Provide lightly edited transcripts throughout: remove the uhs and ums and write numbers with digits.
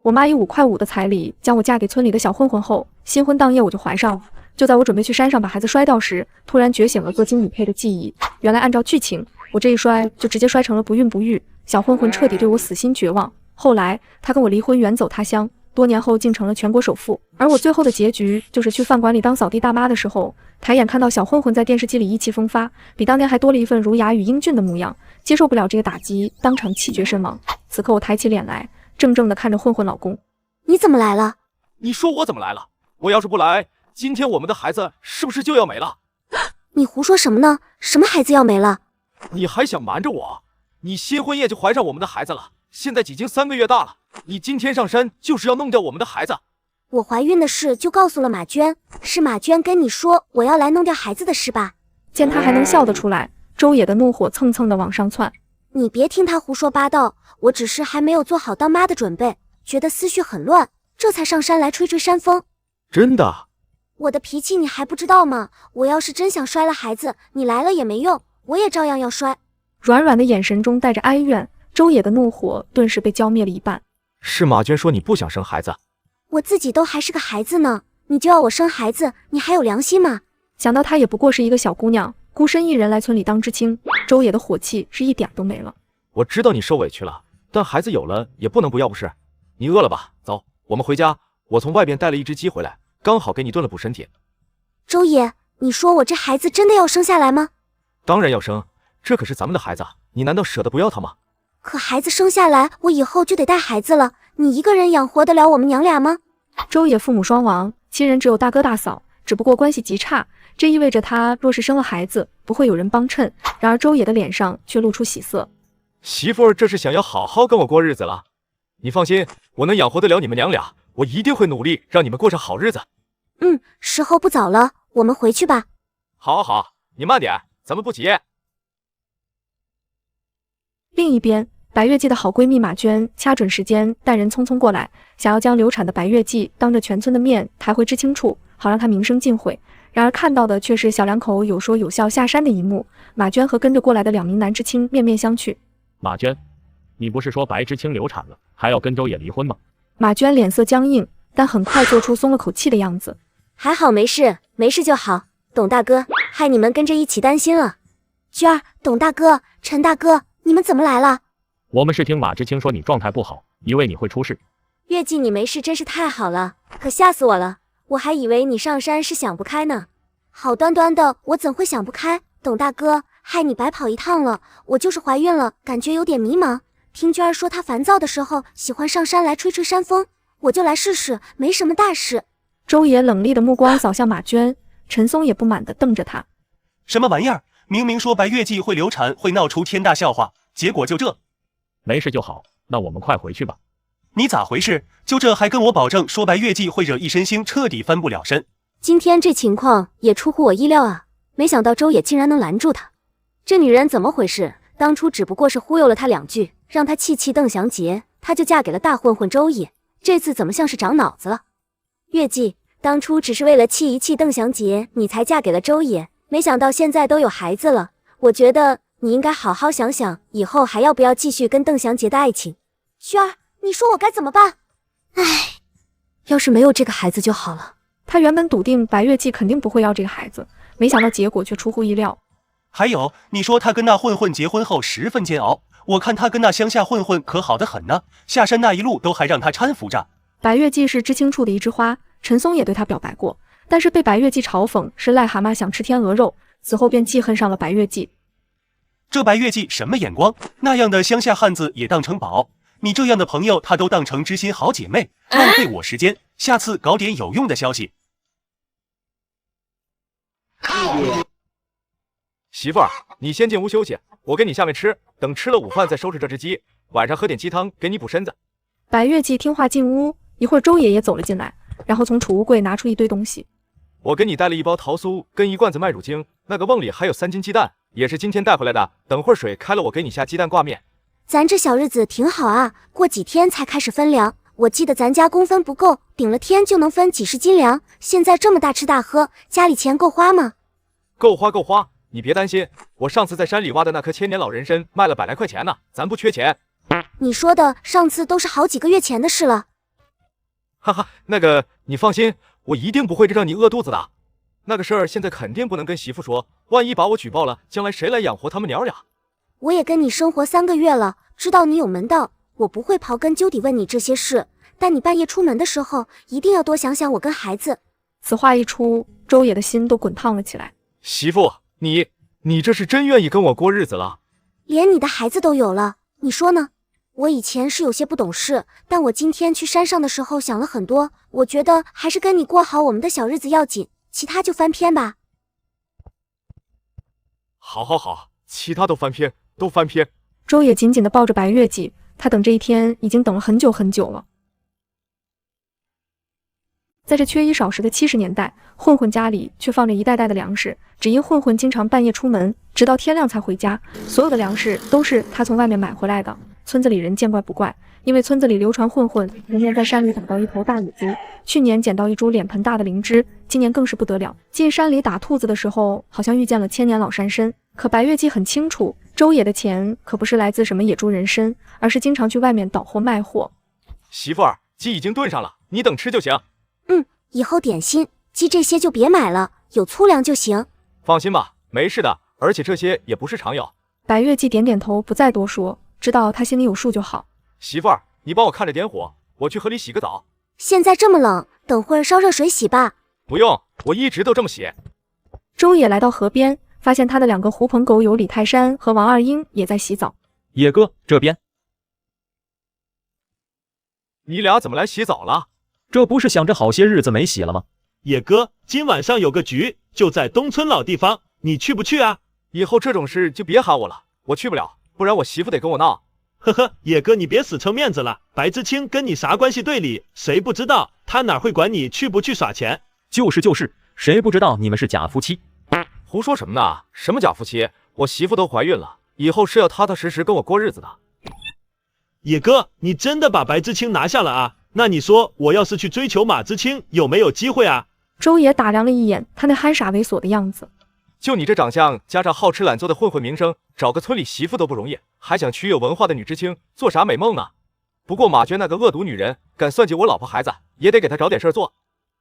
我妈以5块5的彩礼将我嫁给村里的小混混后，新婚当夜我就怀上了。就在我准备去山上把孩子摔掉时，突然觉醒了做精女配的记忆。原来按照剧情，我这一摔就直接摔成了不孕不育。小混混彻底对我死心绝望。后来他跟我离婚，远走他乡。多年后竟成了全国首富。而我最后的结局就是去饭馆里当扫地大妈的时候，抬眼看到小混混在电视机里意气风发，比当年还多了一份儒雅与英俊的模样。接受不了这个打击，当场气绝身亡。此刻我抬起脸来，怔怔地看着混混老公。你怎么来了？你说我怎么来了？我要是不来，今天我们的孩子是不是就要没了？你胡说什么呢？什么孩子要没了？你还想瞒着我？你新婚夜就怀上我们的孩子了，现在已经3个月大了。你今天上山就是要弄掉我们的孩子。我怀孕的事就告诉了马娟，是马娟跟你说我要来弄掉孩子的事吧？见他还能笑得出来，周野的怒火蹭蹭地往上窜。你别听他胡说八道，我只是还没有做好当妈的准备，觉得思绪很乱，这才上山来吹吹山风。真的？我的脾气你还不知道吗？我要是真想摔了孩子，你来了也没用，我也照样要摔。软软的眼神中带着哀怨，周野的怒火顿时被浇灭了一半。是马娟说你不想生孩子？我自己都还是个孩子呢，你就要我生孩子，你还有良心吗？想到她也不过是一个小姑娘，孤身一人来村里当知青，周野的火气是一点都没了。我知道你受委屈了，但孩子有了也不能不要不是？你饿了吧？走，我们回家。我从外边带了一只鸡回来，刚好给你炖了补身体。周野，你说我这孩子真的要生下来吗？当然要生，这可是咱们的孩子，你难道舍得不要他吗？可孩子生下来，我以后就得带孩子了，你一个人养活得了我们娘俩吗？周野父母双亡，亲人只有大哥大嫂，只不过关系极差，这意味着他若是生了孩子，不会有人帮衬。然而周野的脸上却露出喜色。媳妇儿这是想要好好跟我过日子了。你放心，我能养活得了你们娘俩，我一定会努力让你们过上好日子。时候不早了，我们回去吧。好好，你慢点，咱们不急。另一边，白月季的好闺蜜马娟掐准时间带人匆匆过来，想要将流产的白月季当着全村的面抬回知青处，好让她名声尽毁。然而看到的却是小两口有说有笑下山的一幕，马娟和跟着过来的2名男知青面面相觑。马娟，你不是说白知青流产了，还要跟周野离婚吗？马娟脸色僵硬，但很快做出松了口气的样子。还好没事，没事就好。董大哥，害你们跟着一起担心了。娟儿，董大哥，陈大哥，你们怎么来了？我们是听马知青说你状态不好，以为你会出事。月季你没事真是太好了，可吓死我了，我还以为你上山是想不开呢。好端端的，我怎会想不开？董大哥，害你白跑一趟了，我就是怀孕了，感觉有点迷茫。听娟儿说她烦躁的时候喜欢上山来吹吹山风，我就来试试，没什么大事。周野冷厉的目光扫向马娟，陈松也不满地瞪着他。什么玩意儿？明明说白月季会流产，会闹出天大笑话，结果就这。没事就好，那我们快回去吧。你咋回事？就这还跟我保证说白月季会惹一身腥，彻底翻不了身。今天这情况也出乎我意料啊，没想到周野竟然能拦住他。这女人怎么回事？当初只不过是忽悠了他2句，让他气邓祥杰，他就嫁给了大混混周野。这次怎么像是长脑子了？月季，当初只是为了气一气邓祥杰，你才嫁给了周野，没想到现在都有孩子了。我觉得你应该好好想想，以后还要不要继续跟邓祥杰的爱情。轩儿，你说我该怎么办？唉，要是没有这个孩子就好了。他原本笃定白月季肯定不会要这个孩子，没想到结果却出乎意料。还有，你说他跟那混混结婚后十分煎熬，我看他跟那乡下混混可好得很呢，下山那一路都还让他搀扶着。白月季是知青处的一枝花，陈松也对他表白过，但是被白月季嘲讽是癞蛤蟆想吃天鹅肉，此后便记恨上了白月季。这白月季什么眼光？那样的乡下汉子也当成宝？你这样的朋友他都当成知心好姐妹，浪费我时间，下次搞点有用的消息。媳妇儿，你先进屋休息，我跟你下面吃，等吃了午饭再收拾这只鸡，晚上喝点鸡汤给你补身子。白月季听话进屋，一会儿周爷爷走了进来，然后从储物柜拿出一堆东西。我给你带了1包桃酥跟1罐子麦乳精，那个瓮里还有3斤鸡蛋，也是今天带回来的，等会儿水开了我给你下鸡蛋挂面。咱这小日子挺好啊，过几天才开始分粮，我记得咱家工分不够，顶了天就能分几十斤粮，现在这么大吃大喝，家里钱够花吗？够花够花，你别担心，我上次在山里挖的那棵千年老人参卖了100来块钱呢，咱不缺钱。你说的上次都是好几个月前的事了。哈哈，那个你放心，我一定不会让你饿肚子的。那个事儿现在肯定不能跟媳妇说，万一把我举报了，将来谁来养活他们娘俩？我也跟你生活3个月了，知道你有门道，我不会刨根究底问你这些事，但你半夜出门的时候，一定要多想想我跟孩子。此话一出，周野的心都滚烫了起来。媳妇，你这是真愿意跟我过日子了？连你的孩子都有了，你说呢？我以前是有些不懂事，但我今天去山上的时候想了很多，我觉得还是跟你过好我们的小日子要紧，其他就翻篇吧。好，其他都翻篇，都翻篇。周野紧紧地抱着白月季，他等这一天已经等了很久很久了。在这缺衣少食的70年代，混混家里却放着一袋袋的粮食，只因混混经常半夜出门，直到天亮才回家，所有的粮食都是他从外面买回来的。村子里人见怪不怪，因为村子里流传混混明年在山里打到一头大野猪，去年捡到一株脸盆大的灵芝，今年更是不得了。进山里打兔子的时候，好像遇见了千年老山参。可白月季很清楚，周野的钱可不是来自什么野猪人参，而是经常去外面倒货卖货。媳妇儿，鸡已经炖上了，你等吃就行。以后点心、鸡这些就别买了，有粗粮就行。放心吧，没事的，而且这些也不是常有。白月季点点头，不再多说，知道他心里有数就好。媳妇儿，你帮我看着点火，我去河里洗个澡。现在这么冷，等会儿烧热水洗吧。不用，我一直都这么洗。周野来到河边，发现他的2个狐朋狗友李泰山和王二英也在洗澡。野哥，这边。你俩怎么来洗澡了？这不是想着好些日子没洗了吗？野哥，今晚上有个局，就在东村老地方，你去不去啊？以后这种事就别喊我了，我去不了，不然我媳妇得跟我闹。呵呵，野哥你别死撑面子了，白知青跟你啥关系队里，谁不知道？他哪会管你去不去耍钱？就是，谁不知道你们是假夫妻？胡说什么呢？什么假夫妻？我媳妇都怀孕了，以后是要踏踏实实跟我过日子的。野哥，你真的把白知青拿下了啊？那你说我要是去追求马知青，有没有机会啊？周野打量了一眼他那憨傻猥琐的样子，就你这长相，加上好吃懒做的混混名声，找个村里媳妇都不容易，还想娶有文化的女知青，做啥美梦呢？不过马娟那个恶毒女人，敢算计我老婆孩子，也得给她找点事儿做。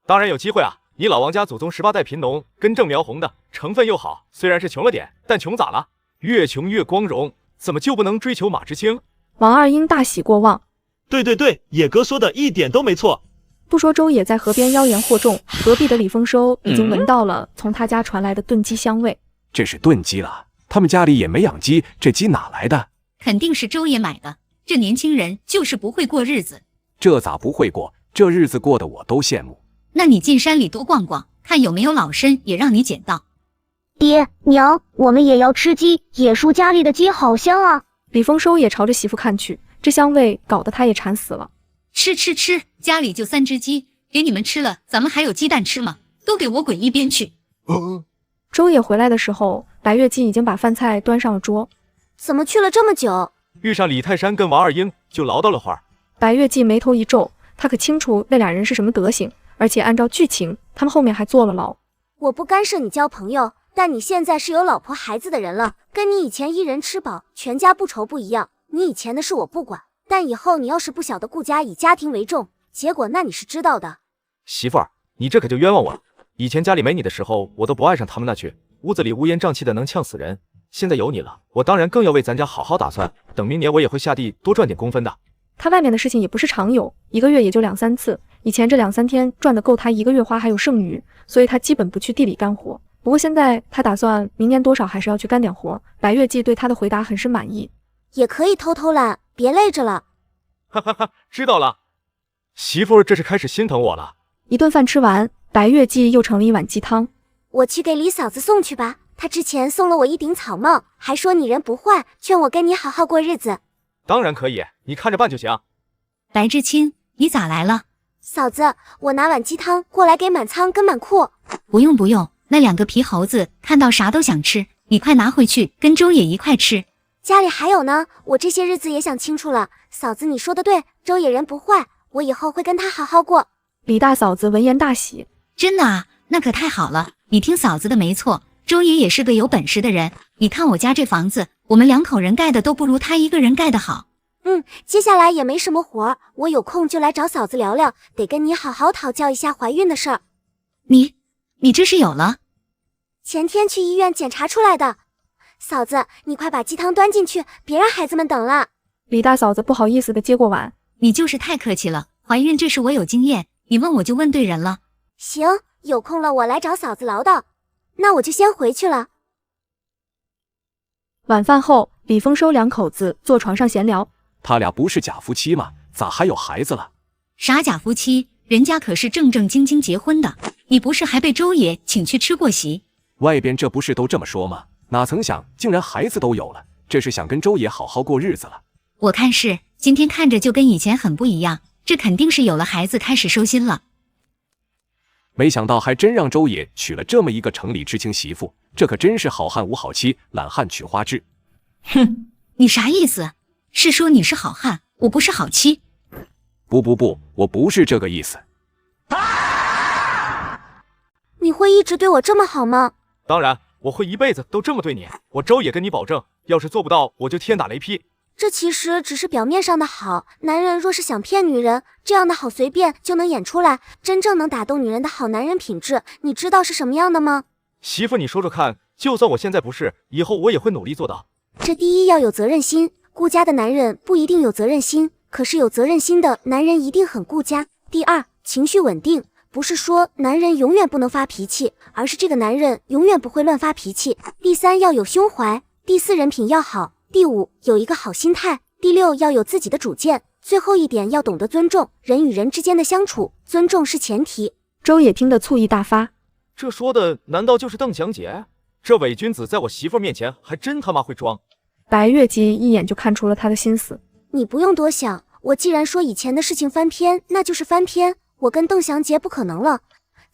当然有机会啊，你老王家祖宗18代贫农，根正苗红的，成分又好，虽然是穷了点，但穷咋了？越穷越光荣，怎么就不能追求马知青？王二英大喜过望。对，野哥说的一点都没错。不说周野在河边妖言惑众，隔壁的李丰收已经闻到了从他家传来的炖鸡香味。这是炖鸡了，他们家里也没养鸡，这鸡哪来的？肯定是周爷买的，这年轻人就是不会过日子。这咋不会过？这日子过得我都羡慕。那你进山里多逛逛，看有没有老参也让你捡到。爹娘，我们也要吃鸡，野叔家里的鸡好香啊！李丰收也朝着媳妇看去，这香味搞得他也馋死了。吃，家里就3只鸡，给你们吃了，咱们还有鸡蛋吃吗？都给我滚一边去！周野回来的时候，白月季已经把饭菜端上了桌。怎么去了这么久？遇上李泰山跟王二英，就唠叨了会儿。白月季眉头一皱，他可清楚那俩人是什么德行，而且按照剧情，他们后面还坐了牢。我不干涉你交朋友，但你现在是有老婆孩子的人了，跟你以前一人吃饱全家不愁不一样。你以前的事我不管，但以后你要是不晓得顾家以家庭为重，结果那你是知道的。媳妇儿，你这可就冤枉我了。以前家里没你的时候，我都不爱上他们那去，屋子里乌烟瘴气的能呛死人。现在有你了，我当然更要为咱家好好打算，等明年我也会下地多赚点工分的。他外面的事情也不是常有，一个月也就2、3次，以前这2、3天赚得够他一个月花还有剩余，所以他基本不去地里干活。不过现在他打算明年多少还是要去干点活。白月季对他的回答很是满意。也可以偷偷懒，别累着了。哈哈哈，知道了。媳妇儿这是开始心疼我了。一顿饭吃完，白月季又盛了一碗鸡汤。我去给李嫂子送去吧，她之前送了我一顶草帽，还说你人不坏，劝我跟你好好过日子。当然可以，你看着办就行。白知青，你咋来了？嫂子，我拿碗鸡汤过来给满仓跟满库。不用，那2个皮猴子看到啥都想吃，你快拿回去跟周野一块吃。家里还有呢，我这些日子也想清楚了。嫂子你说的对，周野人不坏，我以后会跟他好好过。李大嫂子闻言大喜。真的啊？那可太好了，你听嫂子的没错，周爷也是个有本事的人。你看我家这房子，我们2口人盖的都不如他一个人盖的好。接下来也没什么活儿，我有空就来找嫂子聊聊，得跟你好好讨教一下怀孕的事儿。你这是有了？前天去医院检查出来的。嫂子，你快把鸡汤端进去，别让孩子们等了。李大嫂子不好意思的接过碗。你就是太客气了，怀孕这事我有经验，你问我就问对人了。行，有空了我来找嫂子唠叨。那我就先回去了。晚饭后，李丰收两口子坐床上闲聊。他俩不是假夫妻吗？咋还有孩子了？啥假夫妻？人家可是正正经经结婚的，你不是还被周爷请去吃过席？外边这不是都这么说吗？哪曾想竟然孩子都有了，这是想跟周爷好好过日子了。我看是，今天看着就跟以前很不一样，这肯定是有了孩子开始收心了。没想到还真让周爷娶了这么一个城里知青媳妇，这可真是好汉无好妻，懒汉娶花枝。哼，你啥意思？是说你是好汉，我不是好妻？不，我不是这个意思。你会一直对我这么好吗？当然，我会一辈子都这么对你。我周也跟你保证，要是做不到，我就天打雷劈。这其实只是表面上的好，男人若是想骗女人，这样的好随便就能演出来。真正能打动女人的好男人品质，你知道是什么样的吗？媳妇，你说说看，就算我现在不是，以后我也会努力做到。这第一要有责任心，顾家的男人不一定有责任心，可是有责任心的男人一定很顾家。第二，情绪稳定，不是说男人永远不能发脾气，而是这个男人永远不会乱发脾气。第三，要有胸怀。第四，人品要好。第五，有一个好心态。第六，要有自己的主见。最后一点，要懂得尊重，人与人之间的相处，尊重是前提。周也听得醋意大发，这说的难道就是邓祥杰？这伪君子在我媳妇面前还真他妈会装。白月姬一眼就看出了他的心思。你不用多想，我既然说以前的事情翻篇，那就是翻篇，我跟邓祥杰不可能了。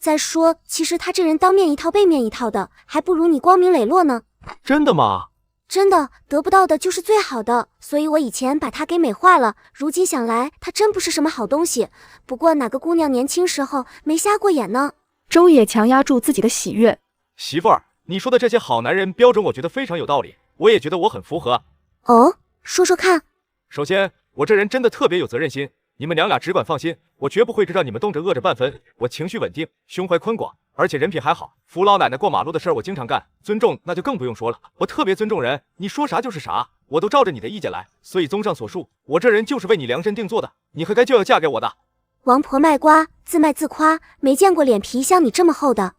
再说，其实他这人当面一套背面一套的，还不如你光明磊落呢。真的吗？真的，得不到的就是最好的，所以我以前把他给美化了，如今想来，他真不是什么好东西。不过哪个姑娘年轻时候没瞎过眼呢？周也强压住自己的喜悦。媳妇儿，你说的这些好男人标准，我觉得非常有道理，我也觉得我很符合。哦，说说看。首先，我这人真的特别有责任心，你们娘俩只管放心，我绝不会让你们冻着饿着半分。我情绪稳定，胸怀宽广，而且人品还好。扶老奶奶过马路的事儿我经常干，尊重那就更不用说了。我特别尊重人，你说啥就是啥，我都照着你的意见来。所以综上所述，我这人就是为你量身定做的，你何该就要嫁给我的。王婆卖瓜，自卖自夸，没见过脸皮像你这么厚的。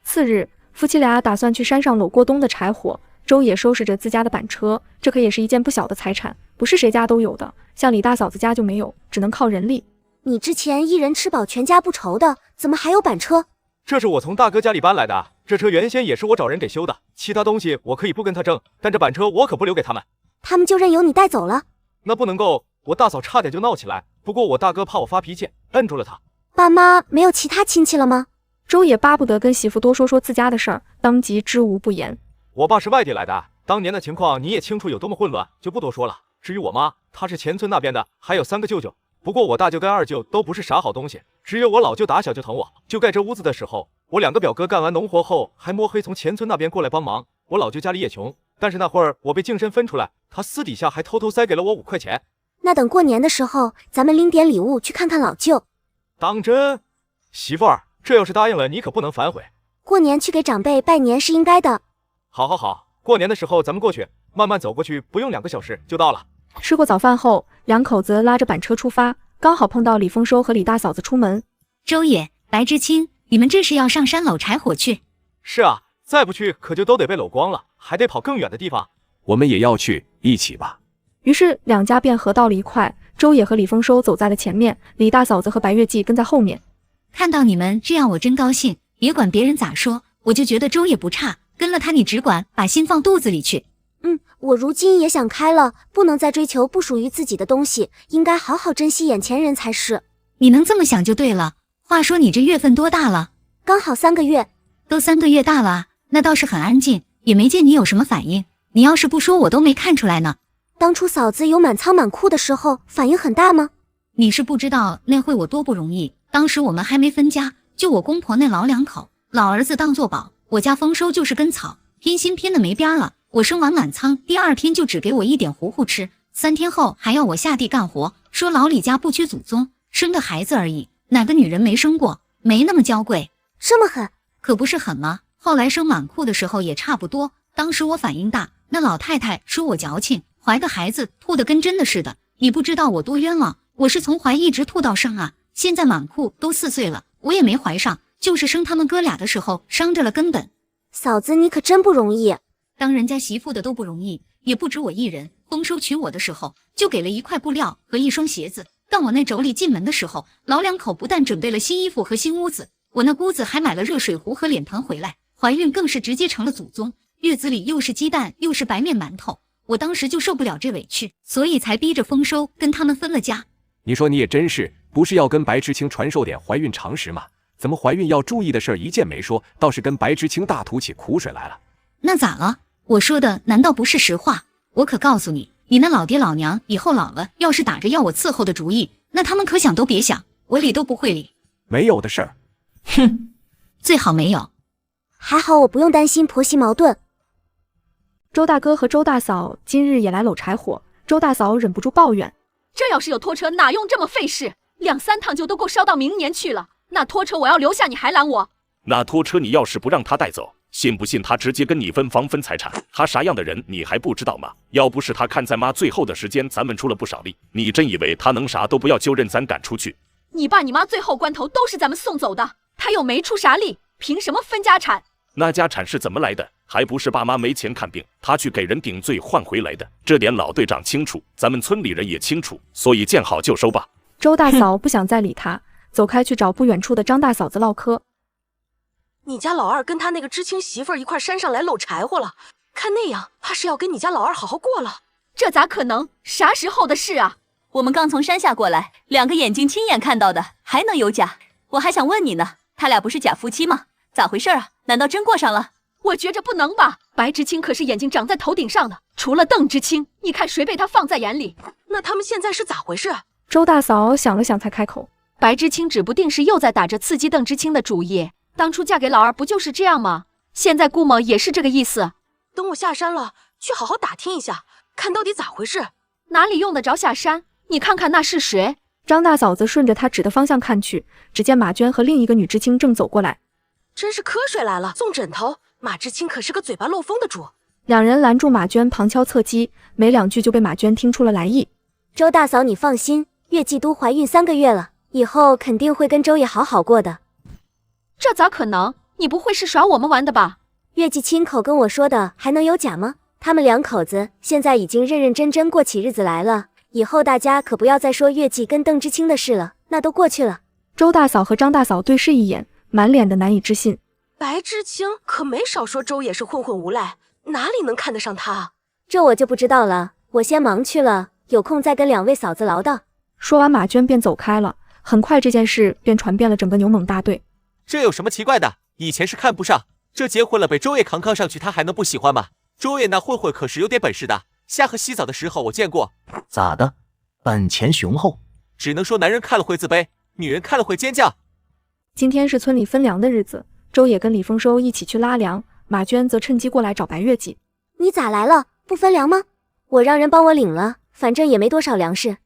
次日，夫妻俩打算去山上搂过冬的柴火。周也收拾着自家的板车，这可也是一件不小的财产，不是谁家都有的，像李大嫂子家就没有，只能靠人力。你之前一人吃饱全家不愁的，怎么还有板车？这是我从大哥家里搬来的，这车原先也是我找人给修的，其他东西我可以不跟他争，但这板车我可不留给他们。他们就任由你带走了？那不能够，我大嫂差点就闹起来，不过我大哥怕我发脾气，摁住了他。爸妈没有其他亲戚了吗？周也巴不得跟媳妇多说自家的事儿，当即知无不言。我爸是外地来的，当年的情况你也清楚有多么混乱，就不多说了。至于我妈，她是前村那边的，还有3个舅舅。不过我大舅跟二舅都不是啥好东西，只有我老舅打小就疼我。就盖这屋子的时候，我2个表哥干完农活后还摸黑从前村那边过来帮忙。我老舅家里也穷，但是那会儿我被净身分出来，他私底下还偷偷塞给了我5块钱。那等过年的时候，咱们拎点礼物去看看老舅。当真？媳妇儿，这要是答应了，你可不能反悔。过年去给长辈拜年是应该的。好，过年的时候咱们过去，慢慢走过去，不用2个小时就到了。吃过早饭后，两口子拉着板车出发，刚好碰到李丰收和李大嫂子出门。周也、白知青，你们这是要上山搂柴火去？是啊，再不去可就都得被搂光了，还得跑更远的地方。我们也要去，一起吧。于是两家便合到了一块，周也和李丰收走在了前面，李大嫂子和白月季跟在后面。看到你们这样，我真高兴，别管别人咋说，我就觉得周也不差，跟了他你只管把心放肚子里去。我如今也想开了，不能再追求不属于自己的东西，应该好好珍惜眼前人才是。你能这么想就对了。话说你这月份多大了？刚好3个月。都3个月大了，那倒是很安静，也没见你有什么反应。你要是不说，我都没看出来呢。当初嫂子有满仓满库的时候，反应很大吗？你是不知道那会我多不容易。当时我们还没分家，就我公婆那老2口，老儿子当作宝，我家丰收就是根草，拼心拼的没边了。我生完满仓，第2天就只给我一点糊糊吃，3天后还要我下地干活，说老李家不缺祖宗，生个孩子而已，哪个女人没生过，没那么娇贵。这么狠？可不是狠吗？后来生满库的时候也差不多，当时我反应大，那老太太说我矫情，怀个孩子吐得跟真的似的。你不知道我多冤枉，我是从怀一直吐到生啊，现在满库都4岁了，我也没怀上，就是生他们哥俩的时候伤着了根本。嫂子你可真不容易。当人家媳妇的都不容易，也不止我一人。丰收娶我的时候，就给了1块布料和1双鞋子。当我那妯娌进门的时候，老两口不但准备了新衣服和新屋子，我那姑子还买了热水壶和脸盆回来。怀孕更是直接成了祖宗，月子里又是鸡蛋又是白面馒头，我当时就受不了这委屈，所以才逼着丰收跟他们分了家。你说你也真是，不是要跟白知青传授点怀孕常识吗？怎么怀孕要注意的事儿一件没说，倒是跟白知青大吐起苦水来了？那咋了？我说的难道不是实话？我可告诉你，你那老爹老娘以后老了，要是打着要我伺候的主意，那他们可想都别想，我理都不会理。没有的事儿。哼，最好没有。还好我不用担心婆媳矛盾。周大哥和周大嫂今日也来搂柴火，周大嫂忍不住抱怨：这要是有拖车，哪用这么费事？2、3趟就都够烧到明年去了。那拖车我要留下，你还拦我？那拖车你要是不让他带走，信不信他直接跟你分房分财产？他啥样的人你还不知道吗？要不是他看在妈最后的时间咱们出了不少力，你真以为他能啥都不要就任咱赶出去？你爸你妈最后关头都是咱们送走的，他又没出啥力，凭什么分家产？那家产是怎么来的？还不是爸妈没钱看病，他去给人顶罪换回来的。这点老队长清楚，咱们村里人也清楚，所以见好就收吧。周大嫂不想再理他，走开去找不远处的张大嫂子唠嗑。你家老二跟他那个知青媳妇儿一块山上来搂柴火了，看那样，怕是要跟你家老二好好过了。这咋可能？啥时候的事啊？我们刚从山下过来，2个眼睛亲眼看到的，还能有假？我还想问你呢，他俩不是假夫妻吗？咋回事啊？难道真过上了？我觉着不能吧，白知青可是眼睛长在头顶上的，除了邓知青，你看谁被他放在眼里？那他们现在是咋回事？周大嫂想了想才开口：白知青指不定是又在打着刺激邓知青的主意，当初嫁给老二不就是这样吗？现在估摸也是这个意思。等我下山了，去好好打听一下，看到底咋回事。哪里用得着下山？你看看那是谁？张大嫂子顺着他指的方向看去，只见马娟和另一个女知青正走过来。真是瞌睡来了，送枕头。马知青可是个嘴巴漏风的主。两人拦住马娟，旁敲侧击，没2句就被马娟听出了来意。周大嫂你放心，月季都怀孕3个月了，以后肯定会跟周爷好好过的。这咋可能？你不会是耍我们玩的吧？月季亲口跟我说的，还能有假吗？他们2口子现在已经认认真真过起日子来了，以后大家可不要再说月季跟邓知青的事了，那都过去了。周大嫂和张大嫂对视一眼，满脸的难以置信。白知青可没少说周也是混混无赖，哪里能看得上他啊？这我就不知道了，我先忙去了，有空再跟2位嫂子唠叨。说完马娟便走开了，很快这件事便传遍了整个牛猛大队。这有什么奇怪的？以前是看不上，这结婚了被周爷扛上去，他还能不喜欢吗？周爷那混混可是有点本事的，下河洗澡的时候我见过。咋的？本钱雄厚？只能说男人看了会自卑，女人看了会尖叫。今天是村里分粮的日子，周也跟李丰收一起去拉粮，马娟则趁机过来找白月季。你咋来了？不分粮吗？我让人帮我领了，反正也没多少粮食。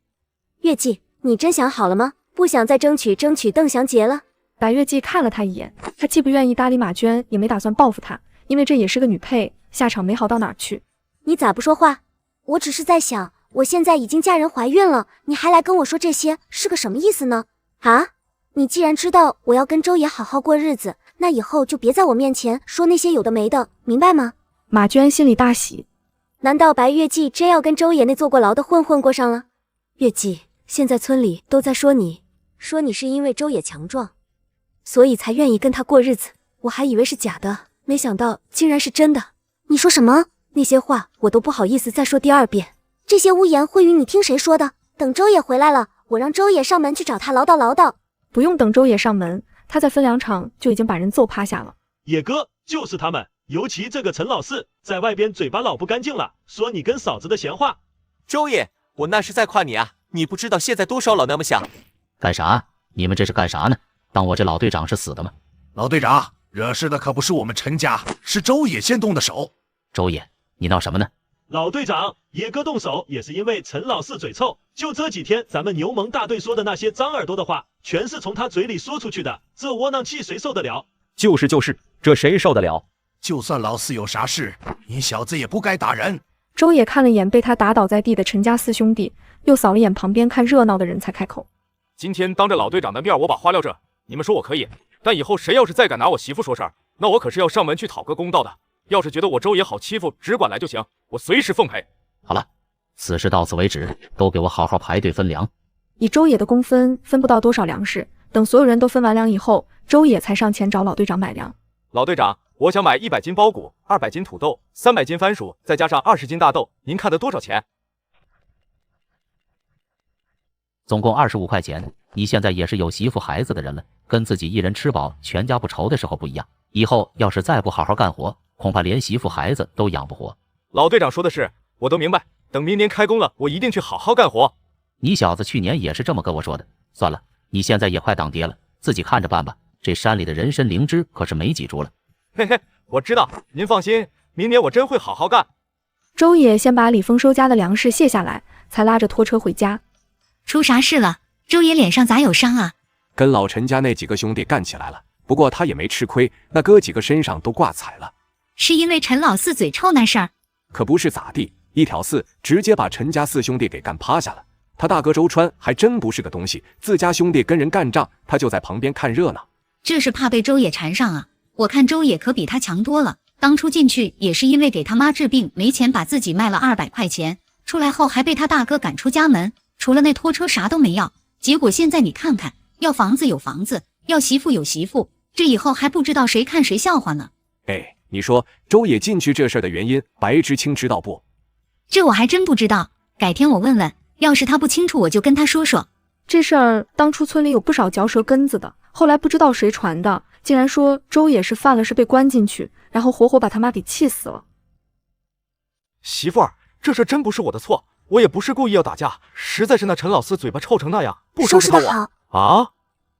月季，你真想好了吗？不想再争取邓祥杰了？白月季看了他一眼，他既不愿意搭理马娟，也没打算报复他，因为这也是个女配，下场没好到哪儿去。你咋不说话？我只是在想，我现在已经嫁人怀孕了，你还来跟我说这些，是个什么意思呢？啊？你既然知道我要跟周爷好好过日子，那以后就别在我面前说那些有的没的，明白吗？马娟心里大喜，难道白月季真要跟周爷那坐过牢的混混过上了？月季，现在村里都在说你是因为周爷强壮，所以才愿意跟他过日子，我还以为是假的，没想到竟然是真的。你说什么？那些话我都不好意思再说第2遍。这些污言秽语你听谁说的？等周爷回来了，我让周爷上门去找他唠叨唠叨。不用等周爷上门，他在分粮场就已经把人揍趴下了。野哥，就是他们，尤其这个陈老四，在外边嘴巴老不干净了，说你跟嫂子的闲话。周爷，我那是在夸你啊，你不知道现在多少老娘们想干啥？你们这是干啥呢？当我这老队长是死的吗？老队长，惹事的可不是我们陈家，是周野先动的手。周野，你闹什么呢？老队长，野哥动手也是因为陈老四嘴臭，就这几天咱们牛盟大队说的那些脏耳朵的话，全是从他嘴里说出去的，这窝囊气谁受得了？就是，这谁受得了？就算老四有啥事，你小子也不该打人。周野看了眼被他打倒在地的陈家四兄弟，又扫了眼旁边看热闹的人，才开口：今天当着老队长的面我把话撂这，你们说我可以，但以后谁要是再敢拿我媳妇说事儿，那我可是要上门去讨个公道的。要是觉得我周野好欺负，只管来就行，我随时奉陪。好了，此事到此为止，都给我好好排队分粮。以周野的工分，分不到多少粮食，等所有人都分完粮以后，周野才上前找老队长买粮。老队长，我想买100斤苞谷，200斤土豆，300斤番薯，再加上20斤大豆，您看得多少钱？总共25块钱。你现在也是有媳妇孩子的人了，跟自己一人吃饱全家不愁的时候不一样。以后要是再不好好干活，恐怕连媳妇孩子都养不活。老队长说的是，我都明白。等明年开工了，我一定去好好干活。你小子去年也是这么跟我说的。算了，你现在也快当爹了，自己看着办吧。这山里的人参灵芝可是没几株了。嘿嘿，我知道，您放心，明年我真会好好干。周野先把李丰收家的粮食卸下来，才拉着拖车回家。出啥事了？周野脸上咋有伤啊？跟老陈家那几个兄弟干起来了，不过他也没吃亏，那哥几个身上都挂彩了。是因为陈老四嘴臭那事儿？可不是咋地，一挑四，直接把陈家四兄弟给干趴下了。他大哥周川还真不是个东西，自家兄弟跟人干仗，他就在旁边看热闹。这是怕被周野缠上啊！我看周野可比他强多了，当初进去也是因为给他妈治病没钱，把自己卖了200块钱，出来后还被他大哥赶出家门，除了那拖车啥都没要。结果现在你看看，要房子有房子，要媳妇有媳妇，这以后还不知道谁看谁笑话呢。哎，你说周野进去这事儿的原因，白知青知道不？这我还真不知道，改天我问问，要是他不清楚，我就跟他说说。这事儿当初村里有不少嚼舌根子的，后来不知道谁传的，竟然说周野是犯了事被关进去，然后活活把他妈给气死了。媳妇儿，这事真不是我的错，我也不是故意要打架，实在是那陈老四嘴巴臭成那样，不收拾他我啊！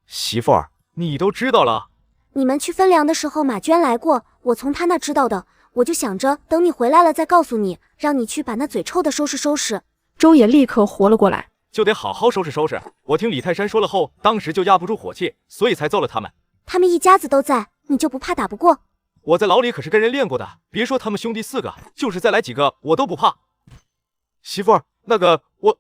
媳妇儿，你都知道了。你们去分粮的时候，马娟来过，我从她那知道的，我就想着等你回来了再告诉你，让你去把那嘴臭的收拾收拾。周野立刻活了过来，就得好好收拾收拾。我听李泰山说了后，当时就压不住火气，所以才揍了他们。他们一家子都在，你就不怕打不过？我在牢里可是跟人练过的，别说他们兄弟4个，就是再来几个我都不怕。媳妇儿，那个我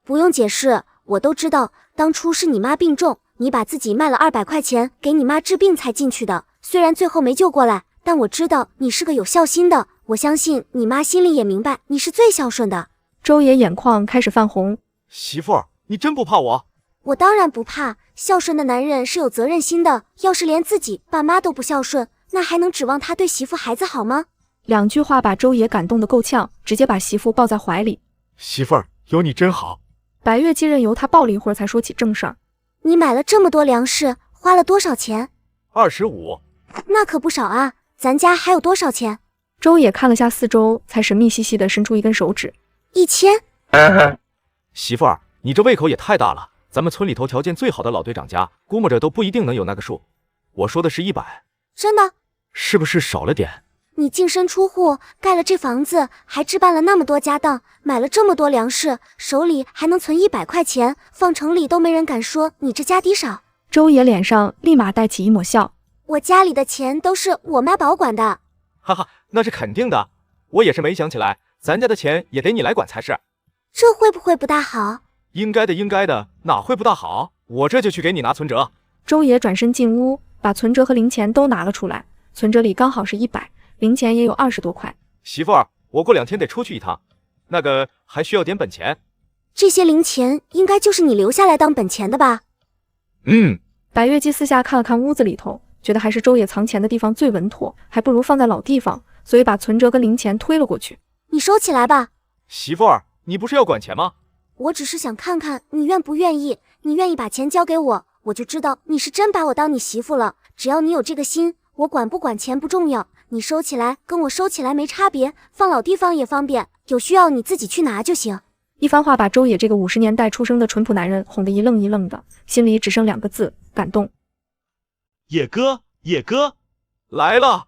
不用解释，我都知道，当初是你妈病重，你把自己卖了200块钱给你妈治病才进去的，虽然最后没救过来，但我知道你是个有孝心的，我相信你妈心里也明白你是最孝顺的。周野眼眶开始泛红。媳妇儿，你真不怕我？我当然不怕，孝顺的男人是有责任心的，要是连自己爸妈都不孝顺，那还能指望他对媳妇孩子好吗？2句话把周野感动得够呛，直接把媳妇抱在怀里。媳妇儿，有你真好。白月继任由他抱了一会儿才说起正事儿。你买了这么多粮食，花了多少钱？25。那可不少啊，咱家还有多少钱？周野看了下四周，才神秘兮兮地伸出一根手指。1000。媳妇儿，你这胃口也太大了，咱们村里头条件最好的老队长家，估摸着都不一定能有那个数。我说的是100。真的？是不是少了点？你净身出户，盖了这房子，还置办了那么多家当，买了这么多粮食，手里还能存100块钱，放城里都没人敢说你这家底少。周野脸上立马带起一抹笑。我家里的钱都是我妈保管的。哈哈，那是肯定的，我也是没想起来，咱家的钱也得你来管才是。这会不会不大好？应该的，应该的，哪会不大好？我这就去给你拿存折。周野转身进屋，把存折和零钱都拿了出来，存折里刚好是100，零钱也有20多块。媳妇儿，我过2天得出去一趟，那个还需要点本钱。这些零钱应该就是你留下来当本钱的吧？白月姬私下看了看屋子里头，觉得还是周野藏钱的地方最稳妥，还不如放在老地方，所以把存折跟零钱推了过去。你收起来吧。媳妇儿，你不是要管钱吗？我只是想看看你愿不愿意，你愿意把钱交给我，我就知道你是真把我当你媳妇了。只要你有这个心，我管不管钱不重要，你收起来跟我收起来没差别，放老地方也方便，有需要你自己去拿就行。一番话把周野这个50年代出生的淳朴男人哄得一愣一愣的，心里只剩2个字：感动。野哥，野哥来了！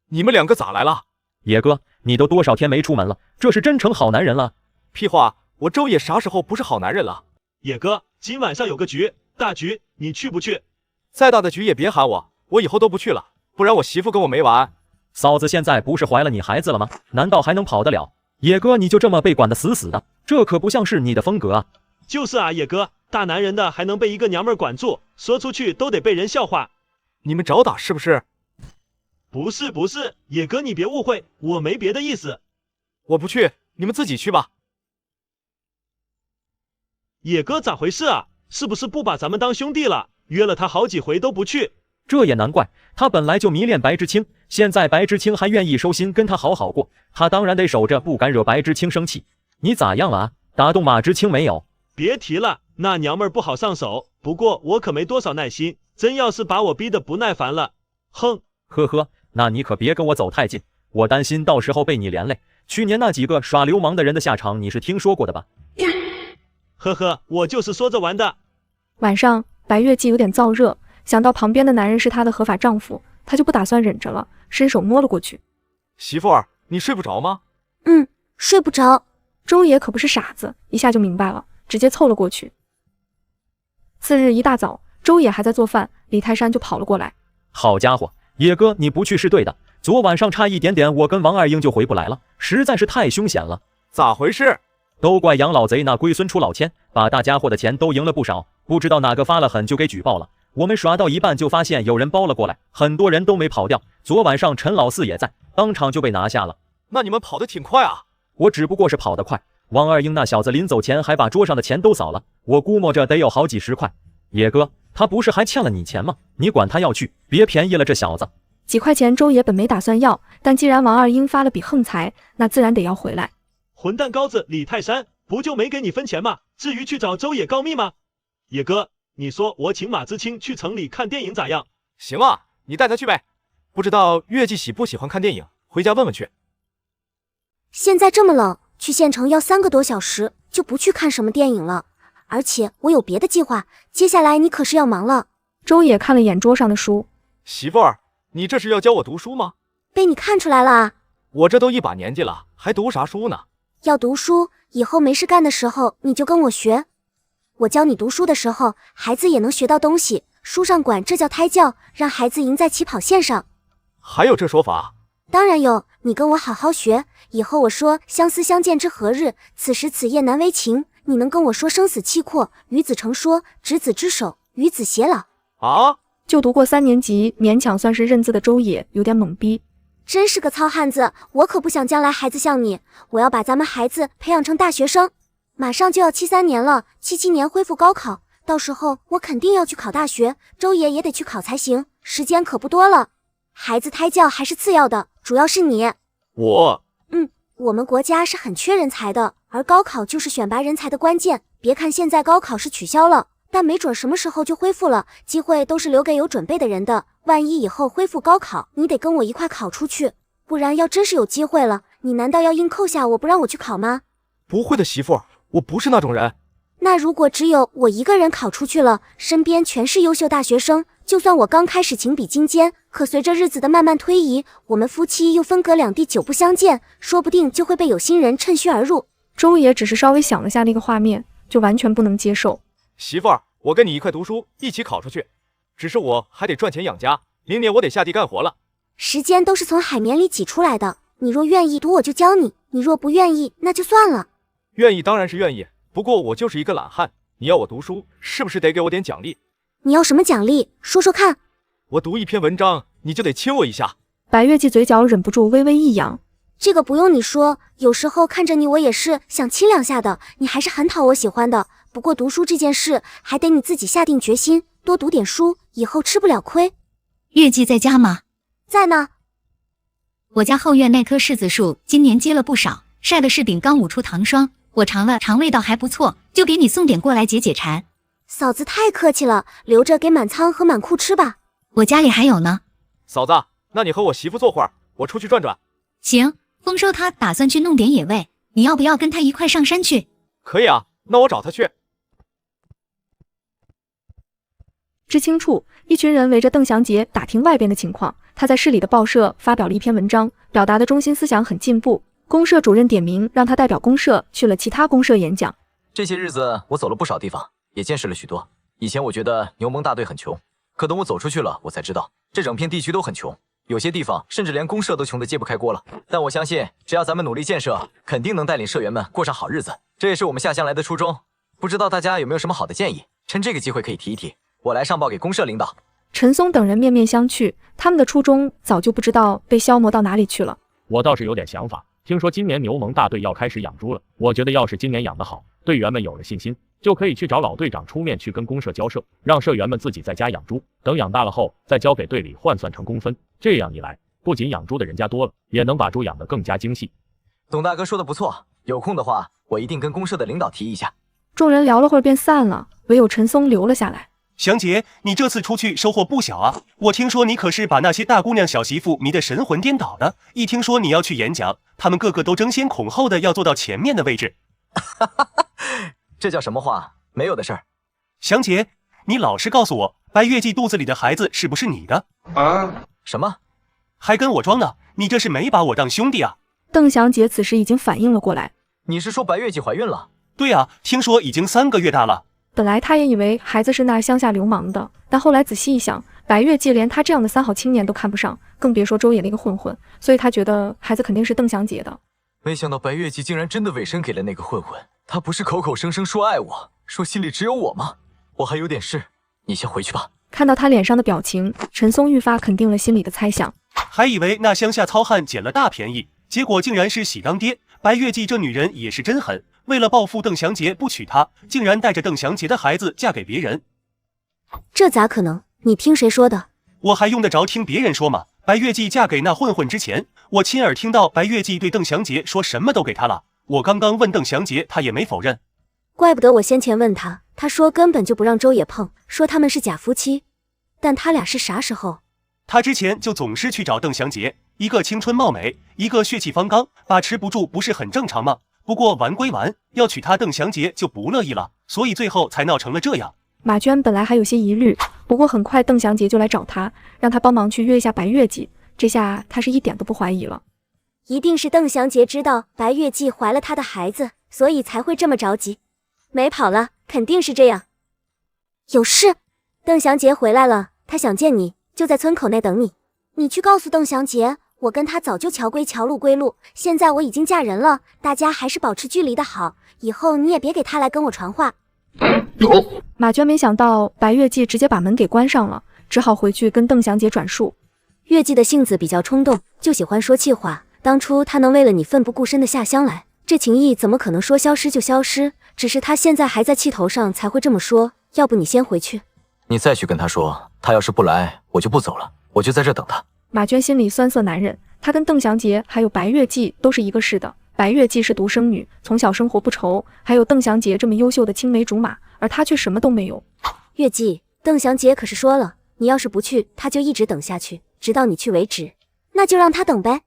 你们2个咋来了？野哥，你都多少天没出门了，这是真成好男人了？屁话，我周野啥时候不是好男人了？野哥，今晚上有个局，大局，你去不去？再大的局也别喊我，我以后都不去了，不然我媳妇跟我没完。嫂子现在不是怀了你孩子了吗？难道还能跑得了？野哥，你就这么被管得死死的，这可不像是你的风格啊！就是啊，野哥，大男人的还能被一个娘们管住，说出去都得被人笑话。你们找打是不是？不是，野哥你别误会，我没别的意思。我不去，你们自己去吧。野哥咋回事啊？是不是不把咱们当兄弟了？约了他好几回都不去。这也难怪，他本来就迷恋白知青，现在白知青还愿意收心跟他好好过，他当然得守着，不敢惹白知青生气。你咋样了啊？打动马知青没有？别提了，那娘们儿不好上手，不过我可没多少耐心，真要是把我逼得不耐烦了，哼！呵呵，那你可别跟我走太近，我担心到时候被你连累。去年那几个耍流氓的人的下场你是听说过的吧？呵呵，我就是说着玩的。晚上，白月季有点燥热，想到旁边的男人是她的合法丈夫，她就不打算忍着了，伸手摸了过去。媳妇儿，你睡不着吗？睡不着。周野可不是傻子，一下就明白了，直接凑了过去。次日一大早，周野还在做饭，李泰山就跑了过来。好家伙，野哥你不去是对的，昨晚上差一点点我跟王二英就回不来了，实在是太凶险了。咋回事？都怪杨老贼那龟孙出老千，把大家伙的钱都赢了不少，不知道哪个发了狠就给举报了。我们耍到一半就发现有人包了过来，很多人都没跑掉。昨晚上陈老四也在，当场就被拿下了。那你们跑得挺快啊。我只不过是跑得快，王二英那小子临走前还把桌上的钱都扫了，我估摸着得有好几十块。野哥，他不是还欠了你钱吗？你管他要去，别便宜了这小子。几块钱周野本没打算要，但既然王二英发了笔横财，那自然得要回来。混蛋羔子李泰山，不就没给你分钱吗？至于去找周野告密吗？野哥，你说我请马知青去城里看电影咋样？行啊，你带他去呗。不知道月季喜不喜欢看电影，回家问问去。现在这么冷，去县城要3个多小时，就不去看什么电影了。而且我有别的计划，接下来你可是要忙了。周野看了眼桌上的书，媳妇儿，你这是要教我读书吗？被你看出来了啊！我这都一把年纪了，还读啥书呢？要读书，以后没事干的时候你就跟我学。我教你读书的时候，孩子也能学到东西。书上管这叫胎教，让孩子赢在起跑线上。还有这说法？当然有，你跟我好好学。以后我说相思相见知何日，此时此夜难为情，你能跟我说生死契阔，与子成说，执子之手，与子偕老。啊！就读过3年级，勉强算是认字的周野有点懵逼。真是个糙汉子，我可不想将来孩子像你，我要把咱们孩子培养成大学生。马上就要73年了，77年恢复高考，到时候我肯定要去考大学，周野也得去考才行，时间可不多了。孩子胎教还是次要的，主要是你。我们国家是很缺人才的，而高考就是选拔人才的关键。别看现在高考是取消了，但没准什么时候就恢复了，机会都是留给有准备的人的。万一以后恢复高考，你得跟我一块考出去，不然要真是有机会了，你难道要硬扣下我不让我去考吗？不会的，媳妇，我不是那种人。那如果只有我一个人考出去了，身边全是优秀大学生，就算我刚开始情比金坚，可随着日子的慢慢推移，我们夫妻又分隔两地，久不相见，说不定就会被有心人趁虚而入。周野只是稍微想了下那个画面，就完全不能接受。媳妇儿，我跟你一块读书，一起考出去，只是我还得赚钱养家，明年我得下地干活了。时间都是从海绵里挤出来的，你若愿意读我就教你，你若不愿意那就算了。愿意当然是愿意，不过我就是一个懒汉，你要我读书，是不是得给我点奖励？你要什么奖励？说说看。我读一篇文章，你就得亲我一下。白月季嘴角忍不住微微一扬。这个不用你说，有时候看着你我也是想亲两下的，你还是很讨我喜欢的。不过读书这件事还得你自己下定决心，多读点书，以后吃不了亏。月季在家吗？在呢。我家后院那棵柿子树今年结了不少，晒的柿饼刚捂出糖霜，我尝了尝，味道还不错，就给你送点过来解解馋。嫂子太客气了，留着给满仓和满库吃吧。我家里还有呢。嫂子，那你和我媳妇坐会儿，我出去转转。行，丰收他打算去弄点野味，你要不要跟他一块上山去？可以啊，那我找他去。知青处，一群人围着邓祥杰打听外边的情况。他在市里的报社发表了一篇文章，表达的中心思想很进步。公社主任点名让他代表公社去了其他公社演讲。这些日子我走了不少地方，也见识了许多。以前我觉得牛虻大队很穷，可等我走出去了，我才知道这整片地区都很穷，有些地方甚至连公社都穷得揭不开锅了。但我相信，只要咱们努力建设，肯定能带领社员们过上好日子。这也是我们下乡来的初衷。不知道大家有没有什么好的建议？趁这个机会可以提一提，我来上报给公社领导。陈松等人面面相觑，他们的初衷早就不知道被消磨到哪里去了。我倒是有点想法，听说今年牛虻大队要开始养猪了，我觉得要是今年养得好，队员们有了信心，就可以去找老队长出面去跟公社交涉，让社员们自己在家养猪，等养大了后再交给队里换算成工分。这样一来，不仅养猪的人家多了，也能把猪养得更加精细。董大哥说的不错，有空的话，我一定跟公社的领导提一下。众人聊了会儿便散了，唯有陈松留了下来。祥杰，你这次出去收获不小啊！我听说你可是把那些大姑娘小媳妇迷得神魂颠倒的，一听说你要去演讲，他们个个都争先恐后的要坐到前面的位置。这叫什么话？没有的事儿。祥杰，你老实告诉我，白月季肚子里的孩子是不是你的？啊？什么？还跟我装呢？你这是没把我当兄弟啊！邓祥杰此时已经反应了过来。你是说白月季怀孕了？对啊，听说已经3个月大了。本来他也以为孩子是那乡下流氓的，但后来仔细一想，白月季连他这样的三好青年都看不上，更别说周野那个混混，所以他觉得孩子肯定是邓祥杰的。没想到白月季竟然真的委身给了那个混混，他不是口口声声说爱我，说心里只有我吗？我还有点事，你先回去吧。看到他脸上的表情，陈松愈发肯定了心里的猜想，还以为那乡下糙汉捡了大便宜，结果竟然是喜当爹。白月季这女人也是真狠，为了报复邓祥杰不娶她，竟然带着邓祥杰的孩子嫁给别人。这咋可能？你听谁说的？我还用得着听别人说吗？白月季嫁给那混混之前，我亲耳听到白月季对邓祥杰说什么都给他了。我刚刚问邓祥杰，他也没否认。怪不得我先前问他，他说根本就不让周野碰，说他们是假夫妻。但他俩是啥时候？他之前就总是去找邓祥杰，一个青春貌美，一个血气方刚，把持不住不是很正常吗？不过玩归玩，要娶她邓祥杰就不乐意了，所以最后才闹成了这样。马娟本来还有些疑虑，不过很快邓祥杰就来找他，让他帮忙去约一下白月季，这下他是一点都不怀疑了。一定是邓祥杰知道白月季怀了他的孩子，所以才会这么着急。没跑了，肯定是这样。有事？邓祥杰回来了，他想见你，就在村口内等你。你去告诉邓祥杰，我跟他早就桥归桥，路归路，现在我已经嫁人了，大家还是保持距离的好，以后你也别给他来跟我传话。马娟没想到白月季直接把门给关上了，只好回去跟邓祥杰转述。月季的性子比较冲动，就喜欢说气话，当初他能为了你奋不顾身的下乡来，这情谊怎么可能说消失就消失？只是他现在还在气头上才会这么说，要不你先回去。你再去跟他说，他要是不来，我就不走了，我就在这等他。马娟心里酸涩难忍，她跟邓祥杰还有白月季都是一个市的。白月季是独生女，从小生活不愁，还有邓祥杰这么优秀的青梅竹马，而她却什么都没有。月季，邓祥杰可是说了，你要是不去，他就一直等下去，直到你去为止。那就让他等呗。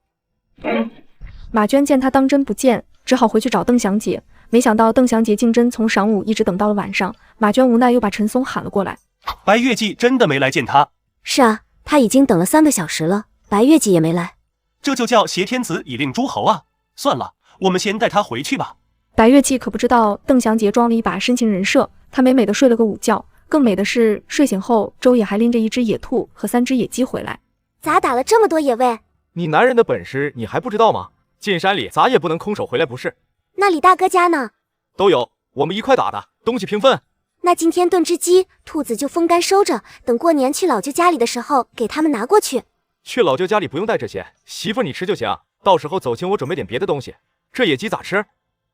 马娟见他当真不见，只好回去找邓祥杰。没想到邓祥杰竟真从晌午一直等到了晚上，马娟无奈又把陈松喊了过来。白月季真的没来见他？是啊，他已经等了3个小时了，白月季也没来。这就叫挟天子以令诸侯啊！算了，我们先带他回去吧。白月季可不知道邓祥杰装了一把深情人设，他美美的睡了个午觉，更美的是睡醒后周野还拎着1只野兔和3只野鸡回来。咋打了这么多野味？你男人的本事你还不知道吗？进山里咋也不能空手回来不是？那李大哥家呢？都有，我们一块打的，东西平分。那今天炖只鸡，兔子就风干收着，等过年去老舅家里的时候给他们拿过去。去老舅家里不用带这些，媳妇你吃就行，到时候走亲我准备点别的东西。这野鸡咋吃？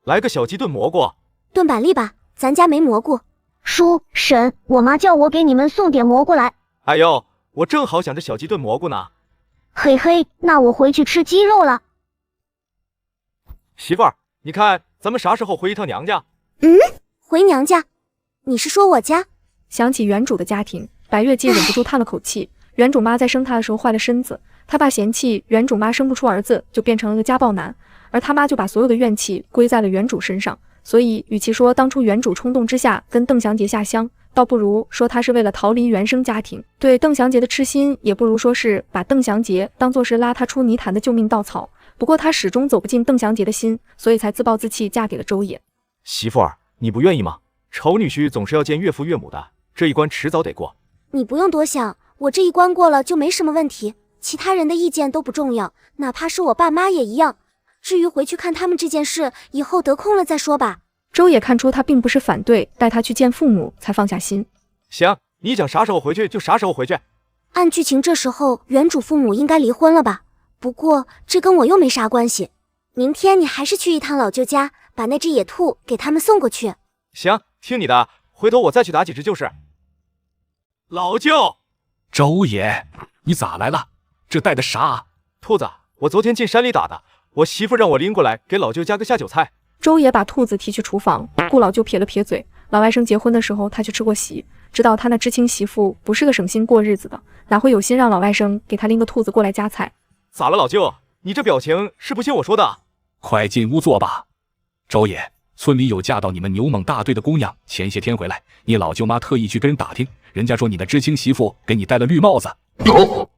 来个小鸡炖蘑菇。炖板栗吧，咱家没蘑菇。叔婶，我妈叫我给你们送点蘑菇来。哎呦，我正好想着小鸡炖蘑菇呢。嘿嘿，那我回去吃鸡肉了。媳妇儿，你看咱们啥时候回一趟娘家？回娘家？你是说我家？想起原主的家庭，白月季忍不住叹了口气。原主妈在生她的时候坏了身子，她爸嫌弃原主妈生不出儿子，就变成了个家暴男，而他妈就把所有的怨气归在了原主身上。所以与其说当初原主冲动之下跟邓祥杰下乡，倒不如说他是为了逃离原生家庭。对邓祥杰的痴心，也不如说是把邓祥杰当作是拉他出泥潭的救命稻草。不过他始终走不进邓祥杰的心，所以才自暴自弃嫁给了周野。媳妇儿，你不愿意吗？丑女婿总是要见岳父岳母的，这一关迟早得过。你不用多想，我这一关过了就没什么问题，其他人的意见都不重要，哪怕是我爸妈也一样。至于回去看他们这件事，以后得空了再说吧。周野看出他并不是反对带他去见父母，才放下心。行，你想啥时候回去就啥时候回去。按剧情这时候原主父母应该离婚了吧？不过这跟我又没啥关系。明天你还是去一趟老舅家，把那只野兔给他们送过去。行，听你的，回头我再去打几只就是。老舅，周野，你咋来了？这带的啥？兔子，我昨天进山里打的，我媳妇让我拎过来给老舅加个下酒菜。周野把兔子提去厨房，顾老舅撇了撇嘴。老外甥结婚的时候他去吃过席，知道他那知青媳妇不是个省心过日子的，哪会有心让老外甥给他拎个兔子过来夹菜。咋了老舅？你这表情是不信我说的？快进屋坐吧。周野，村里有嫁到你们牛猛大队的姑娘，前些天回来，你老舅妈特意去跟人打听，人家说你的知青媳妇给你戴了绿帽子。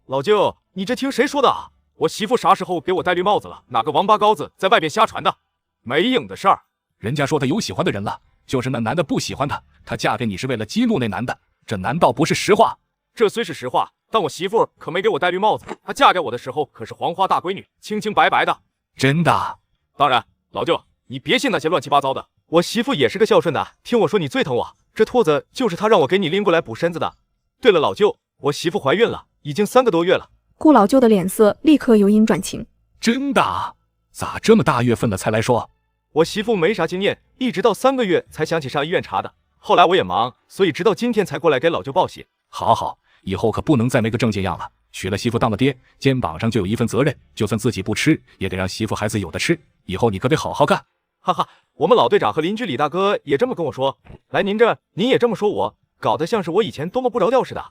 老舅，你这听谁说的啊？我媳妇啥时候给我戴绿帽子了？哪个王八羔子在外边瞎传的？没影的事儿。人家说她有喜欢的人了，就是那男的不喜欢她，她嫁给你是为了激怒那男的，这难道不是实话？这虽是实话，但我媳妇可没给我戴绿帽子，她嫁给我的时候可是黄花大闺女，清清白白的。真的？当然，老舅，你别信那些乱七八糟的。我媳妇也是个孝顺的，听我说，你最疼我。这兔子就是她让我给你拎过来补身子的。对了，老舅，我媳妇怀孕了，已经3个多月了。顾老舅的脸色立刻由阴转晴。真的？咋这么大月份了才来说？我媳妇没啥经验，一直到3个月才想起上医院查的。后来我也忙，所以直到今天才过来给老舅报喜。好好，以后可不能再没个正经样了。娶了媳妇当了爹，肩膀上就有一份责任，就算自己不吃，也得让媳妇孩子有的吃。以后你可得好好干。哈哈，我们老队长和邻居李大哥也这么跟我说。来，您也这么说我，搞得像是我以前多么不着调似的。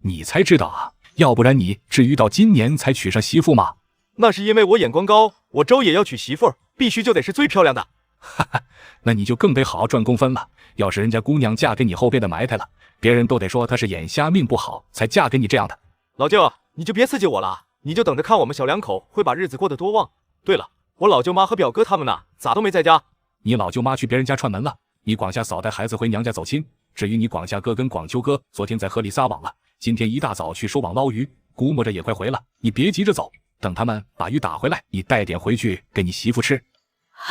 你才知道啊，要不然你至于到今年才娶上媳妇吗？那是因为我眼光高，我周也要娶媳妇儿，必须就得是最漂亮的。哈哈，那你就更得好好赚工分了。要是人家姑娘嫁给你后被的埋汰了，别人都得说她是眼瞎命不好才嫁给你这样的。老舅，你就别刺激我了，你就等着看我们小两口会把日子过得多旺。对了，我老舅妈和表哥他们呢，咋都没在家？你老舅妈去别人家串门了，你广夏嫂带孩子回娘家走亲。至于你广夏哥跟广秋哥，昨天在河里撒网了，今天一大早去收网捞鱼，估摸着也快回了。你别急着走，等他们把鱼打回来，你带点回去给你媳妇吃。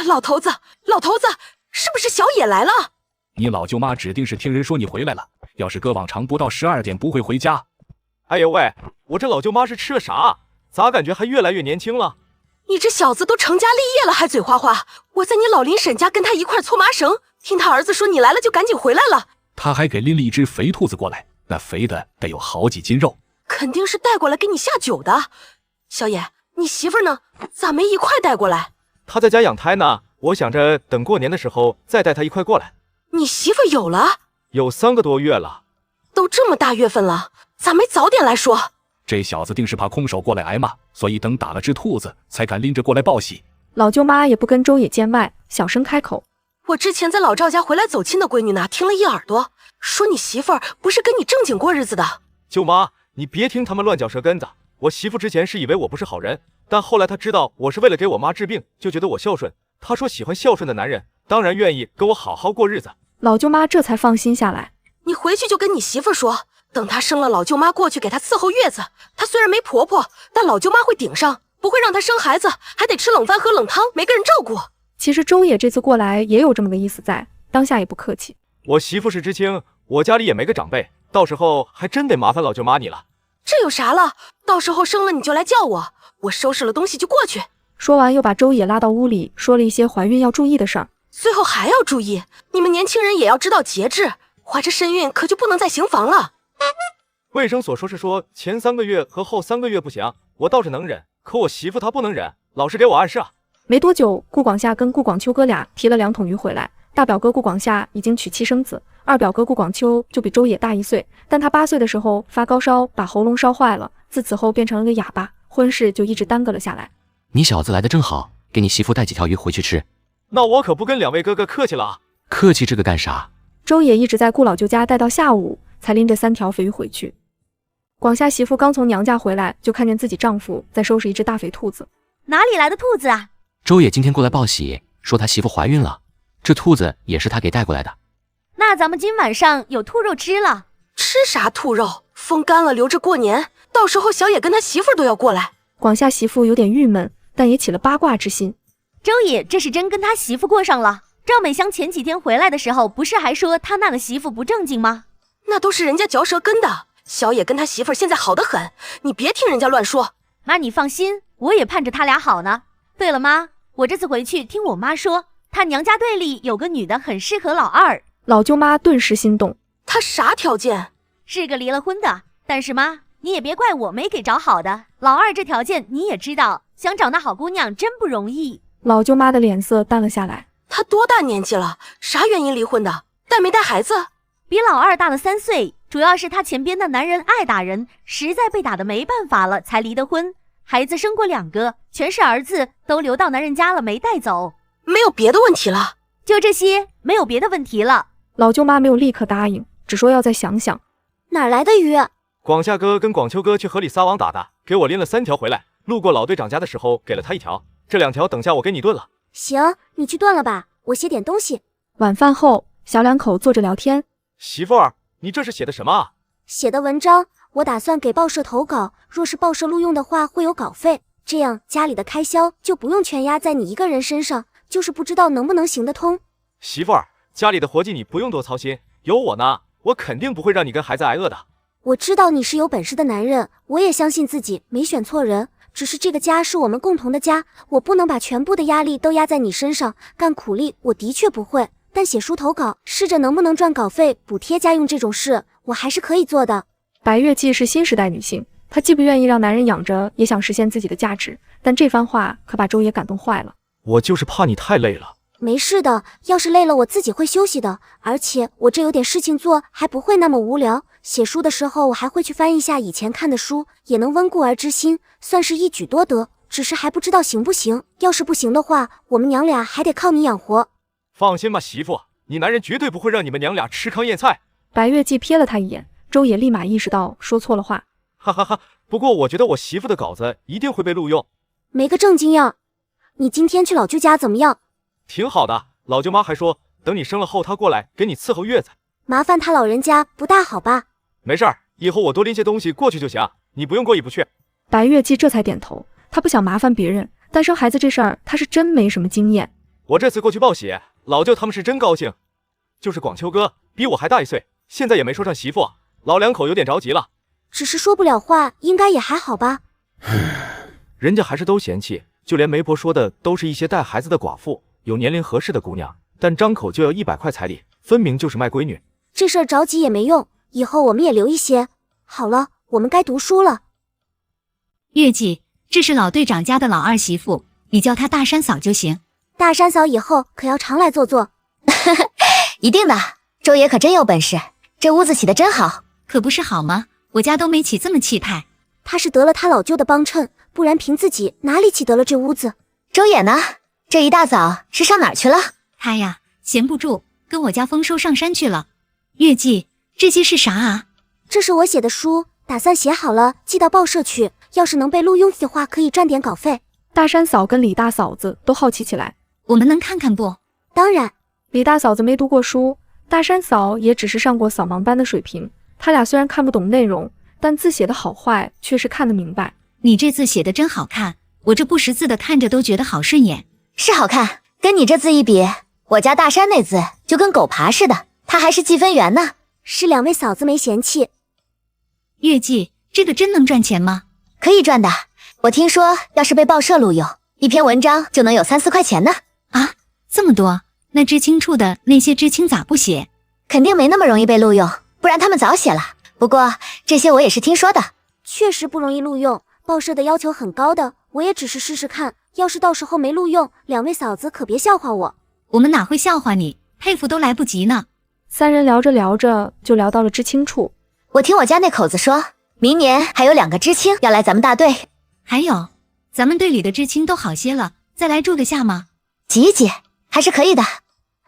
老头子，是不是小野来了？你老舅妈指定是听人说你回来了，要是搁往常不到12点不会回家。哎呦喂，我这老舅妈是吃了啥？咋感觉还越来越年轻了？你这小子都成家立业了还嘴花花，我在你老林婶家跟他一块搓麻绳，听他儿子说你来了就赶紧回来了。他还给拎了一只肥兔子过来，那肥的得有好几斤肉，肯定是带过来给你下酒的。小野，你媳妇呢？咋没一块带过来？她在家养胎呢，我想着等过年的时候再带她一块过来。你媳妇有了？有3个多月了。都这么大月份了，咋没早点来说？这小子定是怕空手过来挨骂，所以等打了只兔子才敢拎着过来报喜。老舅妈也不跟周野见外，小声开口：我之前在老赵家回来走亲的闺女呢，听了一耳朵，说你媳妇儿不是跟你正经过日子的。舅妈，你别听他们乱嚼舌根子。我媳妇之前是以为我不是好人，但后来她知道我是为了给我妈治病，就觉得我孝顺。她说喜欢孝顺的男人，当然愿意跟我好好过日子。老舅妈这才放心下来。你回去就跟你媳妇说，等她生了，老舅妈过去给她伺候月子。她虽然没婆婆，但老舅妈会顶上，不会让她生孩子还得吃冷饭喝冷汤，没个人照顾。其实周野这次过来也有这么个意思在，当下也不客气。我媳妇是知青，我家里也没个长辈，到时候还真得麻烦老舅妈你了。这有啥了？到时候生了你就来叫我，我收拾了东西就过去。说完又把周野拉到屋里，说了一些怀孕要注意的事儿。最后还要注意，你们年轻人也要知道节制，怀着身孕可就不能再行房了。卫生所说是说前3个月和后3个月不行，我倒是能忍，可我媳妇她不能忍，老是给我暗示啊。没多久，顾广夏跟顾广秋哥俩提了2桶鱼回来。大表哥顾广夏已经娶妻生子，二表哥顾广秋就比周野大1岁，但他8岁的时候发高烧，把喉咙烧坏了，自此后变成了个哑巴，婚事就一直耽搁了下来。你小子来的正好，给你媳妇带几条鱼回去吃。那我可不跟2位哥哥客气了啊。客气这个干啥？周也一直在顾老舅家待到下午，才拎着3条肥鱼回去。广夏媳妇刚从娘家回来，就看见自己丈夫在收拾一只大肥兔子。哪里来的兔子啊？周也今天过来报喜，说他媳妇怀孕了，这兔子也是他给带过来的。那咱们今晚上有兔肉吃了。吃啥兔肉？风干了留着过年，到时候小野跟他媳妇都要过来。广夏媳妇有点郁闷，但也起了八卦之心。周也这是真跟他媳妇过上了。赵美香前几天回来的时候，不是还说他那个媳妇不正经吗？那都是人家嚼舌根的。小野跟他媳妇现在好得很，你别听人家乱说。妈，你放心，我也盼着他俩好呢。对了妈，我这次回去听我妈说，她娘家队里有个女的很适合老二。老舅妈顿时心动。她啥条件？是个离了婚的。但是妈，你也别怪我没给找好的。老二这条件你也知道，想找那好姑娘真不容易。老舅妈的脸色淡了下来。她多大年纪了？啥原因离婚的？带没带孩子？比老二大了3岁，主要是他前边的男人爱打人，实在被打得没办法了才离的婚。孩子生过2个，全是儿子，都留到男人家了，没带走。没有别的问题了？就这些，没有别的问题了。老舅妈没有立刻答应，只说要再想想。哪来的鱼？广夏哥跟广秋哥去河里撒网打的，给我拎了3条回来。路过老队长家的时候，给了他1条，这2条等下我给你炖了。行，你去炖了吧，我写点东西。晚饭后，小两口坐着聊天。媳妇儿，你这是写的什么啊？写的文章，我打算给报社投稿，若是报社录用的话，会有稿费，这样家里的开销就不用全压在你一个人身上，就是不知道能不能行得通。媳妇儿，家里的活计你不用多操心，有我呢，我肯定不会让你跟孩子挨饿的。我知道你是有本事的男人，我也相信自己没选错人，只是这个家是我们共同的家，我不能把全部的压力都压在你身上。干苦力我的确不会，但写书投稿，试着能不能赚稿费补贴家用这种事，我还是可以做的。白月季是新时代女性，她既不愿意让男人养着，也想实现自己的价值，但这番话可把周也感动坏了。我就是怕你太累了。没事的，要是累了我自己会休息的，而且我这有点事情做，还不会那么无聊。写书的时候我还会去翻一下以前看的书，也能温故而知新，算是一举多得，只是还不知道行不行。要是不行的话，我们娘俩还得靠你养活。放心吧媳妇，你男人绝对不会让你们娘俩吃糠咽菜。白月季瞥了他一眼，周也立马意识到说错了话。哈哈哈，不过我觉得我媳妇的稿子一定会被录用。没个正经样。你今天去老舅家怎么样？挺好的，老舅妈还说等你生了后她过来给你伺候月子。麻烦他老人家不大好吧？没事儿，以后我多拎些东西过去就行，你不用过意不去。白月季这才点头，他不想麻烦别人，但生孩子这事儿他是真没什么经验。我这次过去报喜，老舅他们是真高兴，就是广秋哥比我还大1岁，现在也没说上媳妇，老两口有点着急了。只是说不了话，应该也还好吧？人家还是都嫌弃，就连媒婆说的都是一些带孩子的寡妇，有年龄合适的姑娘，但张口就要100块彩礼，分明就是卖闺女。这事儿着急也没用，以后我们也留一些。好了，我们该读书了。月季，这是老队长家的老二媳妇，你叫她大山嫂就行。大山嫂以后可要常来坐坐。一定的，周爷可真有本事，这屋子起得真好。可不是好吗？我家都没起这么气派。他是得了他老舅的帮衬，不然凭自己哪里起得了这屋子？周爷呢？这一大早是上哪儿去了？他呀，闲不住，跟我家丰收上山去了。月季，这些是啥啊？这是我写的书，打算写好了寄到报社去，要是能被录用的话，可以赚点稿费。大山嫂跟李大嫂子都好奇起来，我们能看看不？当然。李大嫂子没读过书，大山嫂也只是上过扫盲班的水平，他俩虽然看不懂内容，但字写的好坏却是看得明白。你这字写的真好看，我这不识字的看着都觉得好顺眼。是好看，跟你这字一比，我家大山那字就跟狗爬似的，他还是计分员呢。是2位嫂子没嫌弃。月季，这个真能赚钱吗？可以赚的，我听说要是被报社录用，一篇文章就能有3、4块钱呢。啊，这么多？那知青处的那些知青咋不写？肯定没那么容易被录用，不然他们早写了。不过这些我也是听说的。确实不容易录用，报社的要求很高的，我也只是试试看，要是到时候没录用，2位嫂子可别笑话我。我们哪会笑话你，佩服都来不及呢。3人聊着聊着就聊到了知青处。我听我家那口子说，明年还有2个知青要来咱们大队。还有，咱们队里的知青都好些了，再来住个下吗？挤一挤还是可以的。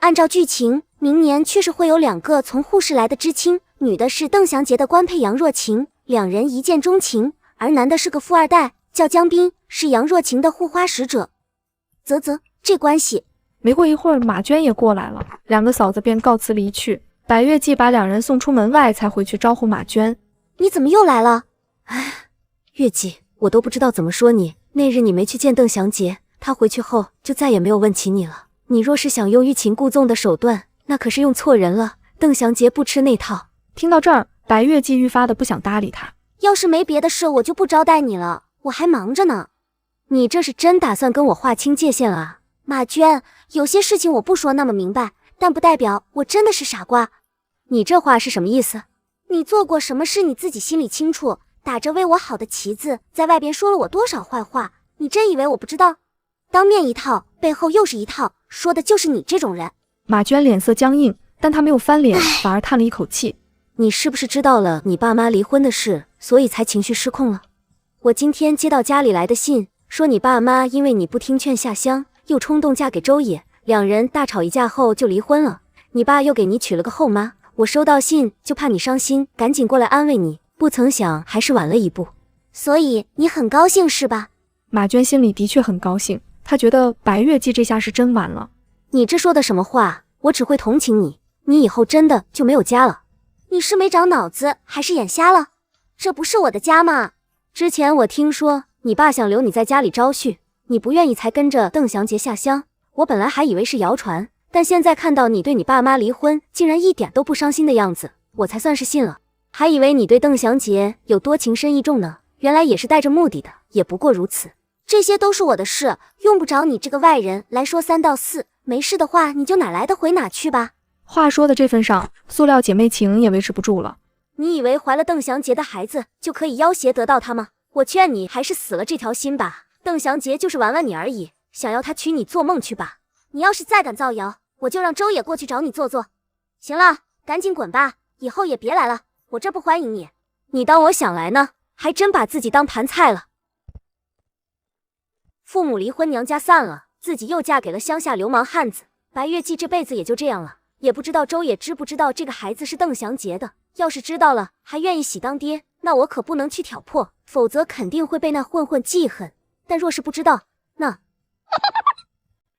按照剧情，明年确实会有2个从沪市来的知青，女的是邓祥杰的官配杨若晴，两人一见钟情，而男的是个富二代，叫江斌，是杨若晴的护花使者。这关系。没过一会儿，马娟也过来了，2个嫂子便告辞离去。白月季把2人送出门外，才回去招呼马娟。你怎么又来了？哎，月季，我都不知道怎么说你。那日你没去见邓祥杰，他回去后就再也没有问起你了。你若是想用欲擒故纵的手段，那可是用错人了。邓祥杰不吃那套。听到这儿，白月季愈发的不想搭理他。要是没别的事，我就不招待你了，我还忙着呢。你这是真打算跟我划清界限了啊？马娟，有些事情我不说那么明白，但不代表我真的是傻瓜。你这话是什么意思？你做过什么事你自己心里清楚，打着为我好的旗子，在外边说了我多少坏话，你真以为我不知道？当面一套，背后又是一套，说的就是你这种人。马娟脸色僵硬，但她没有翻脸，反而叹了一口气。你是不是知道了你爸妈离婚的事，所以才情绪失控了？我今天接到家里来的信，说你爸妈因为你不听劝下乡，又冲动嫁给周野，2人大吵一架后就离婚了。你爸又给你娶了个后妈，我收到信就怕你伤心，赶紧过来安慰你，不曾想还是晚了一步。所以你很高兴是吧？马娟心里的确很高兴，她觉得白月季这下是真完了。你这说的什么话？我只会同情你，你以后真的就没有家了。你是没长脑子，还是眼瞎了？这不是我的家吗？之前我听说你爸想留你在家里招婿，你不愿意才跟着邓祥杰下乡。我本来还以为是谣传，但现在看到你对你爸妈离婚竟然一点都不伤心的样子，我才算是信了。还以为你对邓祥杰有多情深意重呢，原来也是带着目的的，也不过如此。这些都是我的事，用不着你这个外人来说3道4。没事的话，你就哪来的回哪去吧。话说的这份上，塑料姐妹情也维持不住了。你以为怀了邓祥杰的孩子就可以要挟得到他吗？我劝你还是死了这条心吧。邓祥杰就是玩玩你而已，想要他娶你做梦去吧。你要是再敢造谣，我就让周野过去找你做作。行了，赶紧滚吧，以后也别来了，我这不欢迎你。你当我想来呢？还真把自己当盘菜了。父母离婚，娘家散了，自己又嫁给了乡下流氓汉子。白月季这辈子也就这样了。也不知道周野知不知道这个孩子是邓祥杰的，要是知道了还愿意喜当爹，那我可不能去挑破，否则肯定会被那混混记恨。但若是不知道，那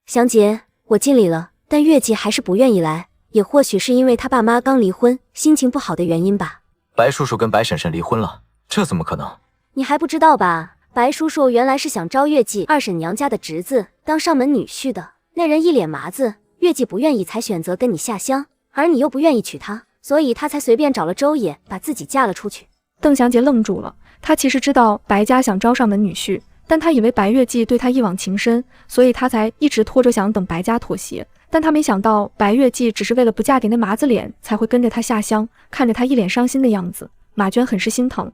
祥杰，我尽力了，但月季还是不愿意来，也或许是因为他爸妈刚离婚，心情不好的原因吧。白叔叔跟白婶婶离婚了，这怎么可能？你还不知道吧？白叔叔原来是想招月季2婶娘家的侄子当上门女婿的，那人一脸麻子，月季不愿意才选择跟你下乡，而你又不愿意娶她，所以他才随便找了周野，把自己嫁了出去。邓祥杰愣住了，他其实知道白家想招上门女婿，但他以为白月季对他一往情深，所以他才一直拖着想等白家妥协。但他没想到白月季只是为了不嫁给那麻子脸才会跟着他下乡，看着他一脸伤心的样子，马娟很是心疼。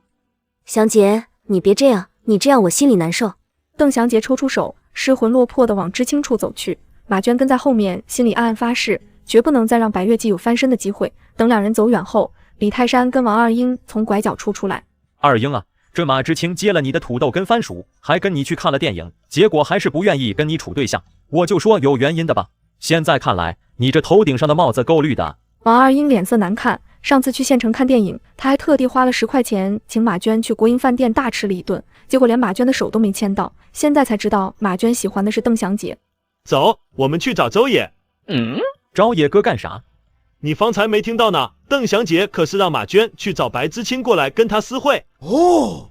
祥杰，你别这样，你这样我心里难受。邓祥杰抽出手，失魂落魄地往知青处走去。马娟跟在后面，心里暗暗发誓，绝不能再让白月季有翻身的机会。等2人走远后，李泰山跟王二英从拐角处出来。二英啊，这马知青接了你的土豆跟番薯，还跟你去看了电影，结果还是不愿意跟你处对象，我就说有原因的吧。现在看来，你这头顶上的帽子够绿的。王二英脸色难看，上次去县城看电影，他还特地花了10块钱请马娟去国营饭店大吃了一顿，结果连马娟的手都没牵到，现在才知道马娟喜欢的是邓祥杰。走，我们去找周野。找野哥干啥？你方才没听到呢？邓祥杰可是让马娟去找白知青过来跟他私会。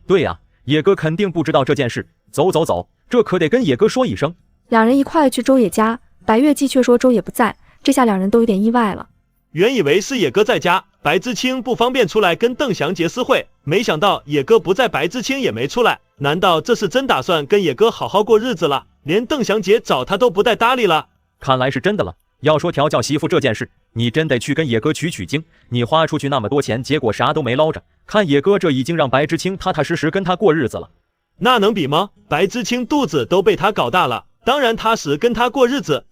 对呀，野哥肯定不知道这件事。走走走，这可得跟野哥说一声。2人一块去周野家，白月季却说周野不在，这下2人都有点意外了。原以为是野哥在家，白知青不方便出来跟邓祥杰私会，没想到野哥不在，白知青也没出来。难道这是真打算跟野哥好好过日子了？连邓祥杰找他都不带搭理了？看来是真的了。要说调教媳妇这件事，你真得去跟野哥取经。你花出去那么多钱，结果啥都没捞着，看野哥这已经让白知青踏踏实实跟他过日子了。那能比吗？白知青肚子都被他搞大了，当然踏实跟他过日子。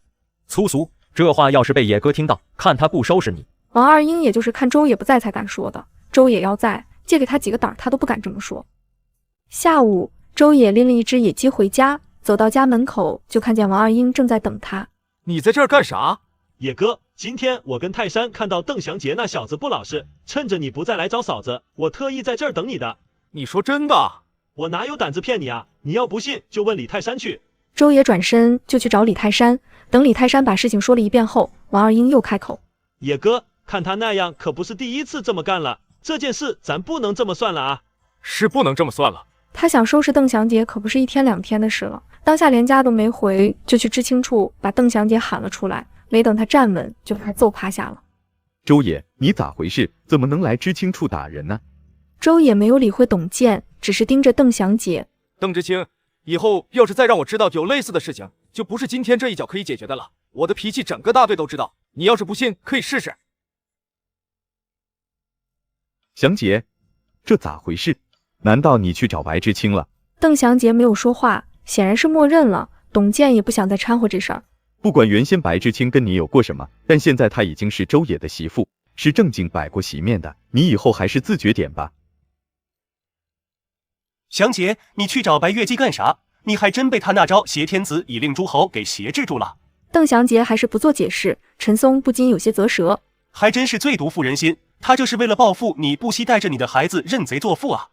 粗俗，这话要是被野哥听到，看他不收拾你。王二英也就是看周野不在才敢说的，周野要在，借给他几个胆他都不敢这么说。下午，周野拎了一只野鸡回家，走到家门口就看见王二英正在等他。你在这儿干啥？野哥，今天我跟泰山看到邓祥杰那小子不老实，趁着你不再来找嫂子，我特意在这儿等你的。你说真的？我哪有胆子骗你啊？你要不信就问李泰山去。周爷转身就去找李泰山，等李泰山把事情说了一遍后，王二英又开口：野哥，看他那样可不是第一次这么干了，这件事咱不能这么算了啊。是不能这么算了。他想收拾邓祥杰可不是一天两天的事了，当下连家都没回，就去知青处把邓祥杰喊了出来，没等他站稳，就把他揍趴下了。周爷，你咋回事？怎么能来知青处打人呢？周也没有理会董健，只是盯着邓祥杰。邓知青，以后要是再让我知道有类似的事情，就不是今天这一脚可以解决的了。我的脾气整个大队都知道，你要是不信，可以试试。祥杰，这咋回事？难道你去找白知青了？邓祥杰没有说话，显然是默认了。董健也不想再掺和这事儿。不管原先白知青跟你有过什么，但现在她已经是周野的媳妇，是正经摆过席面的，你以后还是自觉点吧。祥杰，你去找白月姬干啥？你还真被他那招挟天子以令诸侯给挟制住了。邓祥杰还是不做解释，陈松不禁有些啧舌。还真是最毒妇人心，他就是为了报复你，不惜带着你的孩子认贼作父啊。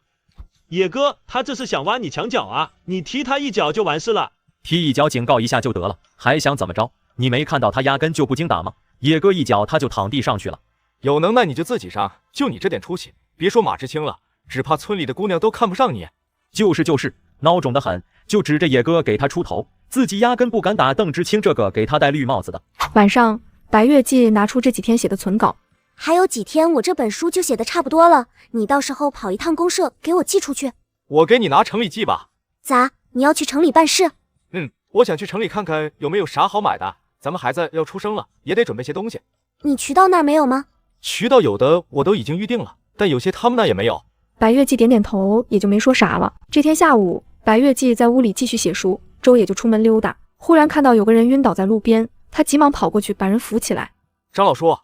野哥，他这是想挖你墙角啊！你踢他一脚就完事了。踢一脚警告一下就得了，还想怎么着？你没看到他压根就不经打吗？野哥一脚他就躺地上去了。有能耐你就自己上，就你这点出息，别说马知青了，只怕村里的姑娘都看不上你。就是，孬种的很，就指着野哥给他出头，自己压根不敢打邓知青这个给他戴绿帽子的。晚上，白月季拿出这几天写的存稿。还有几天我这本书就写的差不多了，你到时候跑一趟公社给我寄出去。我给你拿城里寄吧。咋？你要去城里办事？我想去城里看看有没有啥好买的，咱们孩子要出生了，也得准备些东西。你渠道那儿没有吗？渠道有的我都已经预定了，但有些他们那也没有。白月季点点头，也就没说啥了。这天下午，白月季在屋里继续写书，周也就出门溜达，忽然看到有个人晕倒在路边，他急忙跑过去把人扶起来。张老叔，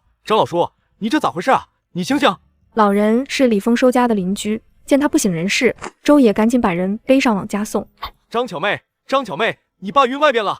你这咋回事啊？你醒醒！老人是李丰收家的邻居，见他不省人事，周也赶紧把人背上往家送。张巧妹，你爸晕外边了。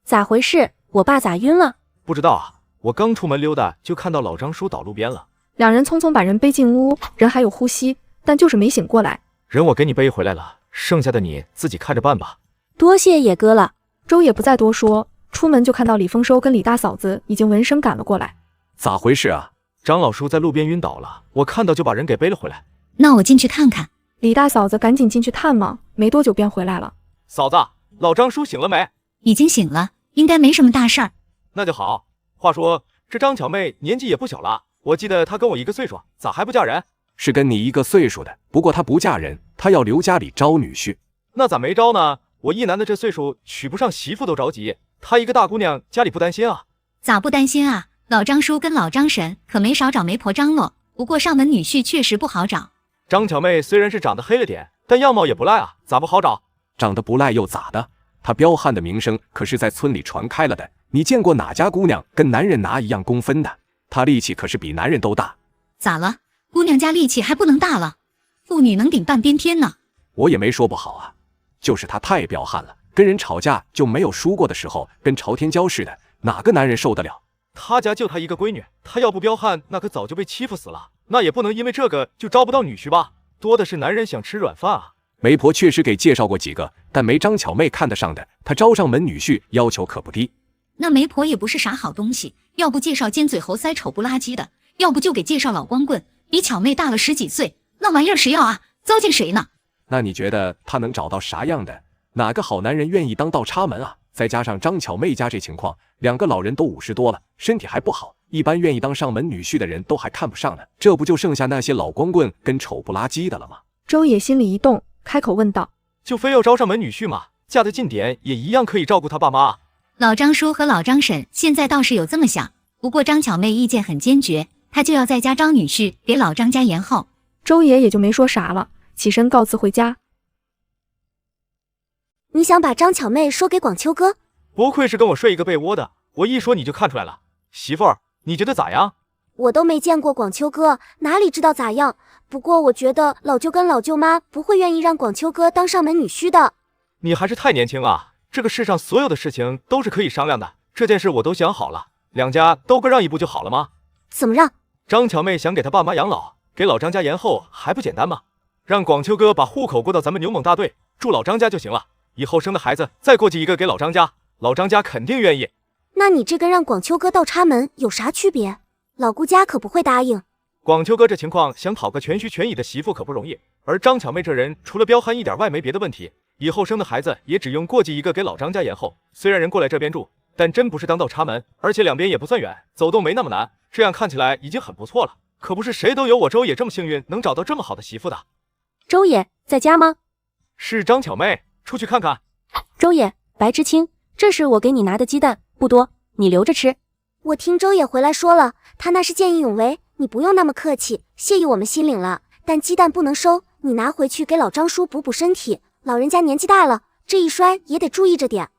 咋回事？我爸咋晕了？不知道啊，我刚出门溜达就看到老张叔倒路边了。两人匆匆把人背进屋，人还有呼吸，但就是没醒过来。人我给你背回来了，剩下的你自己看着办吧。多谢野哥了。周也不再多说，出门就看到李丰收跟李大嫂子已经闻声赶了过来。咋回事啊？张老叔在路边晕倒了，我看到就把人给背了回来。那我进去看看。李大嫂子赶紧进去探望，没多久便回来了。嫂子，老张叔醒了没？已经醒了，应该没什么大事儿。那就好。话说这张巧妹年纪也不小了，我记得她跟我一个岁数，咋还不嫁人？是跟你一个岁数的，不过她不嫁人，她要留家里招女婿。那咋没招呢？我一男的这岁数娶不上媳妇都着急，她一个大姑娘家里不担心啊？咋不担心啊？老张叔跟老张婶可没少找媒婆张罗，不过上门女婿确实不好找。张巧妹虽然是长得黑了点，但样貌也不赖啊，咋不好找？长得不赖又咋的？她彪悍的名声可是在村里传开了的，你见过哪家姑娘跟男人拿一样工分的？她力气可是比男人都大。咋了？姑娘家力气还不能大了？妇女能顶半边天呢。我也没说不好啊，就是她太彪悍了，跟人吵架就没有输过的时候，跟朝天椒似的，哪个男人受得了？他家就她一个闺女，她要不彪悍，那可早就被欺负死了。那也不能因为这个就招不到女婿吧？多的是男人想吃软饭啊。媒婆确实给介绍过几个，但没张巧妹看得上的。她招上门女婿要求可不低。那媒婆也不是啥好东西，要不介绍尖嘴猴腮丑不拉几的，要不就给介绍老光棍，比巧妹大了10几岁，那玩意儿谁要啊？糟践谁呢？那你觉得她能找到啥样的？哪个好男人愿意当倒插门啊？再加上张巧妹家这情况，2个老人都50多了，身体还不好，一般愿意当上门女婿的人都还看不上呢。这不就剩下那些老光棍跟丑不拉几的了吗？周野心里一动，开口问道：就非要招上门女婿吗？嫁得近点也一样可以照顾他爸妈。老张叔和老张婶现在倒是有这么想，不过张巧妹意见很坚决，她就要在家招女婿给老张家延后。周野也就没说啥了，起身告辞回家。你想把张巧妹说给广秋哥？不愧是跟我睡一个被窝的，我一说你就看出来了。媳妇儿，你觉得咋样？我都没见过广秋哥，哪里知道咋样？不过我觉得老舅跟老舅妈不会愿意让广秋哥当上门女婿的。你还是太年轻啊，这个世上所有的事情都是可以商量的，这件事我都想好了，两家都各让一步就好了吗？怎么让？张巧妹想给她爸妈养老，给老张家延后还不简单吗？让广秋哥把户口过到咱们牛猛大队，住老张家就行了。以后生的孩子再过继一个给老张家，老张家肯定愿意。那你这跟让广秋哥倒插门有啥区别？老顾家可不会答应。广秋哥这情况想讨个全虚全影的媳妇可不容易，而张巧妹这人除了彪悍一点外没别的问题，以后生的孩子也只用过继一个给老张家延后。虽然人过来这边住，但真不是当倒插门，而且两边也不算远，走动没那么难，这样看起来已经很不错了。可不是谁都有我周野这么幸运能找到这么好的媳妇的。周野在家吗？是张巧妹，出去看看。周野，白知青，这是我给你拿的鸡蛋，不多，你留着吃。我听周野回来说了，他那是见义勇为，你不用那么客气，谢意我们心领了。但鸡蛋不能收，你拿回去给老张叔补补身体，老人家年纪大了，这一摔也得注意着点。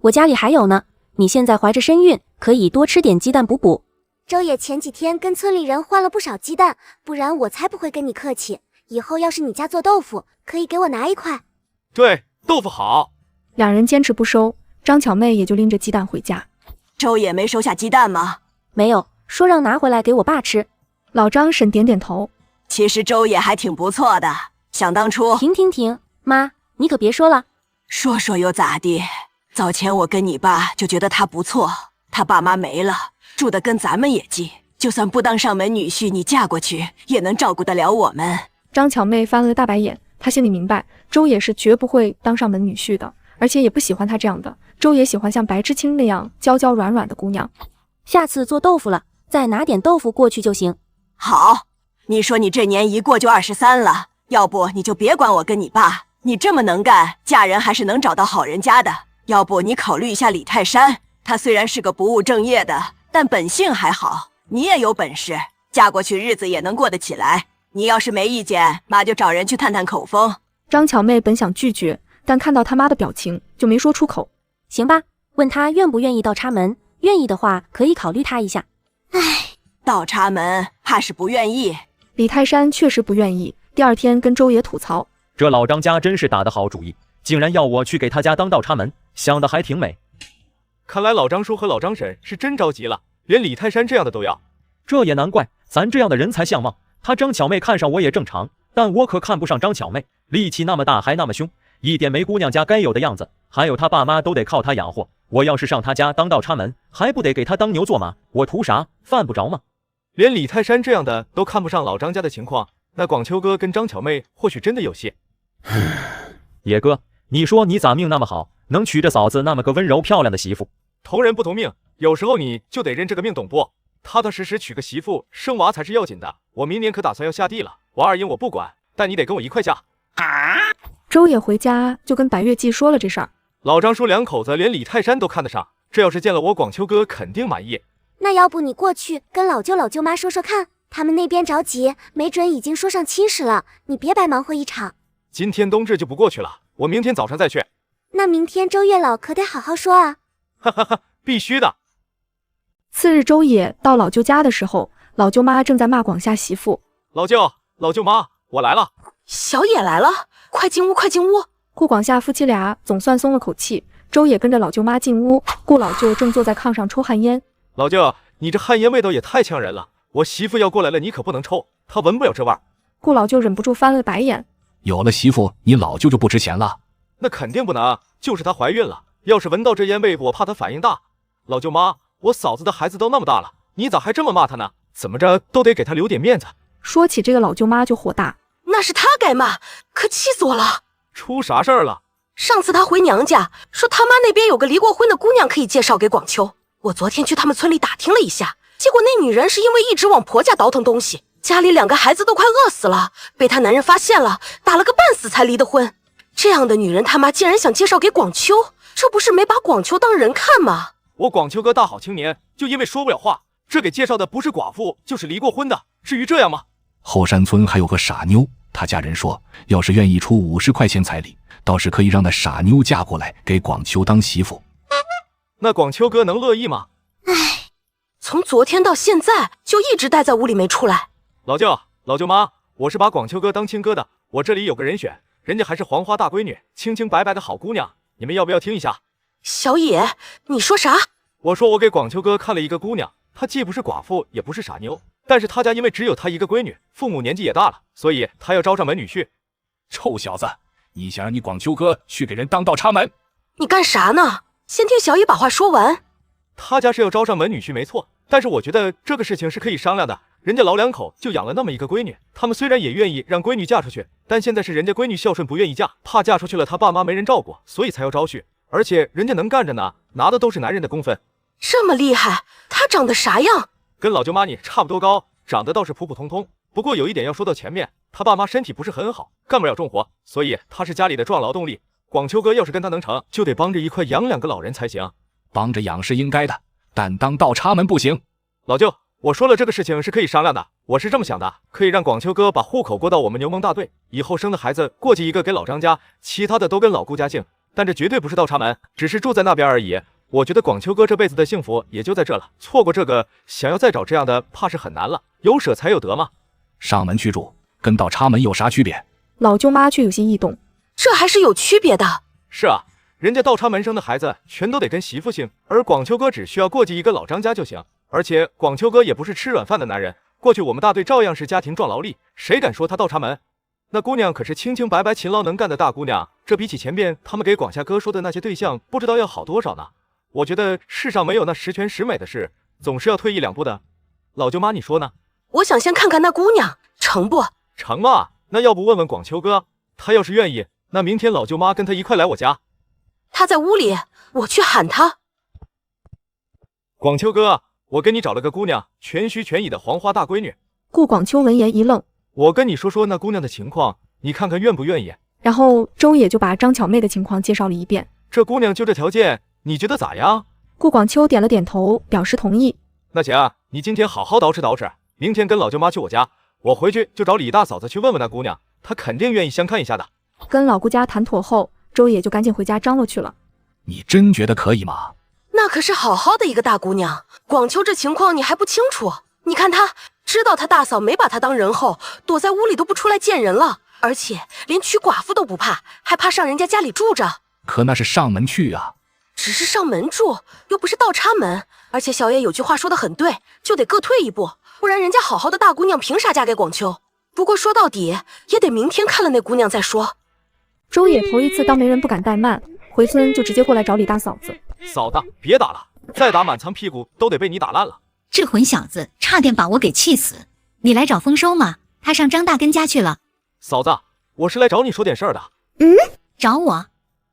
我家里还有呢，你现在怀着身孕，可以多吃点鸡蛋补补。周野前几天跟村里人换了不少鸡蛋，不然我才不会跟你客气。以后要是你家做豆腐，可以给我拿一块。对，豆腐好。两人坚持不收，张巧妹也就拎着鸡蛋回家。周野没收下鸡蛋吗？没有，说让拿回来给我爸吃。老张婶点点头。其实周野还挺不错的，想当初……停，妈，你可别说了。说又咋地？早前我跟你爸就觉得他不错，他爸妈没了，住得跟咱们也近，就算不当上门女婿，你嫁过去也能照顾得了我们。张巧妹翻了个大白眼，她心里明白，周野是绝不会当上门女婿的，而且也不喜欢他这样的。周野喜欢像白知青那样娇娇软软的姑娘。下次做豆腐了，再拿点豆腐过去就行。好，你说你这年一过就23了，要不你就别管我跟你爸，你这么能干，嫁人还是能找到好人家的。要不你考虑一下李泰山，他虽然是个不务正业的，但本性还好，你也有本事，嫁过去日子也能过得起来。你要是没意见，妈就找人去探探口风。张巧妹本想拒绝，但看到他妈的表情，就没说出口。行吧，问他愿不愿意倒插门，愿意的话可以考虑他一下。倒插门怕是不愿意。李泰山确实不愿意，第二天跟周野吐槽，这老张家真是打得好主意，竟然要我去给他家当倒插门，想得还挺美。看来老张叔和老张婶是真着急了，连李泰山这样的都要。这也难怪，咱这样的人才相貌。他张巧妹看上我也正常，但我可看不上张巧妹，力气那么大还那么凶，一点没姑娘家该有的样子。还有他爸妈都得靠他养活，我要是上他家当倒插门，还不得给他当牛做马？我图啥？犯不着吗？连李泰山这样的都看不上老张家的情况，那广秋哥跟张巧妹或许真的有戏。野哥，你说你咋命那么好，能娶着嫂子那么个温柔漂亮的媳妇？同人不同命，有时候你就得认这个命，懂不？踏踏实实娶个媳妇，生娃才是要紧的。我明年可打算要下地了，王二英我不管，但你得跟我一块嫁。周野回家就跟白月季说了这事儿。老张叔两口子连李泰山都看得上，这要是见了我广秋哥，肯定满意。那要不你过去跟老舅老舅妈说说看，他们那边着急，没准已经说上亲事了，你别白忙活一场。今天冬至就不过去了，我明天早上再去。那明天周月老可得好好说啊。哈哈哈，必须的。次日周野到老舅家的时候，老舅妈正在骂广夏媳妇。老舅妈，我来了。小野来了，快进屋，快进屋。顾广夏夫妻俩总算松了口气，周野跟着老舅妈进屋，顾老舅正坐在炕上抽旱烟。老舅，你这旱烟味道也太呛人了，我媳妇要过来了，你可不能抽，她闻不了这味儿。顾老舅忍不住翻了白眼。有了媳妇，你老舅就不值钱了？那肯定不能，就是她怀孕了，要是闻到这烟味，我怕她反应大。老舅妈，我嫂子的孩子都那么大了，你咋还这么骂她呢？怎么着都得给她留点面子。说起这个，老舅妈就火大。那是她该骂，可气死我了。出啥事儿了？上次她回娘家，说他妈那边有个离过婚的姑娘可以介绍给广秋。我昨天去他们村里打听了一下，结果那女人是因为一直往婆家倒腾东西，家里2个孩子都快饿死了，被她男人发现了，打了个半死才离的婚。这样的女人他妈竟然想介绍给广秋，这不是没把广秋当人看吗？我广秋哥大好青年，就因为说不了话，这给介绍的不是寡妇就是离过婚的，至于这样吗？后山村还有个傻妞，他家人说，要是愿意出50块钱彩礼，倒是可以让那傻妞嫁过来给广秋当媳妇。那广秋哥能乐意吗？从昨天到现在就一直待在屋里没出来。老舅妈，我是把广秋哥当亲哥的，我这里有个人选，人家还是黄花大闺女，清清白白的好姑娘，你们要不要听一下？小野，你说啥？我说我给广秋哥看了一个姑娘，她既不是寡妇，也不是傻妞，但是他家因为只有她一个闺女，父母年纪也大了，所以他要招上门女婿。臭小子，你想让你广秋哥去给人当倒插门？你干啥呢？先听小野把话说完。他家是要招上门女婿没错，但是我觉得这个事情是可以商量的。人家老两口就养了那么一个闺女，他们虽然也愿意让闺女嫁出去，但现在是人家闺女孝顺不愿意嫁，怕嫁出去了他爸妈没人照顾，所以才要招婿。而且人家能干着呢，拿的都是男人的工分。这么厉害，他长得啥样？跟老舅妈你差不多高，长得倒是普普通通。不过有一点要说到前面，他爸妈身体不是很好，干不了重活，所以他是家里的壮劳动力。广秋哥要是跟他能成，就得帮着一块养2个老人才行。帮着养是应该的，但当倒插门不行。老舅，我说了这个事情是可以商量的，我是这么想的，可以让广秋哥把户口过到我们牛虻大队，以后生的孩子过继一个给老张家，其他的都跟老顾家姓，但这绝对不是倒插门，只是住在那边而已。我觉得广秋哥这辈子的幸福也就在这了，错过这个，想要再找这样的怕是很难了，有舍才有得嘛。上门去住跟倒插门有啥区别？老舅妈却有些异动，这还是有区别的。是啊，人家倒插门生的孩子全都得跟媳妇姓，而广秋哥只需要过继一个老张家就行。而且广秋哥也不是吃软饭的男人，过去我们大队照样是家庭壮劳力，谁敢说他倒插门？那姑娘可是清清白白勤劳能干的大姑娘，这比起前边他们给广夏哥说的那些对象，不知道要好多少呢。我觉得世上没有那十全十美的事，总是要退1、2步的。老舅妈你说呢？我想先看看那姑娘成不成嘛？那要不问问广秋哥，他要是愿意，那明天老舅妈跟他一块来我家。他在屋里，我去喊他。广秋哥，我给你找了个姑娘，全虚全影的黄花大闺女。顾广秋闻言一愣，我跟你说说那姑娘的情况，你看看愿不愿意？然后周野就把张巧妹的情况介绍了一遍。这姑娘就这条件，你觉得咋样？顾广秋点了点头，表示同意。那行，你今天好好捯饬捯饬，明天跟老舅妈去我家，我回去就找李大嫂子去问问那姑娘，她肯定愿意相看一下的。跟老顾家谈妥后，周野就赶紧回家张罗去了。你真觉得可以吗？那可是好好的一个大姑娘，广秋这情况你还不清楚？你看她知道她大嫂没把她当人后，躲在屋里都不出来见人了，而且连娶寡妇都不怕，还怕上人家家里住着。可那是上门去啊。只是上门住，又不是倒插门。而且小野有句话说得很对，就得各退一步，不然人家好好的大姑娘凭啥嫁给广秋？不过说到底，也得明天看了那姑娘再说。周野头一次当媒人不敢怠慢，回村就直接过来找李大嫂子。嫂子，别打了，再打满仓屁股都得被你打烂了。这混小子差点把我给气死。你来找丰收吗？他上张大根家去了。嫂子，我是来找你说点事儿的。找我？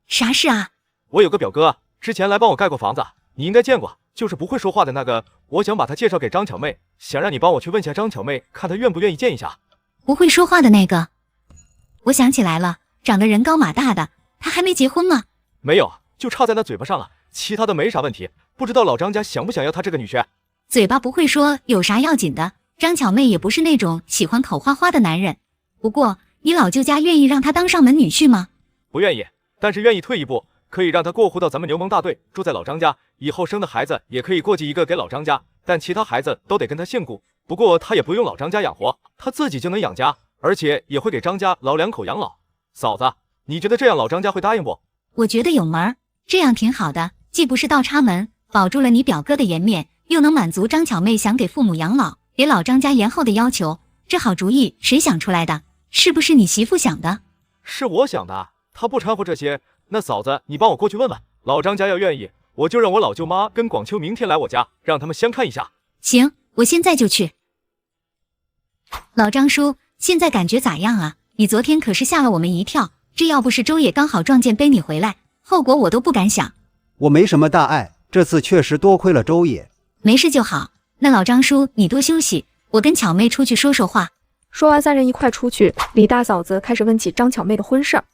啥事啊？我有个表哥，之前来帮我盖过房子，你应该见过，就是不会说话的那个。我想把他介绍给张巧妹，想让你帮我去问下张巧妹，看她愿不愿意见一下。不会说话的那个？我想起来了，长得人高马大的，他还没结婚吗？没有，就差在那嘴巴上了，其他的没啥问题。不知道老张家想不想要他这个女婿？嘴巴不会说有啥要紧的，张巧妹也不是那种喜欢口花花的男人。不过你老舅家愿意让他当上门女婿吗？不愿意，但是愿意退一步，可以让他过户到咱们牛虻大队，住在老张家，以后生的孩子也可以过继一个给老张家，但其他孩子都得跟他姓顾。不过他也不用老张家养活，他自己就能养家，而且也会给张家老两口养老。嫂子，你觉得这样老张家会答应不？我觉得有门儿，这样挺好的，既不是倒插门，保住了你表哥的颜面，又能满足张巧妹想给父母养老，给老张家延后的要求。这好主意谁想出来的？是不是你媳妇想的？是我想的，他不掺和这些。那嫂子，你帮我过去问问，老张家要愿意，我就让我老舅妈跟广秋明天来我家，让他们相看一下。行，我现在就去。老张叔，现在感觉咋样啊？你昨天可是吓了我们一跳，这要不是周野刚好撞见背你回来，后果我都不敢想。我没什么大碍，这次确实多亏了周野。没事就好。那老张叔，你多休息，我跟巧妹出去说说话。说完，三人一块出去。李大嫂子开始问起张巧妹的婚事儿。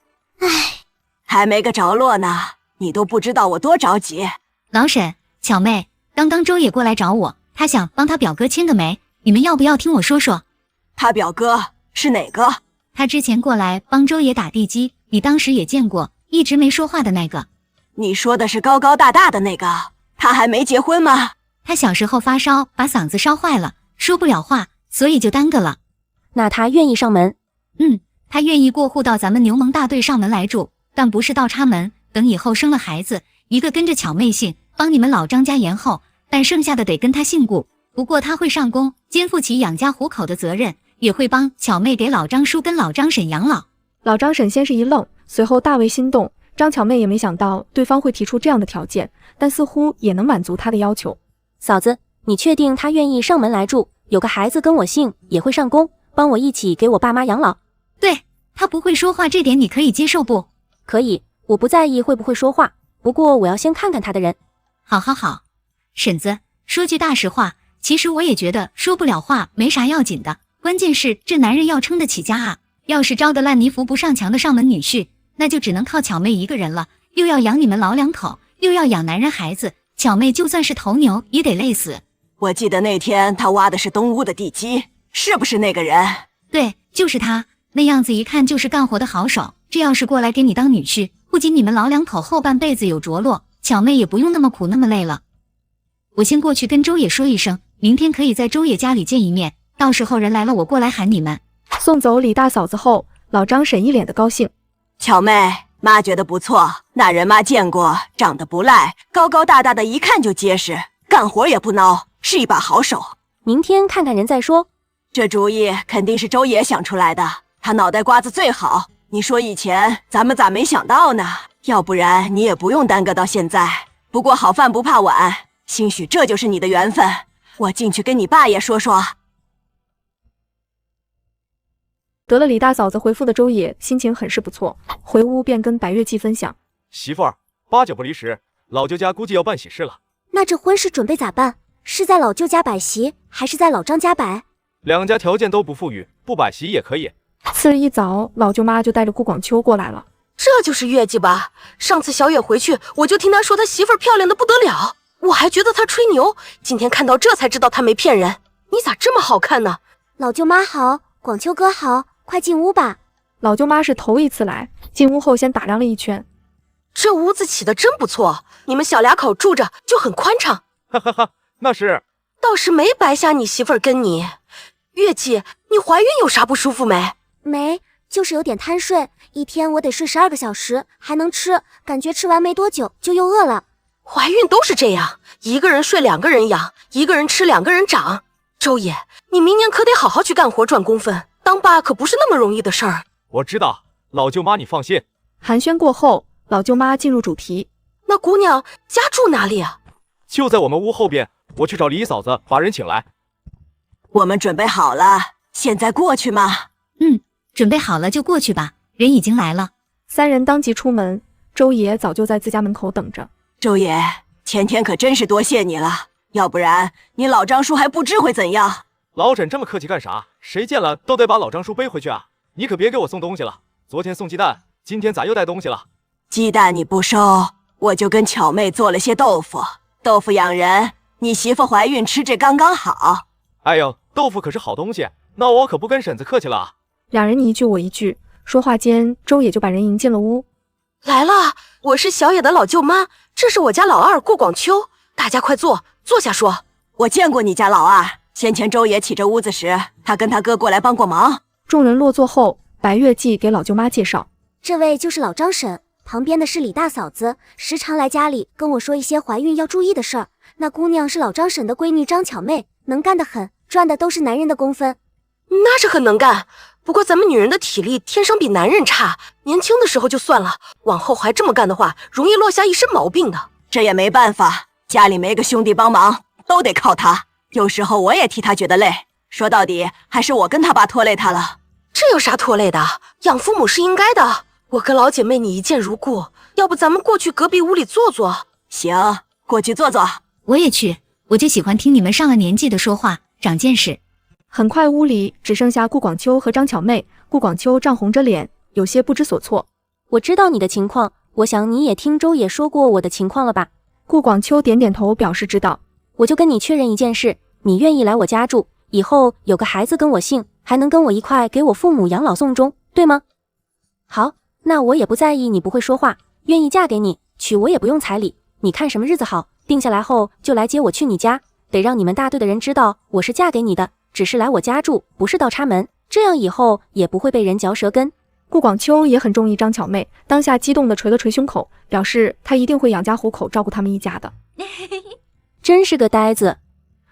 还没个着落呢，你都不知道我多着急。老沈，巧妹，刚刚周野过来找我，他想帮他表哥签个媒，你们要不要听我说说？他表哥是哪个？他之前过来帮周野打地基，你当时也见过，一直没说话的那个。你说的是高高大大的那个？他还没结婚吗？他小时候发烧，把嗓子烧坏了，说不了话，所以就耽搁了。那他愿意上门？他愿意过户到咱们牛虻大队上门来住，但不是倒插门。等以后生了孩子，一个跟着巧妹姓，帮你们老张家延后，但剩下的得跟他姓顾。不过他会上工，肩负起养家糊口的责任，也会帮巧妹给老张叔跟老张婶养老。老张婶先是一愣，随后大为心动。张巧妹也没想到对方会提出这样的条件，但似乎也能满足她的要求。嫂子，你确定他愿意上门来住，有个孩子跟我姓，也会上工，帮我一起给我爸妈养老？对，他不会说话，这点你可以接受不？可以，我不在意会不会说话，不过我要先看看他的人。好好好，婶子，说句大实话，其实我也觉得说不了话没啥要紧的，关键是这男人要撑得起家啊。要是招的烂泥扶不上墙的上门女婿，那就只能靠巧妹一个人了，又要养你们老两口，又要养男人孩子，巧妹就算是头牛也得累死。我记得那天他挖的是东屋的地基，是不是那个人？对，就是他，那样子一看就是干活的好手。这要是过来给你当女婿，不仅你们老两口后半辈子有着落，巧妹也不用那么苦那么累了。我先过去跟周野说一声，明天可以在周野家里见一面，到时候人来了我过来喊你们。送走李大嫂子后，老张婶一脸的高兴。巧妹，妈觉得不错，那人妈见过，长得不赖，高高大大的，一看就结实，干活也不孬，是一把好手。明天看看人再说。这主意肯定是周野想出来的，他脑袋瓜子最好。你说以前咱们咋没想到呢？要不然你也不用耽搁到现在。不过好饭不怕晚，兴许这就是你的缘分。我进去跟你爸也说说。得了李大嫂子回复的周野心情很是不错，回屋便跟白月季分享：媳妇儿，8、9不离10，老舅家估计要办喜事了。那这婚事准备咋办？是在老舅家摆席，还是在老张家摆？两家条件都不富裕，不摆席也可以。次日一早，老舅妈就带着顾广秋过来了。这就是月季吧？上次小野回去，我就听他说他媳妇儿漂亮的不得了，我还觉得他吹牛，今天看到这才知道他没骗人。你咋这么好看呢？老舅妈好，广秋哥好，快进屋吧。老舅妈是头一次来，进屋后先打量了一圈。这屋子起得真不错，你们小俩口住着就很宽敞。哈哈哈，那是。倒是没白瞎你媳妇儿跟你。月季，你怀孕有啥不舒服没？没，就是有点贪睡，一天我得睡12个小时，还能吃，感觉吃完没多久就又饿了。怀孕都是这样，一个人睡2个人养，一个人吃2个人长。周野，你明年可得好好去干活赚工分，当爸可不是那么容易的事儿。我知道，老舅妈你放心。寒暄过后，老舅妈进入主题。那姑娘家住哪里啊？就在我们屋后边，我去找李嫂子把人请来。我们准备好了，现在过去吗？准备好了就过去吧，人已经来了。3人当即出门，周野早就在自家门口等着。周野，前天可真是多谢你了，要不然你老张叔还不知会怎样。老沈这么客气干啥？谁见了都得把老张叔背回去啊！你可别给我送东西了，昨天送鸡蛋，今天咋又带东西了？鸡蛋你不收，我就跟巧妹做了些豆腐，豆腐养人，你媳妇怀孕吃这刚刚好。哎呦，豆腐可是好东西，那我可不跟婶子客气了啊。两人你一句我一句，说话间，周野就把人迎进了屋。来了，我是小野的老舅妈，这是我家老二顾广秋，大家快坐下说。我见过你家老二，先前周野起这屋子时，他跟他哥过来帮过忙。众人落座后，白月季给老舅妈介绍，这位就是老张婶，旁边的是李大嫂子，时常来家里跟我说一些怀孕要注意的事儿。那姑娘是老张婶的闺女张巧妹，能干得很，赚的都是男人的工分。那是很能干，不过咱们女人的体力天生比男人差，年轻的时候就算了，往后还这么干的话，容易落下一身毛病的。这也没办法，家里没个兄弟帮忙，都得靠他。有时候我也替他觉得累，说到底还是我跟他爸拖累他了。这有啥拖累的？养父母是应该的。我跟老姐妹你一见如故，要不咱们过去隔壁屋里坐坐？行，过去坐坐。我也去，我就喜欢听你们上了年纪的说话，长见识。很快屋里只剩下顾广秋和张巧妹，顾广秋涨红着脸，有些不知所措。我知道你的情况，我想你也听周野说过我的情况了吧？顾广秋点点头表示知道。我就跟你确认一件事，你愿意来我家住，以后有个孩子跟我姓，还能跟我一块给我父母养老送终，对吗？好，那我也不在意你不会说话，愿意嫁给你，娶我也不用彩礼，你看什么日子好，定下来后就来接我去你家，得让你们大队的人知道我是嫁给你的，只是来我家住，不是倒插门，这样以后也不会被人嚼舌根。顾广秋也很中意张巧妹，当下激动地捶了捶胸口，表示他一定会养家糊口，照顾他们一家的。真是个呆子，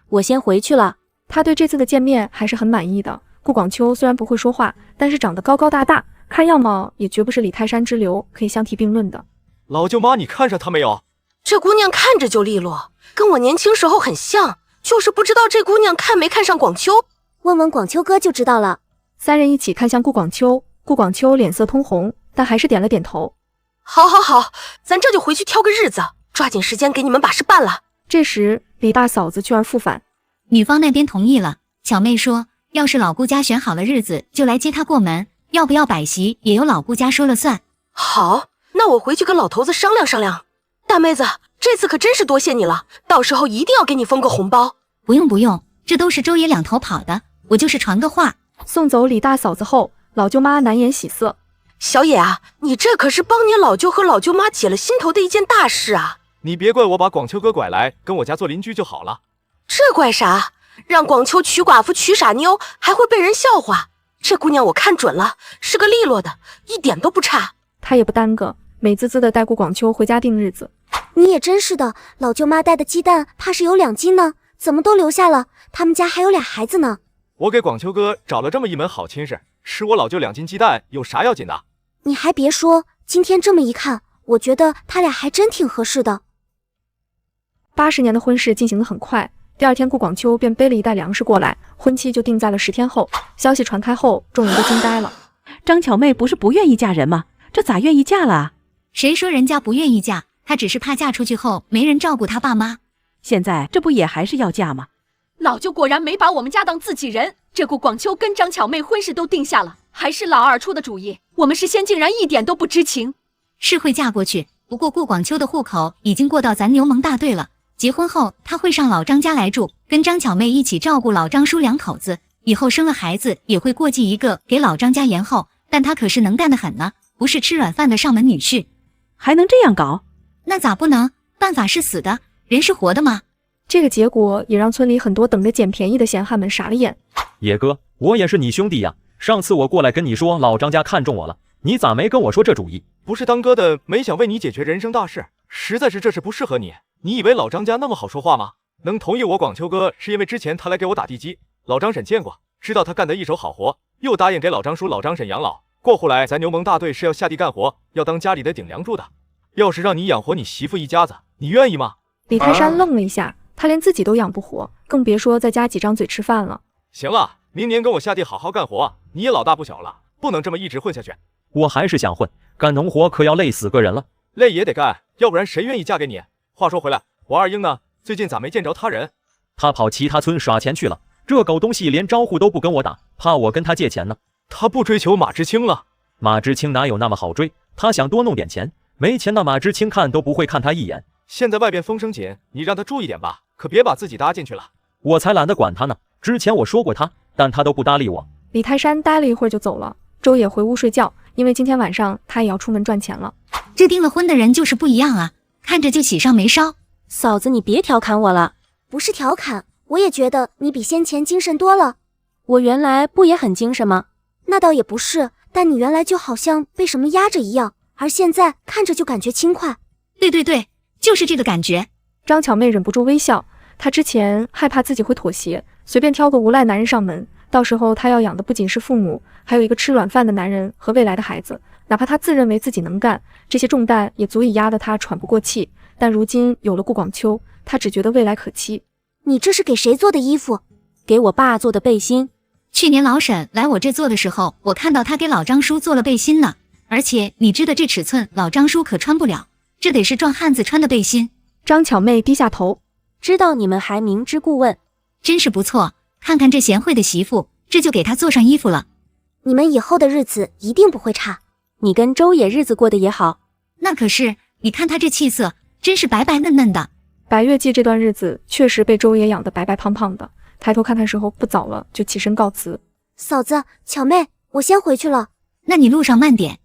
我先回去了。他对这次的见面还是很满意的。顾广秋虽然不会说话，但是长得高高大大，看样貌也绝不是李泰山之流可以相提并论的。老舅妈，你看上她没有？这姑娘看着就利落，跟我年轻时候很像，就是不知道这姑娘看没看上广秋。问问广秋哥就知道了。三人一起看向顾广秋，顾广秋脸色通红，但还是点了点头。好，咱这就回去挑个日子，抓紧时间给你们把事办了。这时，李大嫂子去而复返，女方那边同意了。巧妹说，要是老顾家选好了日子，就来接她过门，要不要摆席也由老顾家说了算。好，那我回去跟老头子商量商量。大妹子，这次可真是多谢你了，到时候一定要给你封个红包。不用，这都是周爷两头跑的，我就是传个话。送走李大嫂子后，老舅妈难掩喜色。小野啊，你这可是帮你老舅和老舅妈解了心头的一件大事啊。你别怪我把广秋哥拐来跟我家做邻居就好了。这怪啥？让广秋娶寡妇娶傻妞还会被人笑话。这姑娘我看准了，是个利落的，一点都不差。她也不耽搁，美滋滋的带顾广秋回家定日子。你也真是的，老舅妈带的鸡蛋怕是有2斤呢，怎么都留下了？他们家还有俩孩子呢。我给广秋哥找了这么一门好亲事，吃我老舅2斤鸡蛋有啥要紧的？你还别说，今天这么一看，我觉得他俩还真挺合适的。80年的婚事进行得很快，第二天顾广秋便背了一袋粮食过来，婚期就定在了10天后。消息传开后，众人都惊呆了。张巧妹不是不愿意嫁人吗？这咋愿意嫁了啊？谁说人家不愿意嫁？她只是怕嫁出去后没人照顾她爸妈。现在这不也还是要嫁吗？老舅果然没把我们家当自己人，这顾广秋跟张巧妹婚事都定下了，还是老二出的主意，我们事先竟然一点都不知情。是会嫁过去，不过顾广秋的户口已经过到咱牛盟大队了，结婚后他会上老张家来住，跟张巧妹一起照顾老张叔2口子，以后生了孩子也会过继一个给老张家延后，但他可是能干得很呢，不是吃软饭的上门女婿。还能这样搞？那咋不能？办法是死的，人是活的吗？这个结果也让村里很多等着捡便宜的闲汉们傻了眼。野哥，我也是你兄弟呀，上次我过来跟你说老张家看中我了，你咋没跟我说这主意？不是当哥的没想为你解决人生大事，实在是这事不适合你。你以为老张家那么好说话吗？能同意我广秋哥是因为之前他来给我打地基，老张婶见过，知道他干得一手好活，又答应给老张叔老张婶养老。过户来咱牛盟大队是要下地干活，要当家里的顶梁柱的。要是让你养活你媳妇一家子，你愿意吗？李泰山愣了一下，他连自己都养不活，更别说再加几张嘴吃饭了。行了，明年跟我下地好好干活，你也老大不小了，不能这么一直混下去。我还是想混，干农活可要累死个人了。累也得干，要不然谁愿意嫁给你？话说回来，我二英呢？最近咋没见着他人？他跑其他村耍钱去了，这狗东西连招呼都不跟我打，怕我跟他借钱呢。他不追求马知青了？马知青哪有那么好追？他想多弄点钱，没钱那马知青看都不会看他一眼。现在外边风声紧，你让他注意点吧，可别把自己搭进去了。我才懒得管他呢，之前我说过他，但他都不搭理我。李泰山待了一会儿就走了，周也回屋睡觉，因为今天晚上他也要出门赚钱了。这订了婚的人就是不一样啊，看着就喜上眉梢。嫂子，你别调侃我了。不是调侃，我也觉得你比先前精神多了。我原来不也很精神吗？那倒也不是，但你原来就好像被什么压着一样，而现在看着就感觉轻快。对，就是这个感觉。张巧妹忍不住微笑，她之前害怕自己会妥协，随便挑个无赖男人上门，到时候她要养的不仅是父母，还有一个吃软饭的男人和未来的孩子。哪怕她自认为自己能干，这些重担也足以压得她喘不过气。但如今有了顾广秋，她只觉得未来可期。你这是给谁做的衣服？给我爸做的背心。去年老沈来我这做的时候，我看到他给老张叔做了背心呢。而且你知道这尺寸老张叔可穿不了，这得是壮汉子穿的背心。张巧妹低下头，知道你们还明知故问，真是不错。看看这贤惠的媳妇，这就给她做上衣服了。你们以后的日子一定不会差。你跟周野日子过得也好。那可是，你看她这气色，真是白白嫩嫩的。白月季这段日子确实被周爷养得白白胖胖的，抬头看看时候不早了，就起身告辞。嫂子，巧妹，我先回去了。那你路上慢点。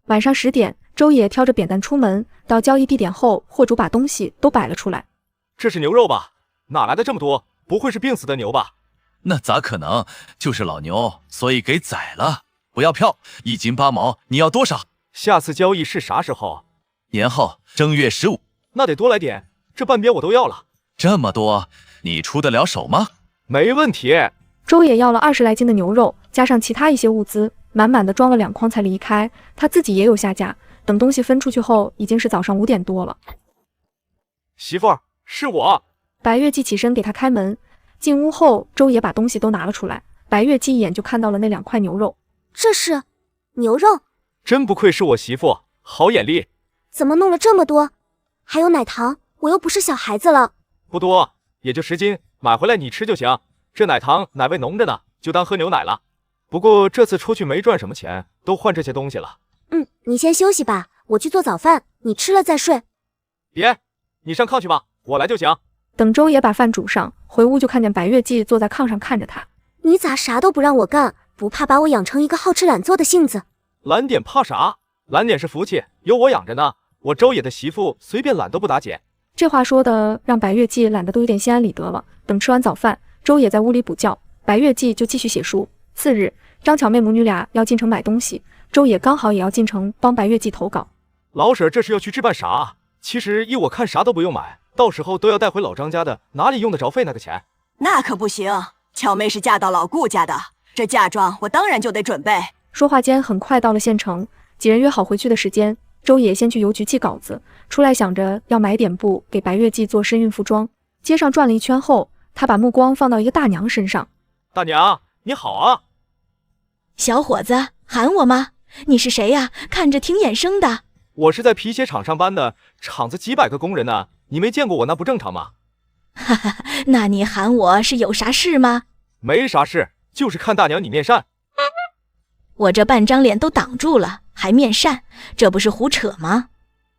晚上10点，周野挑着扁担出门，到交易地点后，货主把东西都摆了出来。这是牛肉吧？哪来的这么多？不会是病死的牛吧？那咋可能？就是老牛，所以给宰了。不要票，1斤8毛，你要多少？下次交易是啥时候？年后正月15。那得多来点，这半边我都要了。这么多，你出得了手吗？没问题。周也要了20来斤的牛肉，加上其他一些物资，满满的装了2筐才离开。他自己也有下架，等东西分出去后，已经是早上5点多了。媳妇儿，是我。白月季起身给他开门。进屋后，周也把东西都拿了出来。白月季一眼就看到了那2块牛肉。这是牛肉？真不愧是我媳妇，好眼力。怎么弄了这么多？还有奶糖，我又不是小孩子了。不多，也就10斤，买回来你吃就行。这奶糖奶味浓着呢，就当喝牛奶了。不过这次出去没赚什么钱，都换这些东西了。你先休息吧，我去做早饭，你吃了再睡。别，你上炕去吧，我来就行。等周也把饭煮上，回屋就看见白月季坐在炕上看着他。你咋啥都不让我干？不怕把我养成一个好吃懒做的性子？懒点怕啥？懒点是福气，有我养着呢。我周也的媳妇随便懒都不打紧。这话说的让白月季懒得都有点心安理得了。等吃完早饭，周也在屋里补觉，白月季就继续写书。次日，张巧妹母女俩要进城买东西，周也刚好也要进城帮白月季投稿。老婶这是要去置办啥啊？其实依我看啥都不用买，到时候都要带回老张家的，哪里用得着费那个钱？那可不行，巧妹是嫁到老顾家的，这嫁妆我当然就得准备。说话间，很快到了县城，几人约好回去的时间。周也先去邮局寄稿子，出来想着要买点布给白月季做身孕妇装。街上转了一圈后，他把目光放到一个大娘身上。大娘，你好啊！小伙子，喊我吗？你是谁呀？看着挺眼生的。我是在皮鞋厂上班的，厂子几百个工人呢，你没见过我那不正常吗？哈哈，那你喊我是有啥事吗？没啥事，就是看大娘你面善。我这半张脸都挡住了，还面善，这不是胡扯吗？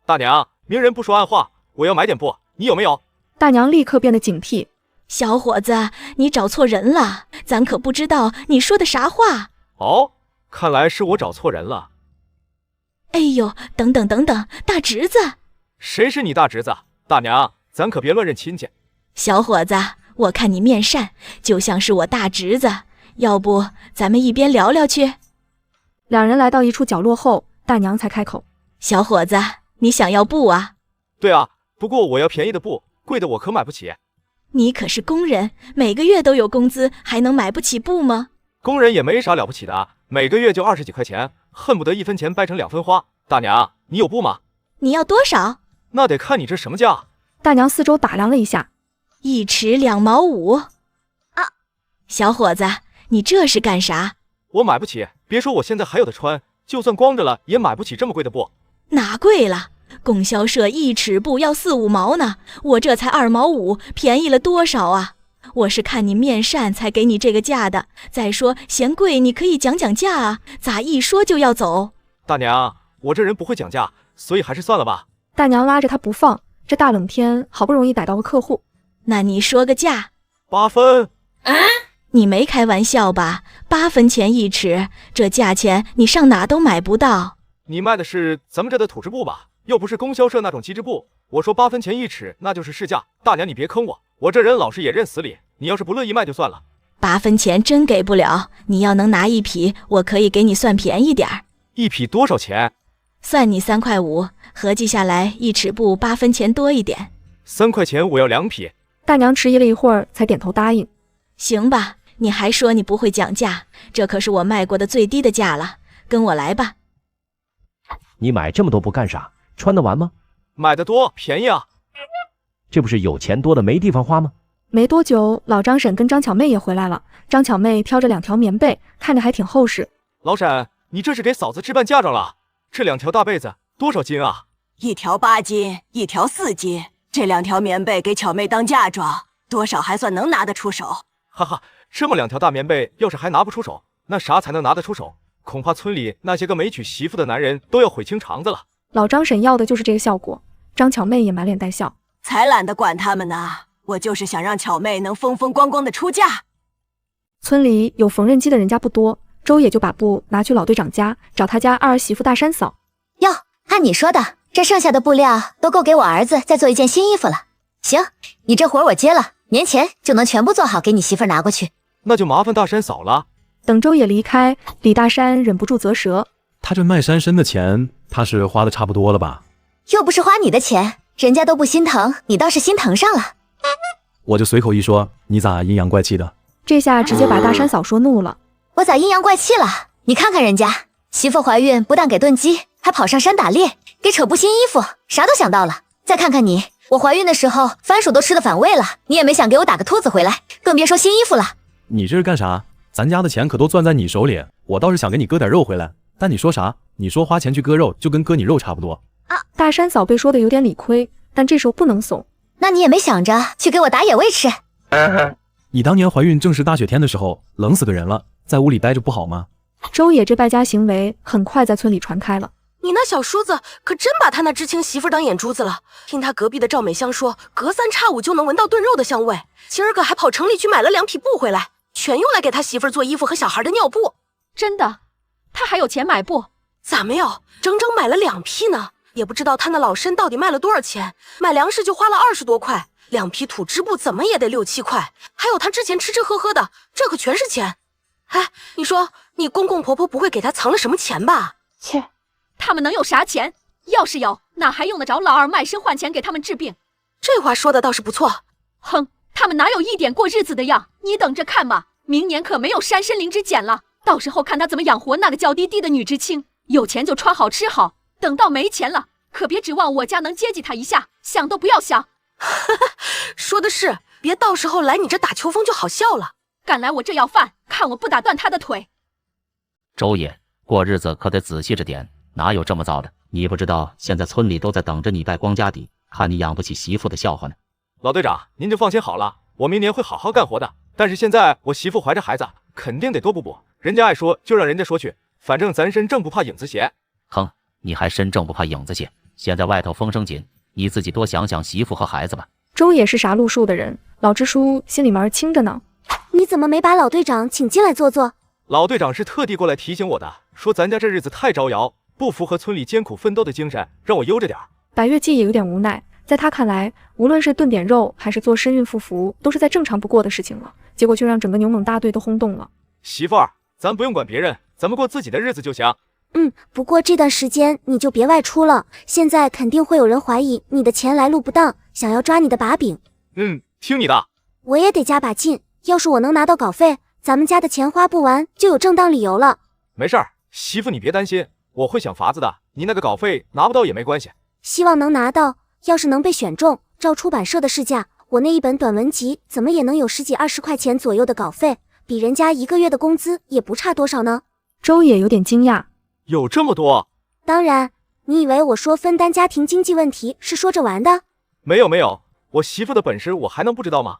大娘，明人不说暗话，我要买点布，你有没有？大娘立刻变得警惕。小伙子，你找错人了，咱可不知道你说的啥话。哦，看来是我找错人了。哎呦，等等等等，大侄子。谁是你大侄子？大娘，咱可别乱认亲戚。小伙子，我看你面善，就像是我大侄子，要不咱们一边聊聊去？两人来到一处角落后，大娘才开口：“小伙子，你想要布啊？”“对啊，不过我要便宜的布，贵的我可买不起。”“你可是工人，每个月都有工资，还能买不起布吗？”“工人也没啥了不起的，每个月就20几块钱，恨不得1分钱掰成2分花。大娘，你有布吗？”“你要多少？”“那得看你这什么价。”大娘四周打量了一下，1尺2毛5。啊，小伙子，你这是干啥？”“我买不起，别说我现在还有的穿，就算光着了也买不起这么贵的布。”“哪贵了？供销社1尺布要4、5毛呢，我这才2毛5，便宜了多少啊？我是看你面善才给你这个价的。再说嫌贵你可以讲讲价啊，咋一说就要走？”“大娘，我这人不会讲价，所以还是算了吧。”大娘拉着他不放，这大冷天好不容易逮到个客户。“那你说个价。”“8分。”“啊？你没开玩笑吧？8分钱1尺，这价钱你上哪都买不到。”“你卖的是咱们这的土制布吧？又不是供销社那种机织布。我说8分钱1尺，那就是市价。大娘你别坑我，我这人老实也认死理。你要是不乐意卖就算了。”8分钱真给不了，你要能拿1匹，我可以给你算便宜点儿。1匹多少钱？算你3块5，合计下来1尺布8分钱多一点。3块钱我要2匹。大娘迟疑了一会儿，才点头答应。行吧，你还说你不会讲价，这可是我卖过的最低的价了。跟我来吧。你买这么多布干啥？穿得完吗？买得多，便宜啊。这不是有钱多的没地方花吗？没多久，老张婶跟张巧妹也回来了。张巧妹挑着2条棉被，看着还挺厚实。老婶，你这是给嫂子置办嫁妆了？这2条大被子多少斤啊？1条8斤，1条4斤。这2条棉被给巧妹当嫁妆，多少还算能拿得出手？哈哈，这么2条大棉被，要是还拿不出手，那啥才能拿得出手？恐怕村里那些个没娶媳妇的男人都要悔青肠子了。老张婶要的就是这个效果。张巧妹也满脸带笑，才懒得管他们呢，我就是想让巧妹能风风光光的出嫁。村里有缝纫机的人家不多，周也就把布拿去老队长家，找他家二儿媳妇大山嫂。哟，按你说的，这剩下的布料都够给我儿子再做一件新衣服了。行，你这活我接了，年前就能全部做好，给你媳妇拿过去。那就麻烦大山嫂了。等周野离开，李大山忍不住啧舌。他这卖山参的钱，他是花的差不多了吧？又不是花你的钱，人家都不心疼，你倒是心疼上了。我就随口一说，你咋阴阳怪气的？这下直接把大山嫂说怒了。我咋阴阳怪气了？你看看人家媳妇怀孕，不但给炖鸡，还跑上山打猎，给扯布新衣服，啥都想到了。再看看你，我怀孕的时候番薯都吃得反胃了，你也没想给我打个兔子回来，更别说新衣服了。你这是干啥？咱家的钱可都攥在你手里，我倒是想给你割点肉回来，但你说啥？你说花钱去割肉，就跟割你肉差不多。大山嫂被说的有点理亏，但这时候不能怂。那你也没想着去给我打野味吃？你当年怀孕正是大雪天的时候，冷死个人了，在屋里待着不好吗？周野这败家行为很快在村里传开了。你那小叔子可真把他那知青媳妇当眼珠子了。听他隔壁的赵美香说，隔三差五就能闻到炖肉的香味，今儿个还跑城里去买了2匹布回来，全用来给他媳妇做衣服和小孩的尿布。真的？他还有钱买布？咋没有？整整买了2匹呢。也不知道他那老参到底卖了多少钱，买粮食就花了20多块，2匹土织布怎么也得6、7块，还有他之前吃吃喝喝的，这可全是钱。哎，你说你公公婆婆不会给他藏了什么钱吧？切，他们能有啥钱？要是有，哪还用得着老二卖身换钱给他们治病？这话说的倒是不错。哼，他们哪有一点过日子的样？你等着看吧，明年可没有山参灵芝捡了，到时候看他怎么养活那个娇滴滴的女知青。有钱就穿好吃好，等到没钱了，可别指望我家能接济他一下，想都不要想。说的是，别到时候来你这打秋风就好笑了。敢来我这要饭，看我不打断他的腿。周爷，过日子可得仔细着点，哪有这么糟的？你不知道现在村里都在等着你败光家底，看你养不起媳妇的笑话呢。老队长，您就放心好了，我明年会好好干活的。但是现在我媳妇怀着孩子，肯定得多补补。人家爱说就让人家说去，反正咱身正不怕影子斜。哼，你还身正不怕影子斜？现在外头风声紧，你自己多想想媳妇和孩子吧。周也是啥路数的人，老支书心里面清着呢。你怎么没把老队长请进来坐坐？老队长是特地过来提醒我的，说咱家这日子太招摇，不符合村里艰苦奋斗的精神，让我悠着点。百月季也有点无奈，在他看来，无论是炖点肉还是做身孕妇服，都是再正常不过的事情了，结果却让整个牛猛大队都轰动了。媳妇儿，咱不用管别人，咱们过自己的日子就行。不过这段时间你就别外出了，现在肯定会有人怀疑你的钱来路不当，想要抓你的把柄。听你的。我也得加把劲，要是我能拿到稿费，咱们家的钱花不完就有正当理由了。没事儿，媳妇你别担心，我会想法子的，你那个稿费拿不到也没关系。希望能拿到，要是能被选中，照出版社的市价，我那一本短文集怎么也能有10几20块钱左右的稿费，比人家1个月的工资也不差多少呢。周也有点惊讶，有这么多？当然，你以为我说分担家庭经济问题是说着玩的？没有，我媳妇的本事我还能不知道吗？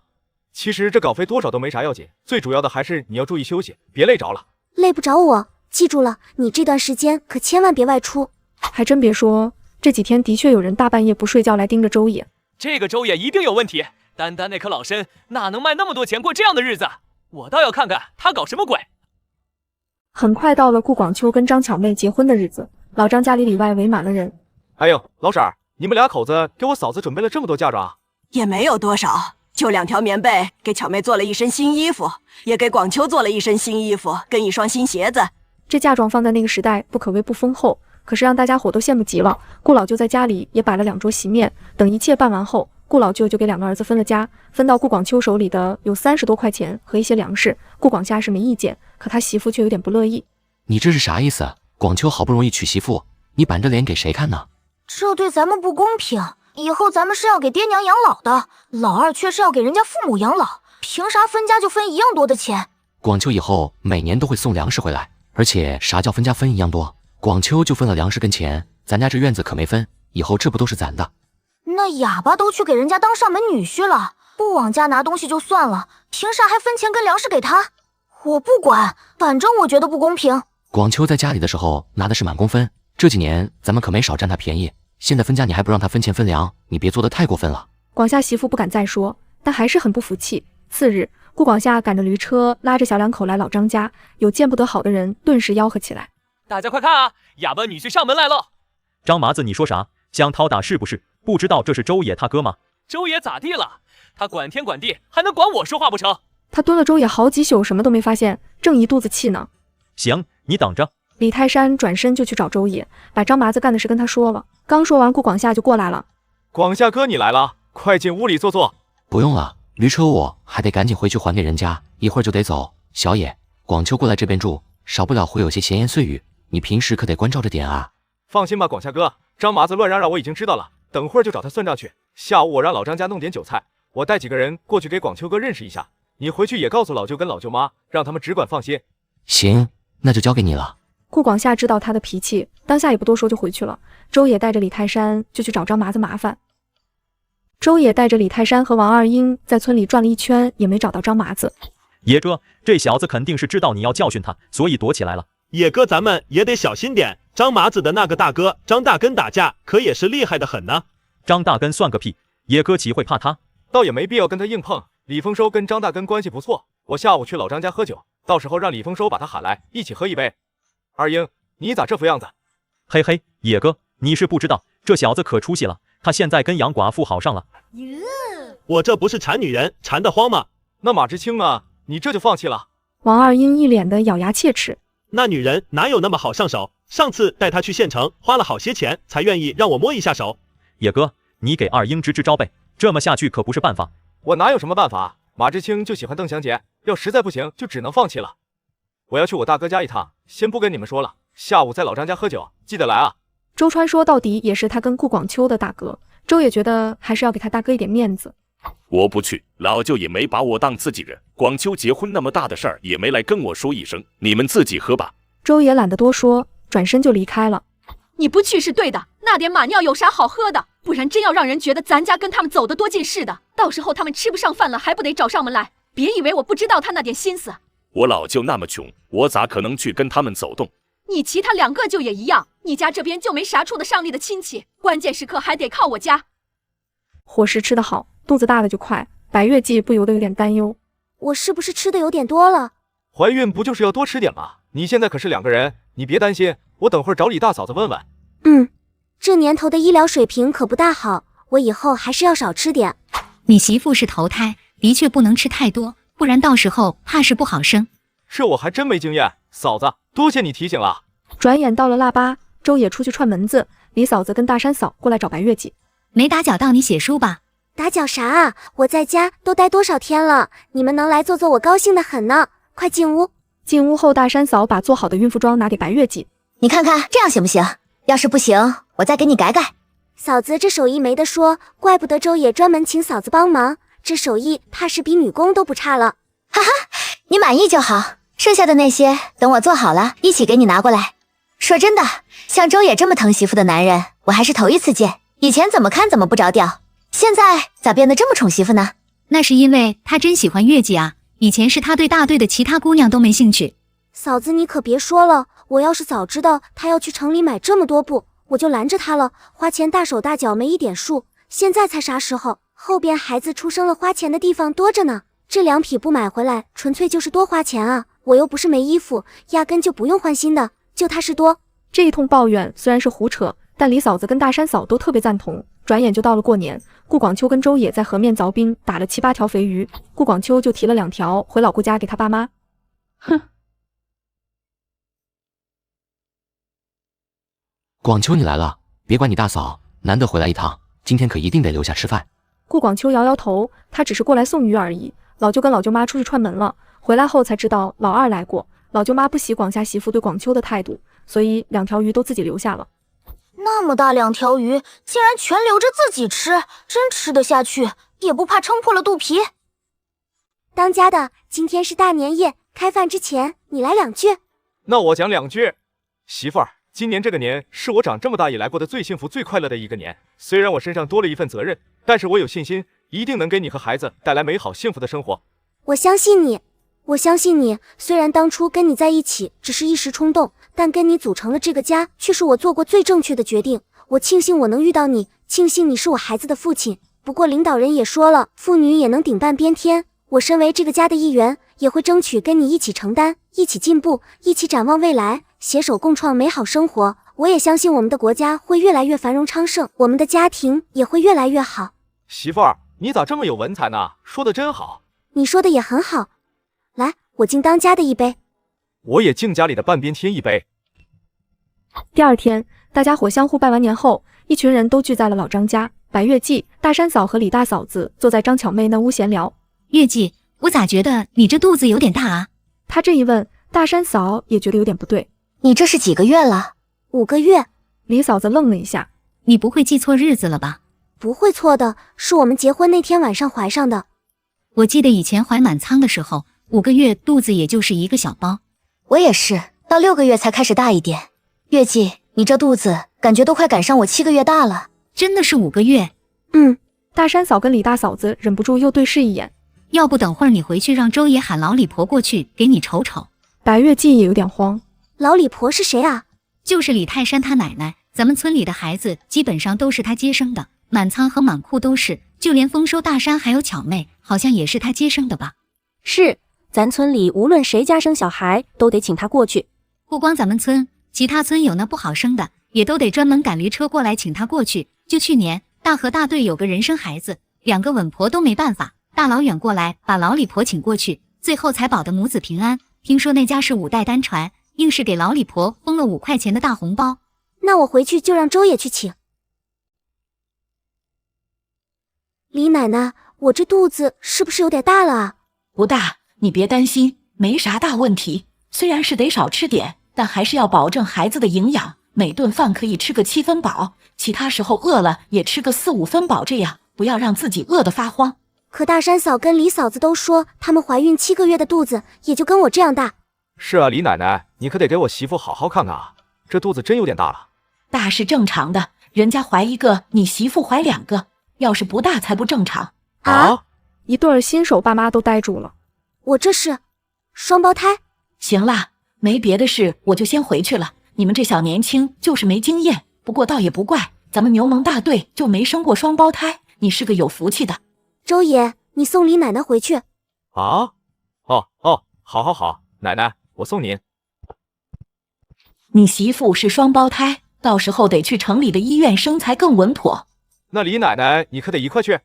其实这稿费多少都没啥要紧，最主要的还是你要注意休息，别累着了。累不着我，记住了，你这段时间可千万别外出。还真别说，这几天的确有人大半夜不睡觉来盯着周野。这个周野一定有问题，单单那颗老参哪能卖那么多钱过这样的日子？我倒要看看他搞什么鬼。很快到了顾广秋跟张巧妹结婚的日子，老张家里里外围满了人。哎呦，老婶儿，你们俩口子给我嫂子准备了这么多嫁妆啊？也没有多少，就2条棉被，给巧妹做了一身新衣服，也给广秋做了一身新衣服跟一双新鞋子。这嫁妆放在那个时代不可谓不丰厚，可是让大家伙都羡慕极了。顾老舅在家里也摆了2桌席面，等一切办完后，顾老舅就给2个儿子分了家，分到顾广秋手里的有30多块钱和一些粮食。顾广夏是没意见，可他媳妇却有点不乐意。你这是啥意思？广秋好不容易娶媳妇，你板着脸给谁看呢？这对咱们不公平，以后咱们是要给爹娘养老的，老二却是要给人家父母养老，凭啥分家就分一样多的钱？广秋以后每年都会送粮食回来，而且啥叫分家分一样多？广秋就分了粮食跟钱，咱家这院子可没分，以后这不都是咱的？那哑巴都去给人家当上门女婿了，不往家拿东西就算了，凭啥还分钱跟粮食给他？我不管，反正我觉得不公平。广秋在家里的时候拿的是满工分，这几年咱们可没少占他便宜，现在分家你还不让他分钱分粮，你别做得太过分了。广夏媳妇不敢再说，但还是很不服气。次日，顾广夏赶着驴车拉着小两口来老张家，有见不得好的人顿时吆喝起来。大家快看啊，哑巴女婿上门来了！张麻子，你说啥？想讨打是不是？不知道这是周野他哥吗？周野咋地了？他管天管地，还能管我说话不成？他蹲了周野好几宿，什么都没发现，正一肚子气呢。行，你等着。李泰山转身就去找周野，把张麻子干的事跟他说了。刚说完，顾广夏就过来了。广夏哥，你来了，快进屋里坐坐。不用了，驴车我还得赶紧回去还给人家，一会儿就得走。小野，广秋过来这边住，少不了会有些闲言碎语，你平时可得关照着点啊。放心吧，广夏哥，张麻子乱嚷嚷我已经知道了，等会儿就找他算账去。下午我让老张家弄点酒菜，我带几个人过去给广秋哥认识一下。你回去也告诉老舅跟老舅妈，让他们只管放心。行，那就交给你了。顾广夏知道他的脾气，当下也不多说就回去了。周野带着李泰山就去找张麻子麻烦。周野带着李泰山和王二英在村里转了一圈，也没找到张麻子。野哥，这小子肯定是知道你要教训他，所以躲起来了。野哥，咱们也得小心点。张麻子的那个大哥张大根打架可也是厉害的很呢。张大根算个屁，野哥岂会怕他？倒也没必要跟他硬碰。李丰收跟张大根关系不错，我下午去老张家喝酒，到时候让李丰收把他喊来，一起喝一杯。二英，你咋这副样子？嘿嘿，野哥，你是不知道，这小子可出息了，他现在跟杨寡妇好上了。我这不是馋女人馋得慌吗？那马志清呢？你这就放弃了？王二英一脸的咬牙切齿。那女人哪有那么好上手？上次带她去县城，花了好些钱才愿意让我摸一下手。野哥，你给二英支招呗，这么下去可不是办法。我哪有什么办法？马志清就喜欢邓祥杰，要实在不行就只能放弃了。我要去我大哥家一趟，先不跟你们说了，下午在老张家喝酒，记得来啊。周川说到底也是他跟顾广秋的大哥，周也觉得还是要给他大哥一点面子。我不去，老舅也没把我当自己人，广秋结婚那么大的事儿也没来跟我说一声，你们自己喝吧。周也懒得多说，转身就离开了。你不去是对的，那点马尿有啥好喝的？不然真要让人觉得咱家跟他们走得多近似的，到时候他们吃不上饭了，还不得找上门来？别以为我不知道他那点心思。我老舅那么穷，我咋可能去跟他们走动？你其他两个舅也一样，你家这边就没啥处得上力的亲戚，关键时刻还得靠我家。伙食吃得好，肚子大的就快。白月季不由得有点担忧，我是不是吃的有点多了？怀孕不就是要多吃点吗？你现在可是2个人，你别担心，我等会儿找李大嫂子问问。这年头的医疗水平可不大好，我以后还是要少吃点。你媳妇是头胎，的确不能吃太多，不然到时候怕是不好生。这我还真没经验，嫂子，多谢你提醒了。转眼到了腊八，周也出去串门子，李嫂子跟大山嫂过来找白月季。没打搅到你写书吧？打搅啥啊？我在家都待多少天了，你们能来坐坐，我高兴的很呢。快进屋。进屋后，大山嫂把做好的孕妇装拿给白月季，你看看这样行不行？要是不行，我再给你改改。嫂子这手艺没得说，怪不得周也专门请嫂子帮忙，这手艺怕是比女工都不差了。哈哈，你满意就好，剩下的那些等我做好了一起给你拿过来。说真的，像周也这么疼媳妇的男人，我还是头一次见。以前怎么看怎么不着调，现在咋变得这么宠媳妇呢？那是因为他真喜欢月季啊，以前是他对大队的其他姑娘都没兴趣。嫂子你可别说了，我要是早知道他要去城里买这么多布，我就拦着他了，花钱大手大脚没一点数，现在才啥时候？后边孩子出生了，花钱的地方多着呢，这2匹布买回来纯粹就是多花钱啊，我又不是没衣服，压根就不用换新的，就他是多。这一通抱怨虽然是胡扯，但李嫂子跟大山嫂都特别赞同。转眼就到了过年，顾广秋跟周也在河面凿冰，打了7、8条肥鱼，顾广秋就提了2条回老顾家给他爸妈。哼。广秋你来了，别管你大嫂，难得回来一趟，今天可一定得留下吃饭。顾广秋摇摇头，他只是过来送鱼而已。老舅跟老舅妈出去串门了，回来后才知道老二来过。老舅妈不喜广夏媳妇对广秋的态度，所以2条鱼都自己留下了。那么大2条鱼，竟然全留着自己吃，真吃得下去，也不怕撑破了肚皮。当家的，今天是大年夜，开饭之前你来2句。那我讲2句。媳妇儿，今年这个年是我长这么大以来过得最幸福最快乐的一个年，虽然我身上多了一份责任，但是我有信心一定能给你和孩子带来美好幸福的生活。我相信你，我相信你，虽然当初跟你在一起只是一时冲动，但跟你组成了这个家却是我做过最正确的决定。我庆幸我能遇到你，庆幸你是我孩子的父亲。不过领导人也说了，妇女也能顶半边天，我身为这个家的一员，也会争取跟你一起承担，一起进步，一起展望未来，携手共创美好生活。我也相信我们的国家会越来越繁荣昌盛，我们的家庭也会越来越好。媳妇儿，你咋这么有文采呢？说的真好。你说的也很好，来，我敬当家的一杯。我也敬家里的半边天一杯。第二天，大家伙相互拜完年后，一群人都聚在了老张家。白月季、大山嫂和李大嫂子坐在张巧妹那屋闲聊。月季，我咋觉得你这肚子有点大啊？她这一问，大山嫂也觉得有点不对。你这是几个月了？5个月。李嫂子愣了一下。你不会记错日子了吧？不会错的，是我们结婚那天晚上怀上的。我记得以前怀满仓的时候，5个月肚子也就是一个小包。我也是，到6个月才开始大一点。月季，你这肚子感觉都快赶上我7个月大了。真的是5个月？大山嫂跟李大嫂子忍不住又对视一眼。要不等会儿你回去让周爷喊老李婆过去给你瞅瞅。白月季也有点慌。老李婆是谁啊？就是李泰山他奶奶，咱们村里的孩子基本上都是他接生的，满仓和满库都是，就连丰收大山还有巧妹，好像也是他接生的吧？是，咱村里无论谁家生小孩，都得请他过去。不光咱们村，其他村有那不好生的，也都得专门赶驴车过来请他过去。就去年大河大队有个人生孩子，2个稳婆都没办法，大老远过来把老李婆请过去，最后才保的母子平安。听说那家是5代单传，硬是给老李婆封了5块钱的大红包。那我回去就让周爷去请。李奶奶，我这肚子是不是有点大了啊？不大，你别担心，没啥大问题。虽然是得少吃点，但还是要保证孩子的营养，每顿饭可以吃个7分饱，其他时候饿了也吃个4、5分饱，这样不要让自己饿得发慌。可大山嫂跟李嫂子都说，她们怀孕7个月的肚子也就跟我这样大。是啊，李奶奶，你可得给我媳妇好好看看啊，这肚子真有点大了。大是正常的，人家怀1个，你媳妇怀2个，要是不大才不正常。啊！一对新手爸妈都呆住了。我这是双胞胎。行啦，没别的事，我就先回去了。你们这小年轻就是没经验，不过倒也不怪，咱们牛虻大队就没生过双胞胎，你是个有福气的。周爷，你送李奶奶回去。啊？好，奶奶，我送您。你媳妇是双胞胎，到时候得去城里的医院生才更稳妥。那李奶奶，你可得一块去。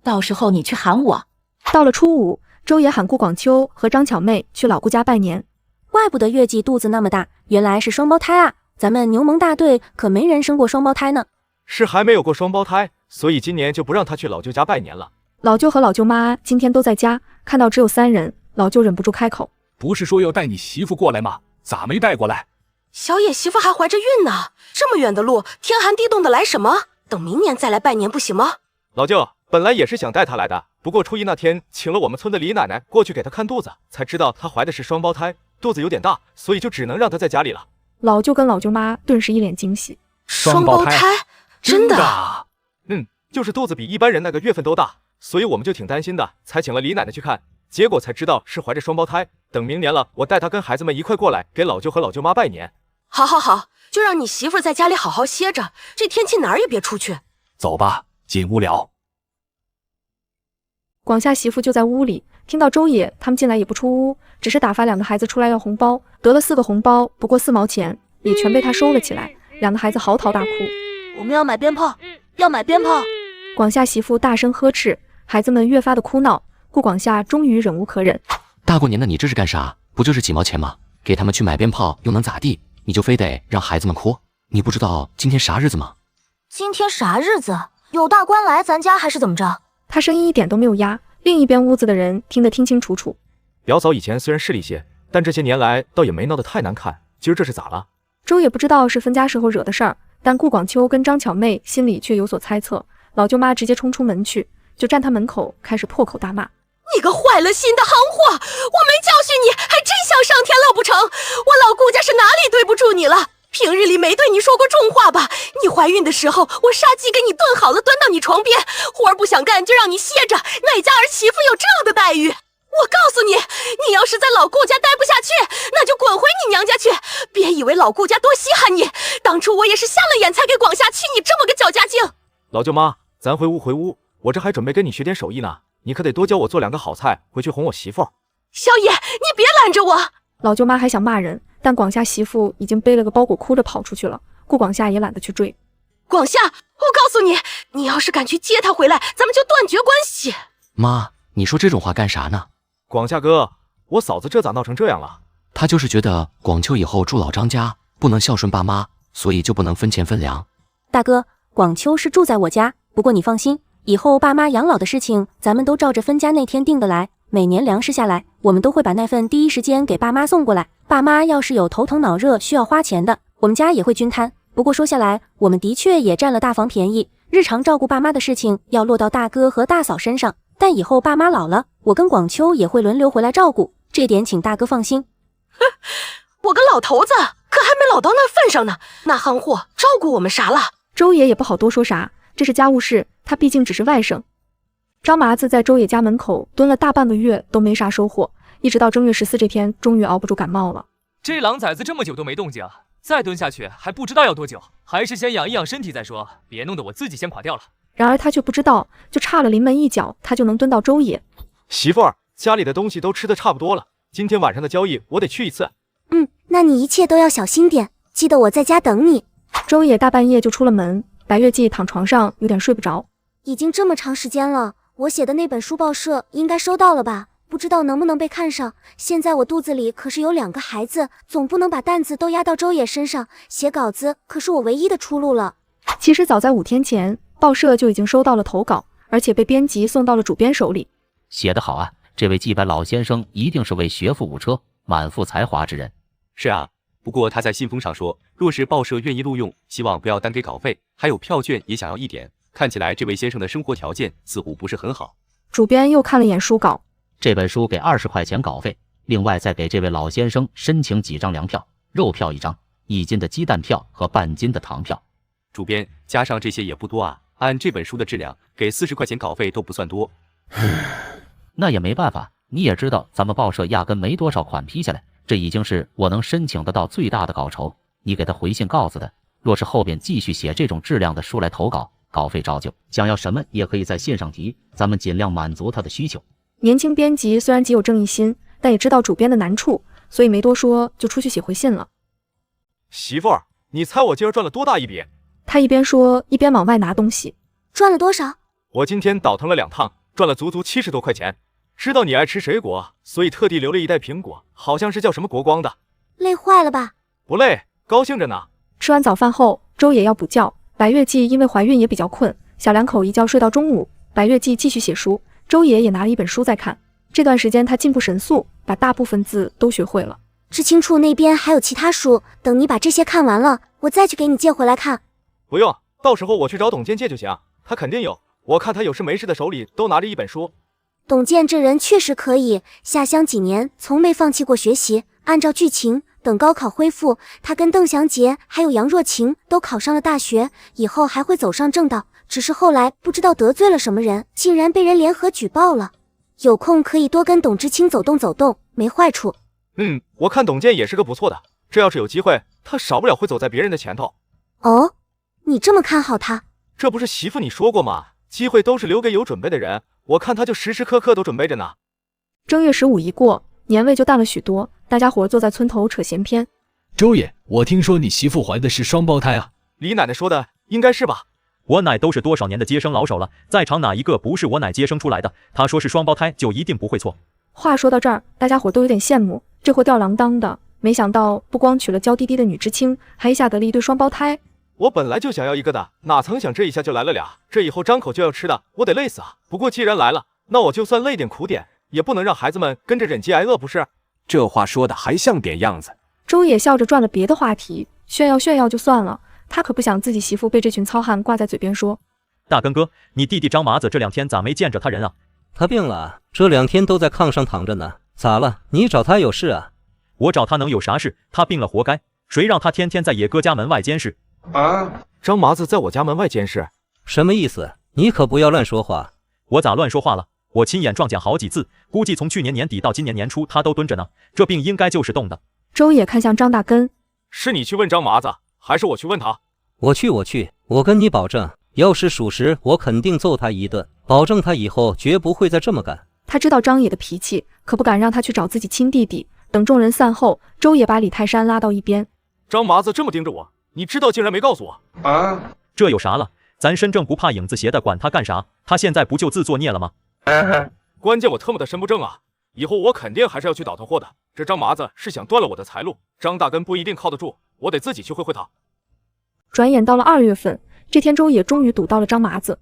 到时候你去喊我。到了初5，周爷喊顾广秋和张巧妹去老顾家拜年。怪不得月季肚子那么大，原来是双胞胎啊！咱们牛虻大队可没人生过双胞胎呢。是还没有过双胞胎，所以今年就不让他去老舅家拜年了。老舅和老舅妈今天都在家，看到只有3人，老舅忍不住开口：“不是说要带你媳妇过来吗？咋没带过来？”小野媳妇还怀着孕呢，这么远的路，天寒地冻的来什么？等明年再来拜年不行吗？老舅本来也是想带她来的，不过初1那天请了我们村的李奶奶过去给她看肚子，才知道她怀的是双胞胎，肚子有点大，所以就只能让她在家里了。老舅跟老舅妈顿时一脸惊喜。双胞胎？真的？就是肚子比一般人那个月份都大，所以我们就挺担心的，才请了李奶奶去看，结果才知道是怀着双胞胎。等明年了，我带她跟孩子们一块过来给老舅和老舅妈拜年。好，就让你媳妇在家里好好歇着，这天气哪儿也别出去。走吧，进屋聊。广夏媳妇就在屋里，听到周野他们进来也不出屋，只是打发2个孩子出来要红包，得了4个红包，不过4毛钱，也全被他收了起来。2个孩子嚎啕大哭。我们要买鞭炮，要买鞭炮！广夏媳妇大声呵斥，孩子们越发的哭闹。顾广夏终于忍无可忍：“大过年的，你这是干啥？不就是几毛钱吗？给他们去买鞭炮又能咋地？你就非得让孩子们哭？你不知道今天啥日子吗？”今天啥日子？有大官来咱家还是怎么着？他声音一点都没有压，另一边屋子的人听得清清楚楚。表嫂以前虽然势利些，但这些年来倒也没闹得太难看，今儿这是咋了？周也不知道是分家时候惹的事儿，但顾广秋跟张巧妹心里却有所猜测。老舅妈直接冲出门去，就站他门口开始破口大骂：“你个坏了心的行货！我没教训你，还真想上天了不成？我老顾家是哪里对不住你了？平日里没对你说过重话吧？你怀孕的时候，我杀鸡给你炖好了，端到你床边，活儿不想干就让你歇着，哪家儿媳妇有这样的待遇？我告诉你，你要是在老顾家待不下去，那就滚回你娘家去！别以为老顾家多稀罕你，当初我也是瞎了眼才给广夏娶你这么个脚家精。”老舅妈，咱回屋，我这还准备跟你学点手艺呢，你可得多教我做2个好菜，回去哄我媳妇。小野，你别拦着我！老舅妈还想骂人，但广夏媳妇已经背了个包裹哭着跑出去了，顾广夏也懒得去追。广夏，我告诉你，你要是敢去接她回来，咱们就断绝关系。妈，你说这种话干啥呢？广夏哥，我嫂子这咋闹成这样了？他就是觉得广秋以后住老张家，不能孝顺爸妈，所以就不能分钱分粮。大哥，广秋是住在我家，不过你放心，以后爸妈养老的事情，咱们都照着分家那天定的来。每年粮食下来，我们都会把那份第一时间给爸妈送过来。爸妈要是有头疼脑热需要花钱的，我们家也会均摊。不过说下来，我们的确也占了大房便宜，日常照顾爸妈的事情要落到大哥和大嫂身上。但以后爸妈老了，我跟广秋也会轮流回来照顾，这点请大哥放心。哼，我个老头子可还没老到那份上呢，那行货照顾我们啥了？周爷也不好多说啥，这是家务事，他毕竟只是外甥。张麻子在周野家门口蹲了大半个月都没啥收获，一直到正月14这天，终于熬不住感冒了。这狼崽子这么久都没动静，再蹲下去还不知道要多久，还是先养一养身体再说，别弄得我自己先垮掉了。然而他却不知道，就差了临门一脚，他就能蹲到周野。媳妇儿，家里的东西都吃得差不多了，今天晚上的交易我得去一次。那你一切都要小心点，记得我在家等你。周野大半夜就出了门，白月季躺床上有点睡不着。已经这么长时间了，我写的那本书报社应该收到了吧？不知道能不能被看上。现在我肚子里可是有2个孩子，总不能把担子都压到周野身上，写稿子可是我唯一的出路了。其实早在5天前，报社就已经收到了投稿，而且被编辑送到了主编手里。写得好啊，这位季白老先生一定是位学富五车、满腹才华之人。是啊，不过他在信封上说，若是报社愿意录用，希望不要单给稿费，还有票券也想要一点。看起来这位先生的生活条件似乎不是很好。主编又看了眼书稿，这本书给20块钱稿费，另外再给这位老先生申请几张粮票，肉票1张，1斤的鸡蛋票和半斤的糖票。主编，加上这些也不多啊，按这本书的质量，给40块钱稿费都不算多。那也没办法，你也知道咱们报社压根没多少款批下来，这已经是我能申请得到最大的稿酬。你给他回信告诉他，若是后边继续写这种质量的书来投稿，稿费照旧，想要什么也可以在信上提，咱们尽量满足他的需求。年轻编辑虽然极有正义心，但也知道主编的难处，所以没多说就出去写回信了。媳妇儿，你猜我今儿赚了多大一笔？他一边说一边往外拿东西。赚了多少？我今天倒腾了2趟，赚了足足70多块钱。知道你爱吃水果，所以特地留了一袋苹果，好像是叫什么国光的。累坏了吧？不累，高兴着呢。吃完早饭后，周野要补觉，白月季因为怀孕也比较困，小2口一觉睡到中午。白月季继续写书，周野也拿了一本书在看。这段时间他进步神速，把大部分字都学会了。知青处那边还有其他书，等你把这些看完了，我再去给你借回来看。不用，到时候我去找董健借就行，他肯定有。我看他有事没事的手里都拿着一本书。董健这人确实可以，下乡几年从没放弃过学习。按照剧情，等高考恢复，他跟邓祥杰还有杨若晴都考上了大学，以后还会走上正道。只是后来不知道得罪了什么人，竟然被人联合举报了。有空可以多跟董知青走动走动，没坏处。我看董健也是个不错的，这要是有机会，他少不了会走在别人的前头。哦，你这么看好他？这不是媳妇你说过吗？机会都是留给有准备的人，我看他就时时刻刻都准备着呢。正月15一过，年味就淡了许多，大家伙坐在村头扯闲篇。周爷，我听说你媳妇怀的是双胞胎啊？李奶奶说的应该是吧？我奶都是多少年的接生老手了，在场哪一个不是我奶接生出来的？她说是双胞胎，就一定不会错。话说到这儿，大家伙都有点羡慕，这货吊郎当的，没想到不光娶了娇滴滴的女知青，还一下得了一对双胞胎。我本来就想要一个的，哪曾想这一下就来了俩，这以后张口就要吃的，我得累死啊！不过既然来了，那我就算累点苦点，也不能让孩子们跟着忍饥挨饿，不是？这话说的还像点样子。周野笑着转了别的话题，炫耀炫耀就算了，他可不想自己媳妇被这群糙汉挂在嘴边说。大根哥，你弟弟张麻子这2天咋没见着他人啊？他病了，这2天都在炕上躺着呢。咋了？你找他有事啊？我找他能有啥事？他病了活该，谁让他天天在野哥家门外监视？张麻子在我家门外监视，什么意思？你可不要乱说话。我咋乱说话了？我亲眼撞见好几次，估计从去年年底到今年年初他都蹲着呢，这病应该就是冻的。周野看向张大根，是你去问张麻子，还是我去问他？我去，我跟你保证，要是属实，我肯定揍他一顿，保证他以后绝不会再这么干。他知道张野的脾气，可不敢让他去找自己亲弟弟。等众人散后，周野把李泰山拉到一边。张麻子这么盯着我，你知道竟然没告诉我啊？这有啥了？咱身正不怕影子斜的，管他干啥？他现在不就自作孽了吗？关键我特么的身不正啊！以后我肯定还是要去倒腾货的。这张麻子是想断了我的财路，张大根不一定靠得住，我得自己去会会他。转眼到了2月份，这天周野终于堵到了张麻子。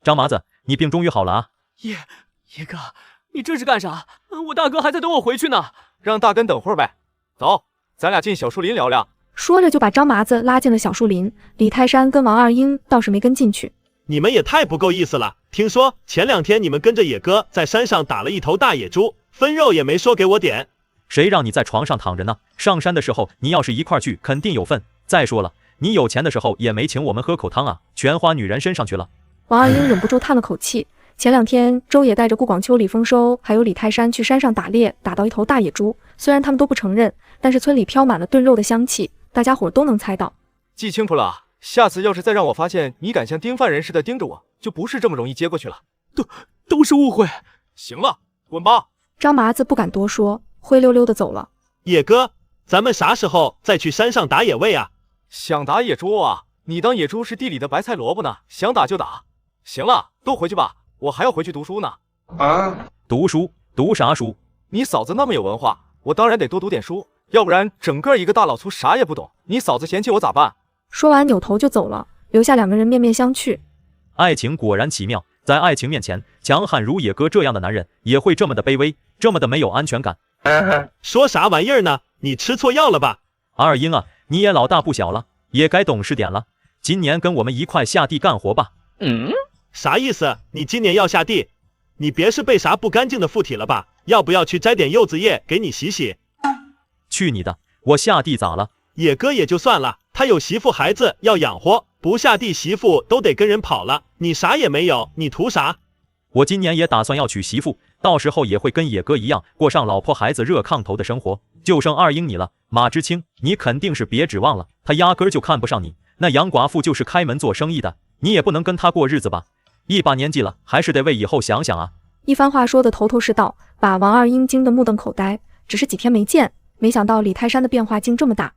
张麻子，你病终于好了啊！野哥，你这是干啥？我大哥还在等我回去呢。让大根等会儿呗。走，咱俩进小树林聊聊。说着就把张麻子拉进了小树林。李泰山跟王二英倒是没跟进去。你们也太不够意思了！听说前2天你们跟着野哥在山上打了一头大野猪，分肉也没说给我点。谁让你在床上躺着呢？上山的时候你要是一块去，肯定有份。再说了，你有钱的时候也没请我们喝口汤啊，全花女人身上去了。王二英忍不住叹了口气。前2天，周野带着顾广秋、李丰收还有李泰山去山上打猎，打到一头大野猪。虽然他们都不承认，但是村里飘满了炖肉的香气，大家伙都能猜到。记清楚了，下次要是再让我发现你敢像盯犯人似的盯着我，就不是这么容易接过去了。都是误会。行了，滚吧。张麻子不敢多说，灰溜溜的走了。野哥，咱们啥时候再去山上打野味啊？想打野猪啊？你当野猪是地里的白菜萝卜呢？想打就打。行了，都回去吧，我还要回去读书呢。啊？读书？读啥书？你嫂子那么有文化，我当然得多读点书，要不然整个一个大老粗啥也不懂，你嫂子嫌弃我咋办？说完扭头就走了，留下2个人面面相觑。爱情果然奇妙，在爱情面前，强悍如野哥这样的男人也会这么的卑微，这么的没有安全感。说啥玩意儿呢？你吃错药了吧？二英啊，你也老大不小了，也该懂事点了。今年跟我们一块下地干活吧。啥意思？你今年要下地？你别是被啥不干净的附体了吧？要不要去摘点柚子叶给你洗洗？去你的！我下地咋了？野哥也就算了，他有媳妇孩子要养活，不下地媳妇都得跟人跑了。你啥也没有，你图啥？我今年也打算要娶媳妇，到时候也会跟野哥一样过上老婆孩子热炕头的生活。就剩二英你了，马知青，你肯定是别指望了，他压根儿就看不上你。那杨寡妇就是开门做生意的，你也不能跟他过日子吧？一把年纪了，还是得为以后想想啊。一番话说得头头是道，把王二英惊得目瞪口呆。只是几天没见，没想到李泰山的变化竟这么大。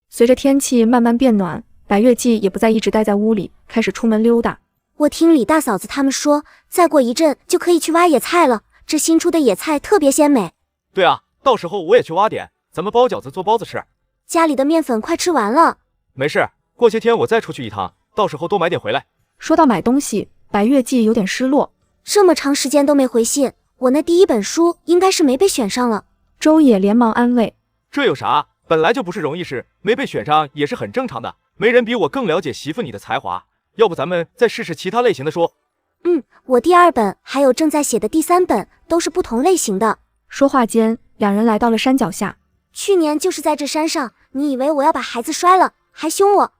随着天气慢慢变暖，白月季也不再一直待在屋里，开始出门溜达。我听李大嫂子他们说，再过一阵就可以去挖野菜了，这新出的野菜特别鲜美。对啊，到时候我也去挖点，咱们包饺子做包子吃。家里的面粉快吃完了。没事，过些天我再出去一趟，到时候多买点回来。说到买东西，白月季有点失落。这么长时间都没回信，我那第一本书应该是没被选上了。周野连忙安慰，这有啥，本来就不是容易事，没被选上也是很正常的，没人比我更了解媳妇你的才华，要不咱们再试试其他类型的书。我第2本还有正在写的第3本都是不同类型的。说话间，两人来到了山脚下。去年就是在这山上，你以为我要把孩子摔了，还凶我？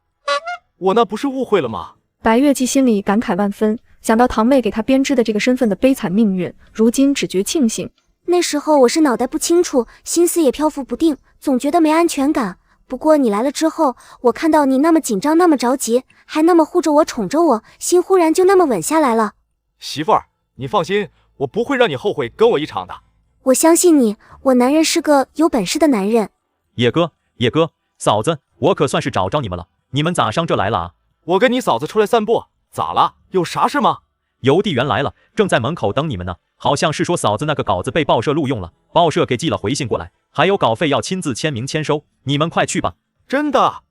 我那不是误会了吗？白月季心里感慨万分，想到堂妹给她编织的这个身份的悲惨命运，如今只觉庆幸。那时候我是脑袋不清楚，心思也漂浮不定，总觉得没安全感。不过你来了之后，我看到你那么紧张，那么着急，还那么护着我，宠着我，心忽然就那么稳下来了。媳妇儿，你放心，我不会让你后悔跟我一场的。我相信你，我男人是个有本事的男人。野哥，嫂子，我可算是找着你们了，你们咋上这来了啊？我跟你嫂子出来散步，咋了？有啥事吗？邮递员来了，正在门口等你们呢。好像是说嫂子那个稿子被报社录用了，报社给寄了回信过来，还有稿费要亲自签名签收，你们快去吧。真的？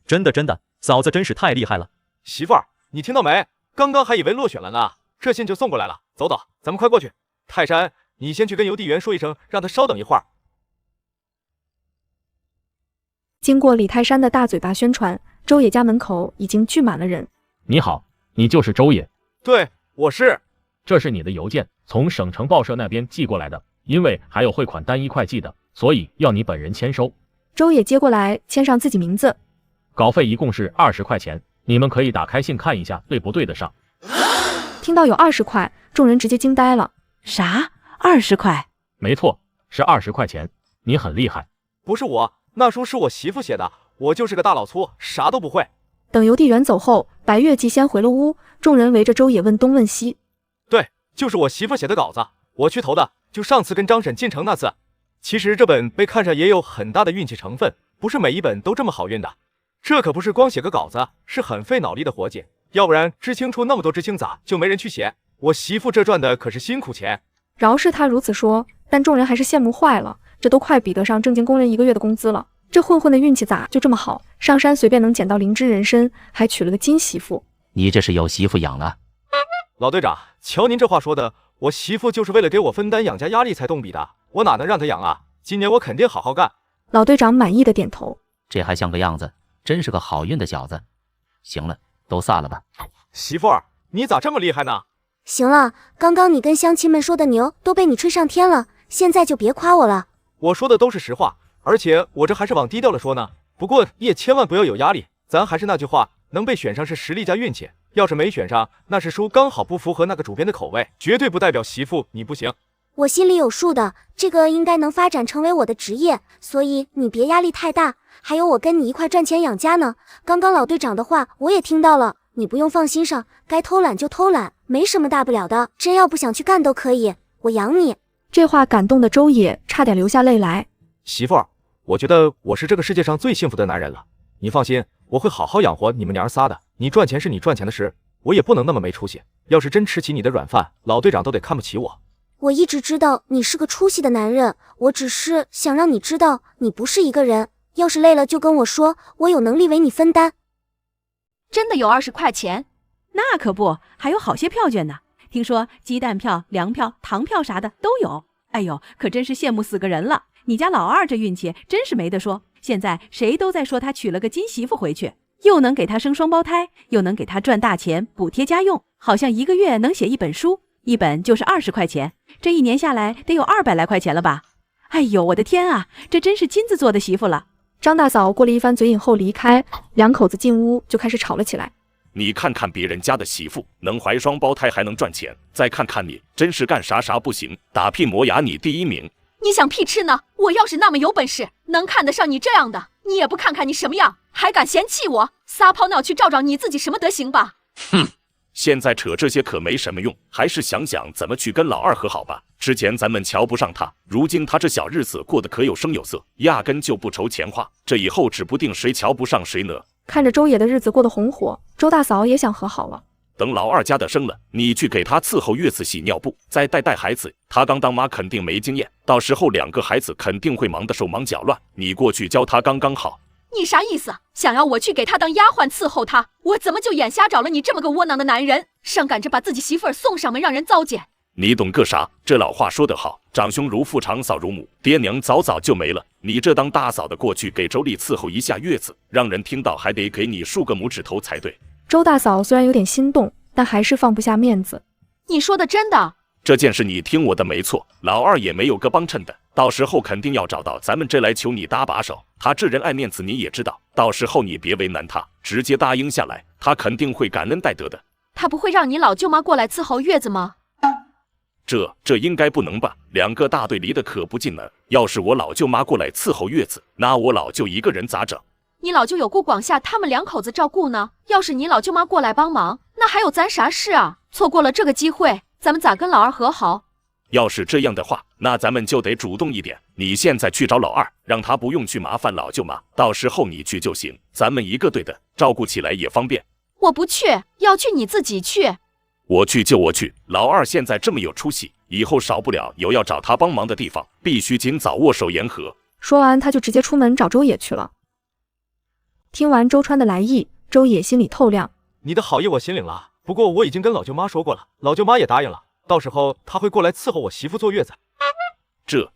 真的，嫂子真是太厉害了。媳妇儿，你听到没？刚刚还以为落选了呢，这信就送过来了。走，咱们快过去。泰山，你先去跟邮递员说一声，让他稍等一会儿。经过李泰山的大嘴巴宣传，周野家门口已经聚满了人。你好，你就是周野？对，我是。这是你的邮件，从省城报社那边寄过来的，因为还有汇款单一会计的，所以要你本人签收。周野接过来，签上自己名字。稿费一共是20块钱，你们可以打开信看一下对不对得上。听到有20块，众人直接惊呆了。啥？20块？没错，是20块钱。你很厉害。不是我，那书是我媳妇写的，我就是个大老粗，啥都不会。等邮递员走后，白月季先回了屋，众人围着周野问东问西。对，就是我媳妇写的稿子，我去投的，就上次跟张婶进城那次。其实这本被看上也有很大的运气成分，不是每一本都这么好运的。这可不是光写个稿子，是很费脑力的活计，要不然知青出那么多知青咋就没人去写？我媳妇这赚的可是辛苦钱。饶是他如此说，但众人还是羡慕坏了，这都快比得上正经工人1个月的工资了。这混混的运气咋就这么好？上山随便能捡到灵芝人参，还娶了个金媳妇。你这是有媳妇养了？老队长，瞧您这话说的，我媳妇就是为了给我分担养家压力才动笔的，我哪能让她养啊？今年我肯定好好干。老队长满意的点头，这还像个样子，真是个好运的小子。行了，都散了吧。媳妇儿，你咋这么厉害呢？行了，刚刚你跟乡亲们说的牛都被你吹上天了，现在就别夸我了。我说的都是实话，而且我这还是往低调了说呢。不过你也千万不要有压力，咱还是那句话，能被选上是实力加运气，要是没选上，那是书刚好不符合那个主编的口味，绝对不代表媳妇你不行。我心里有数的，这个应该能发展成为我的职业，所以你别压力太大。还有我跟你一块赚钱养家呢，刚刚老队长的话我也听到了，你不用放心上，该偷懒就偷懒，没什么大不了的，真要不想去干都可以，我养你。这话感动的周野差点流下泪来。媳妇儿，我觉得我是这个世界上最幸福的男人了，你放心，我会好好养活你们娘仨的。你赚钱是你赚钱的事，我也不能那么没出息，要是真吃起你的软饭，老队长都得看不起我。我一直知道你是个出息的男人，我只是想让你知道你不是一个人，要是累了就跟我说，我有能力为你分担。真的有20块钱？那可不，还有好些票券呢，听说鸡蛋票、粮票、糖票啥的都有。哎呦，可真是羡慕死个人了，你家老二这运气真是没得说，现在谁都在说他娶了个金媳妇回去，又能给他生双胞胎，又能给他赚大钱补贴家用，好像1个月能写1本书，一本就是20块钱，这1年下来得有200来块钱了吧。哎呦，我的天啊，这真是金子做的媳妇了。张大嫂过了一番嘴瘾后离开，两口子进屋就开始吵了起来。你看看别人家的媳妇能怀双胞胎还能赚钱，再看看你，真是干啥啥不行，打屁磨牙你第1名。你想屁吃呢？我要是那么有本事，能看得上你这样的，你也不看看你什么样，还敢嫌弃我？撒泡尿去照照你自己什么德行吧。哼，现在扯这些可没什么用，还是想想怎么去跟老二和好吧。之前咱们瞧不上他，如今他这小日子过得可有声有色，压根就不愁钱花，这以后指不定谁瞧不上谁呢。看着周野的日子过得红火，周大嫂也想和好了。等老二家的生了，你去给他伺候月子洗尿布，再带孩子。他刚当妈肯定没经验，到时候2个孩子肯定会忙得手忙脚乱，你过去教他刚刚好。你啥意思？想要我去给他当丫鬟伺候他？我怎么就眼瞎找了你这么个窝囊的男人，上赶着把自己媳妇儿送上门让人糟践？你懂个啥？这老话说得好，长兄如父，长嫂如母，爹娘早就没了。你这当大嫂的过去给妯娌伺候一下月子，让人听到还得给你竖个拇指头才对。周大嫂虽然有点心动，但还是放不下面子。你说的真的？这件事你听我的没错，老二也没有个帮衬的，到时候肯定要找到咱们这来求你搭把手。他这人爱面子你也知道，到时候你别为难他，直接答应下来，他肯定会感恩戴德的。他不会让你老舅妈过来伺候月子吗？这应该不能吧？2个大队离得可不近呢，要是我老舅妈过来伺候月子，那我老舅一个人咋整？你老舅有顾广夏他们2口子照顾呢，要是你老舅妈过来帮忙，那还有咱啥事啊？错过了这个机会，咱们咋跟老二和好？要是这样的话，那咱们就得主动一点。你现在去找老二，让他不用去麻烦老舅妈，到时候你去就行，咱们一个队的，照顾起来也方便。我不去，要去你自己去。我去就我去，老二现在这么有出息，以后少不了有要找他帮忙的地方，必须尽早握手言和。说完，他就直接出门找周野去了。听完周川的来意，周野心里透亮。你的好意我心领了，不过我已经跟老舅妈说过了，老舅妈也答应了，到时候她会过来伺候我媳妇坐月子。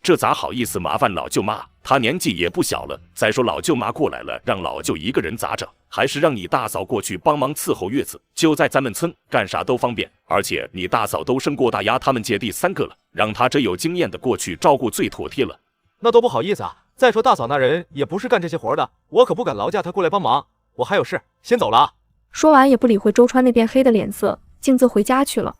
这咋好意思麻烦老舅妈？她年纪也不小了。再说老舅妈过来了，让老舅一个人咋整？还是让你大嫂过去帮忙伺候月子，就在咱们村，干啥都方便。而且你大嫂都生过大丫他们姐弟3个了，让她这有经验的过去照顾最妥帖了。那都不好意思啊。再说大嫂那人也不是干这些活的，我可不敢劳驾她过来帮忙。我还有事，先走了啊。说完也不理会周川那边黑的脸色，径自回家去了。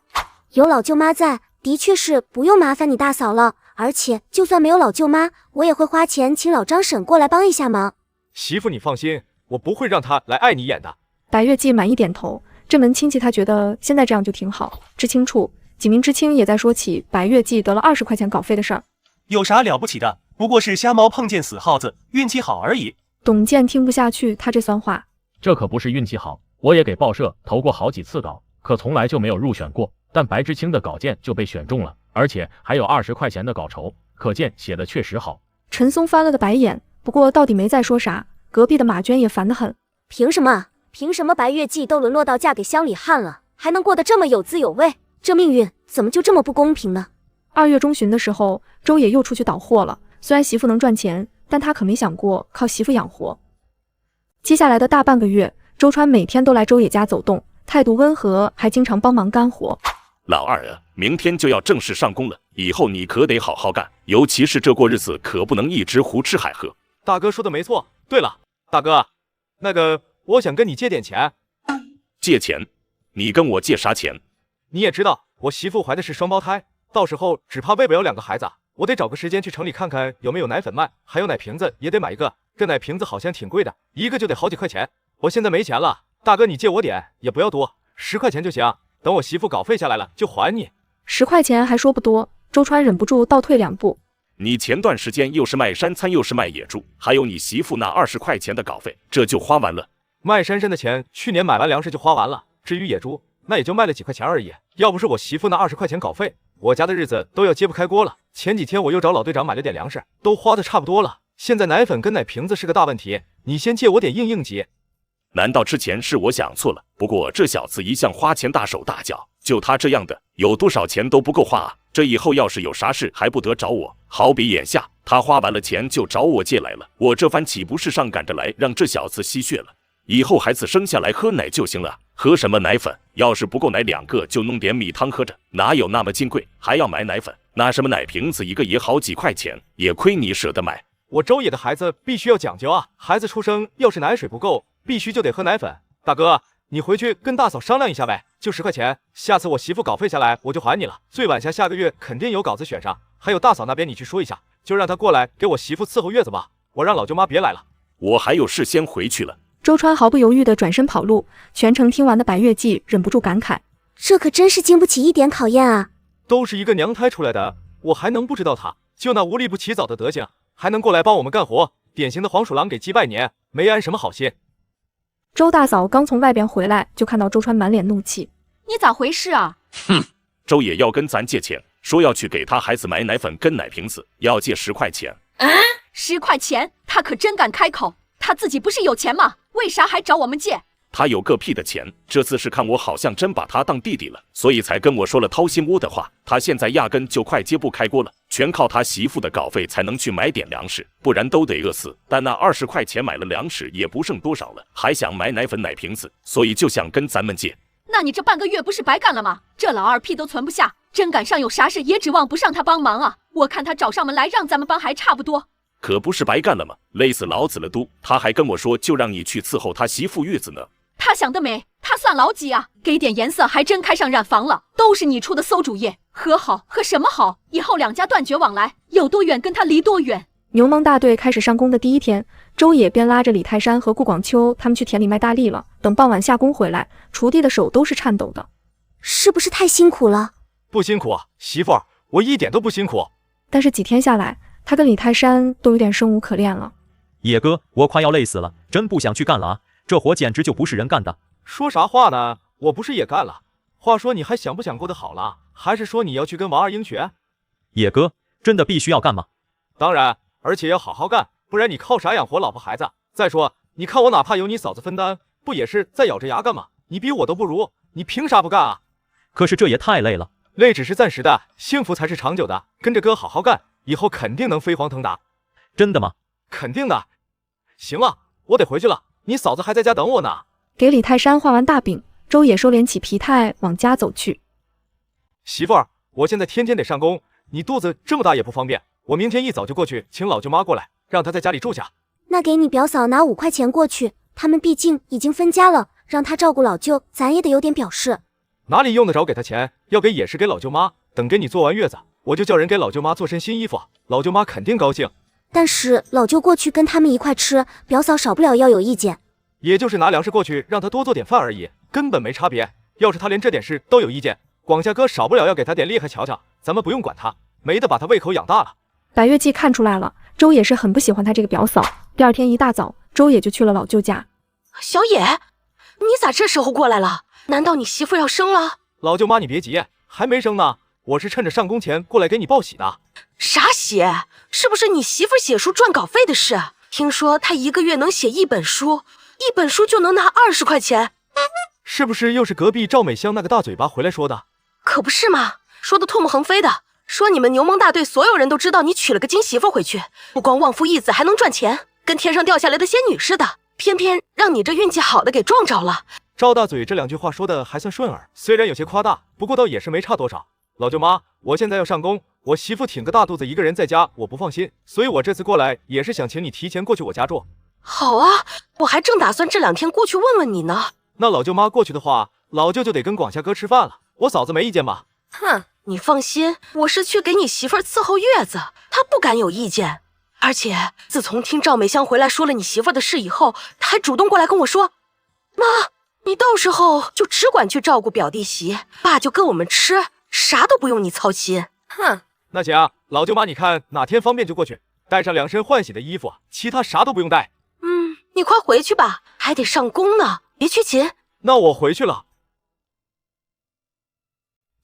有老舅妈在，的确是不用麻烦你大嫂了。而且就算没有老舅妈，我也会花钱请老张婶过来帮一下忙。媳妇你放心，我不会让他来碍你眼的。白月季满意点头，这门亲戚他觉得现在这样就挺好。知青处，几名知青也在说起白月季得了20块钱稿费的事儿。有啥了不起的？不过是瞎猫碰见死耗子，运气好而已。董健听不下去他这酸话。这可不是运气好，我也给报社投过好几次稿，可从来就没有入选过。但白知青的稿件就被选中了，而且还有20块钱的稿酬，可见写的确实好。陈松翻了个白眼，不过到底没再说啥。隔壁的马娟也烦得很，凭什么？凭什么白月季都沦落到嫁给乡里汉了，还能过得这么有滋有味？这命运怎么就这么不公平呢？2月中旬的时候，周野又出去倒货了。虽然媳妇能赚钱，但他可没想过靠媳妇养活。接下来的大半个月，周川每天都来周野家走动，态度温和，还经常帮忙干活。老二啊，明天就要正式上工了，以后你可得好好干，尤其是这过日子可不能一直胡吃海喝。大哥说的没错。对了，大哥，那个我想跟你借点钱。借钱？你跟我借啥钱？你也知道我媳妇怀的是双胞胎，到时候只怕喂不了2个孩子，我得找个时间去城里看看有没有奶粉卖，还有奶瓶子也得买一个，这奶瓶子好像挺贵的，一个就得好几块钱。我现在没钱了，大哥你借我点，也不要多，10块钱就行，等我媳妇稿费下来了就还你。10块钱还说不多，周川忍不住倒退2步。你前段时间又是卖山餐又是卖野猪，还有你媳妇那20块钱的稿费，这就花完了。卖山参的钱去年买完粮食就花完了，至于野猪那也就卖了几块钱而已，要不是我媳妇那20块钱稿费，我家的日子都要揭不开锅了。前几天我又找老队长买了点粮食，都花的差不多了，现在奶粉跟奶瓶子是个大问题，你先借我点应急。难道之前是我想错了？不过这小子一向花钱大手大脚，就他这样的，有多少钱都不够花啊！这以后要是有啥事还不得找我？好比眼下他花完了钱就找我借来了，我这番岂不是上赶着来让这小子吸血了？以后孩子生下来喝奶就行了，喝什么奶粉？要是不够奶2个就弄点米汤喝着，哪有那么金贵？还要买奶粉？那什么奶瓶子一个也好几块钱，也亏你舍得买。我周野的孩子必须要讲究啊，孩子出生要是奶水不够，必须就得喝奶粉。大哥，你回去跟大嫂商量一下呗，就10块钱，下次我媳妇稿费下来我就还你了，最晚下个月肯定有稿子选上。还有大嫂那边你去说一下，就让她过来给我媳妇伺候月子吧，我让老舅妈别来了。我还有事先回去了。周川毫不犹豫地转身跑路，全程听完的白月季忍不住感慨，这可真是经不起一点考验啊。都是一个娘胎出来的，我还能不知道他？就那无利不起早的德行，还能过来帮我们干活，典型的黄鼠狼给鸡拜年，没安什么好心。周大嫂刚从外边回来，就看到周川满脸怒气，你咋回事啊？哼，周也要跟咱借钱，说要去给他孩子买奶粉跟奶瓶子，要借10块钱。10块钱，他可真敢开口，他自己不是有钱吗？为啥还找我们借？他有个屁的钱，这次是看我好像真把他当弟弟了，所以才跟我说了掏心窝的话。他现在压根就快揭不开锅了，全靠他媳妇的稿费才能去买点粮食，不然都得饿死。但那20块钱买了粮食也不剩多少了，还想买奶粉奶瓶子，所以就想跟咱们借。那你这半个月不是白干了吗？这老二屁都存不下，真赶上有啥事也指望不上他帮忙啊！我看他找上门来让咱们帮还差不多。可不是白干了吗？累死老子了都！他还跟我说就让你去伺候他媳妇月子呢。他想得美，他算老几啊？给点颜色还真开上染房了，都是你出的馊主意。和好和什么好？以后2家断绝往来，有多远跟他离多远。牛虻大队开始上工的第一天，周野便拉着李泰山和顾广秋他们去田里卖大力了。等傍晚下工回来，锄地的手都是颤抖的。是不是太辛苦了？不辛苦，媳妇儿，我一点都不辛苦。但是几天下来，他跟李泰山都有点生无可恋了。野哥，我快要累死了，真不想去干了啊！这活简直就不是人干的。说啥话呢？我不是也干了？话说你还想不想过得好了？还是说你要去跟王二英学？野哥，真的必须要干吗？当然，而且要好好干，不然你靠啥养活老婆孩子？再说，你看我哪怕有你嫂子分担，不也是在咬着牙干吗？你比我都不如，你凭啥不干啊？可是这也太累了。累只是暂时的，幸福才是长久的。跟着哥好好干，以后肯定能飞黄腾达。真的吗？肯定的。行了，我得回去了，你嫂子还在家等我呢。给李泰山画完大饼，周野收敛起疲态往家走去。媳妇儿，我现在天天得上工，你肚子这么大也不方便，我明天一早就过去请老舅妈过来，让她在家里住下。那给你表嫂拿5块钱过去，他们毕竟已经分家了，让她照顾老舅，咱也得有点表示。哪里用得着给她钱？要给也是给老舅妈，等给你做完月子，我就叫人给老舅妈做身新衣服，老舅妈肯定高兴。但是老舅过去跟他们一块吃，表嫂少不了要有意见。也就是拿粮食过去让他多做点饭而已，根本没差别。要是他连这点事都有意见，广家哥少不了要给他点厉害瞧瞧，咱们不用管他，没得把他胃口养大了。白月季看出来了，周野是很不喜欢他这个表嫂。第二天一大早，周野就去了老舅家。小野，你咋这时候过来了？难道你媳妇要生了？老舅妈你别急，还没生呢，我是趁着上工前过来给你报喜的。啥喜？是不是你媳妇写书赚稿费的事？听说她一个月能写1本书，1本书就能拿20块钱。是不是又是隔壁赵美香那个大嘴巴回来说的？可不是嘛，说的唾沫横飞的，说你们牛虻大队所有人都知道你娶了个金媳妇回去，不光旺夫益子，还能赚钱，跟天上掉下来的仙女似的，偏偏让你这运气好的给撞着了。赵大嘴这2句话说的还算顺耳，虽然有些夸大，不过倒也是没差多少。老舅妈，我现在要上工，我媳妇挺个大肚子一个人在家，我不放心，所以我这次过来也是想请你提前过去我家住。好啊，我还正打算这2天过去问问你呢。那老舅妈过去的话，老舅就得跟广夏哥吃饭了，我嫂子没意见吧？哼，你放心，我是去给你媳妇儿伺候月子，她不敢有意见。而且自从听赵美香回来说了你媳妇儿的事以后，她还主动过来跟我说，妈，你到时候就只管去照顾表弟媳，爸就跟我们吃，啥都不用你操心。哼，那行啊，老舅妈你看哪天方便就过去，带上2身换洗的衣服，其他啥都不用带。你快回去吧，还得上工呢，别缺勤。那我回去了。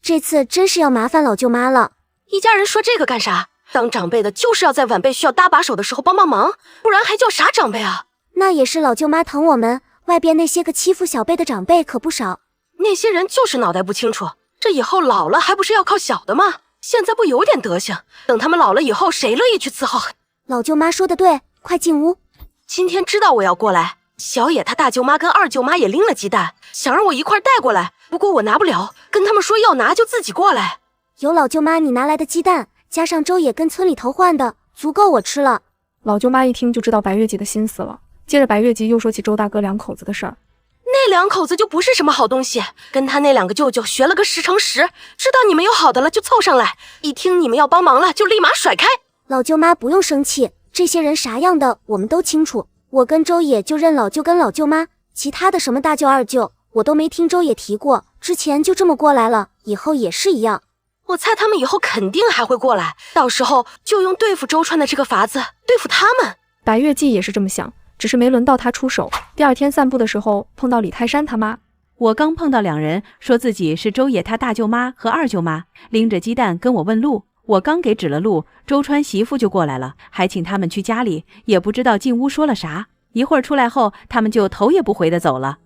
这次真是要麻烦老舅妈了。一家人说这个干啥？当长辈的就是要在晚辈需要搭把手的时候帮帮忙，不然还叫啥长辈啊？那也是老舅妈疼我们，外边那些个欺负小辈的长辈可不少。那些人就是脑袋不清楚，这以后老了还不是要靠小的吗？现在不有点德行，等他们老了以后，谁乐意去伺候？老舅妈说的对，快进屋。今天知道我要过来，小野他大舅妈跟二舅妈也拎了鸡蛋，想让我一块带过来，不过我拿不了，跟他们说要拿就自己过来。有老舅妈你拿来的鸡蛋，加上周野跟村里头换的，足够我吃了。老舅妈一听就知道白月季的心思了，接着白月季又说起周大哥2口子的事儿。那2口子就不是什么好东西，跟他那2个舅舅学了个10乘10，知道你们有好的了就凑上来，一听你们要帮忙了就立马甩开。老舅妈不用生气，这些人啥样的我们都清楚，我跟周野就认老舅跟老舅妈，其他的什么大舅二舅我都没听周野提过，之前就这么过来了，以后也是一样。我猜他们以后肯定还会过来，到时候就用对付周川的这个法子对付他们。白月季也是这么想，只是没轮到他出手。第2天散步的时候碰到李泰山他妈，我刚碰到2人，说自己是周野他大舅妈和二舅妈，拎着鸡蛋跟我问路。我刚给指了路，周川媳妇就过来了，还请他们去家里，也不知道进屋说了啥。一会儿出来后，他们就头也不回的走了。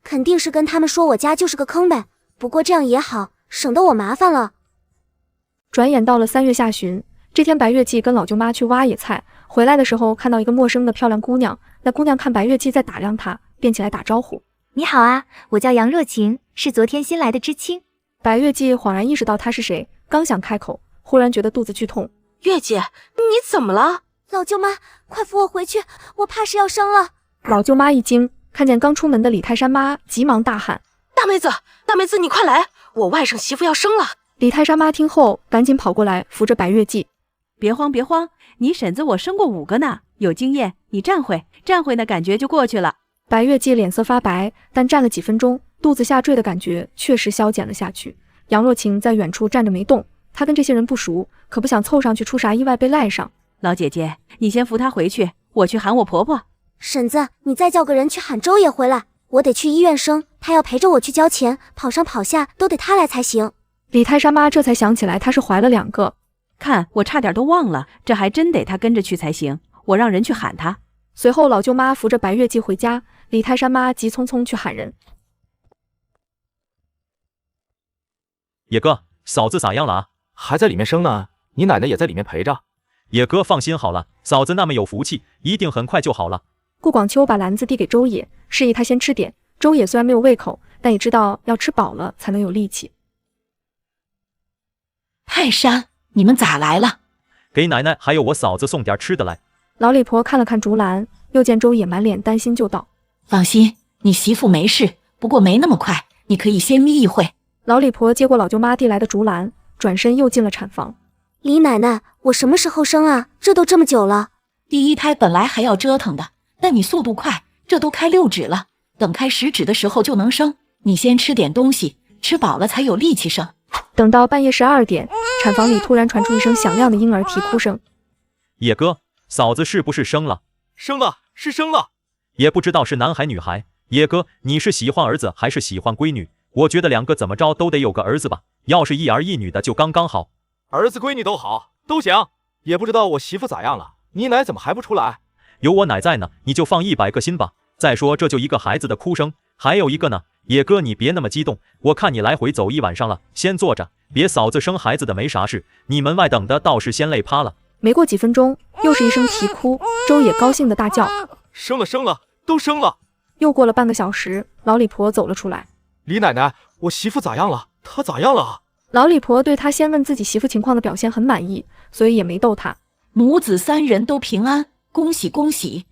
肯定是跟他们说我家就是个坑呗，不过这样也好，省得我麻烦了。转眼到了3月下旬，这天白月季跟老舅妈去挖野菜，回来的时候看到一个陌生的漂亮姑娘，那姑娘看白月季在打量她，便起来打招呼：“你好啊，我叫杨若晴，是昨天新来的知青。”白月季恍然意识到她是谁，刚想开口，忽然觉得肚子剧痛。月姐，你怎么了？老舅妈，快扶我回去，我怕是要生了。老舅妈一惊，看见刚出门的李泰山妈，急忙大喊：“大妹子，大妹子，你快来，我外甥媳妇要生了！”李泰山妈听后，赶紧跑过来扶着白月季：“别慌别慌，你婶子我生过5个呢，有经验，你站会，站会，那感觉就过去了。”白月季脸色发白，但站了几分钟，肚子下坠的感觉确实消减了下去。杨若晴在远处站着没动，她跟这些人不熟，可不想凑上去出啥意外被赖上。老姐姐，你先扶她回去，我去喊我婆婆。婶子，你再叫个人去喊周野回来，我得去医院生，她要陪着我去交钱，跑上跑下都得她来才行。李泰山妈这才想起来她是怀了2个，看我差点都忘了，这还真得她跟着去才行，我让人去喊她。随后老舅妈扶着白月季回家，李泰山妈急匆匆去喊人：“野哥，嫂子咋样了啊？还在里面生呢，你奶奶也在里面陪着。”野哥放心好了，嫂子那么有福气，一定很快就好了。顾广秋把篮子递给周野，示意他先吃点。周野虽然没有胃口，但也知道要吃饱了才能有力气。泰山，你们咋来了？给奶奶还有我嫂子送点吃的来。老李婆看了看竹篮，又见周野满脸担心，就道：“放心，你媳妇没事，不过没那么快，你可以先眯一会。”老李婆接过老舅妈递来的竹篮，转身又进了产房。李奶奶，我什么时候生啊？这都这么久了。第1胎本来还要折腾的，但你速度快，这都开6指了，等开10指的时候就能生。你先吃点东西，吃饱了才有力气生。等到半夜12点，产房里突然传出一声响亮的婴儿啼哭声。野哥，嫂子是不是生了？生了，是生了。也不知道是男孩女孩。野哥，你是喜欢儿子还是喜欢闺女？我觉得2个怎么着都得有个儿子吧。要是一儿一女的就刚刚好。儿子闺女都好，都行。也不知道我媳妇咋样了，你奶怎么还不出来？有我奶在呢，你就放100个心吧。再说这就一个孩子的哭声，还有一个呢。野哥，你别那么激动，我看你来回走一晚上了，先坐着，别嫂子生孩子的没啥事，你门外等的倒是先累趴了。没过几分钟，又是一声啼哭，周野高兴的大叫：生了，都生了！又过了半个小时，老李婆走了出来。李奶奶，我媳妇咋样了？她咋样了啊？老李婆对她先问自己媳妇情况的表现很满意，所以也没逗她。母子3人都平安，恭喜恭喜！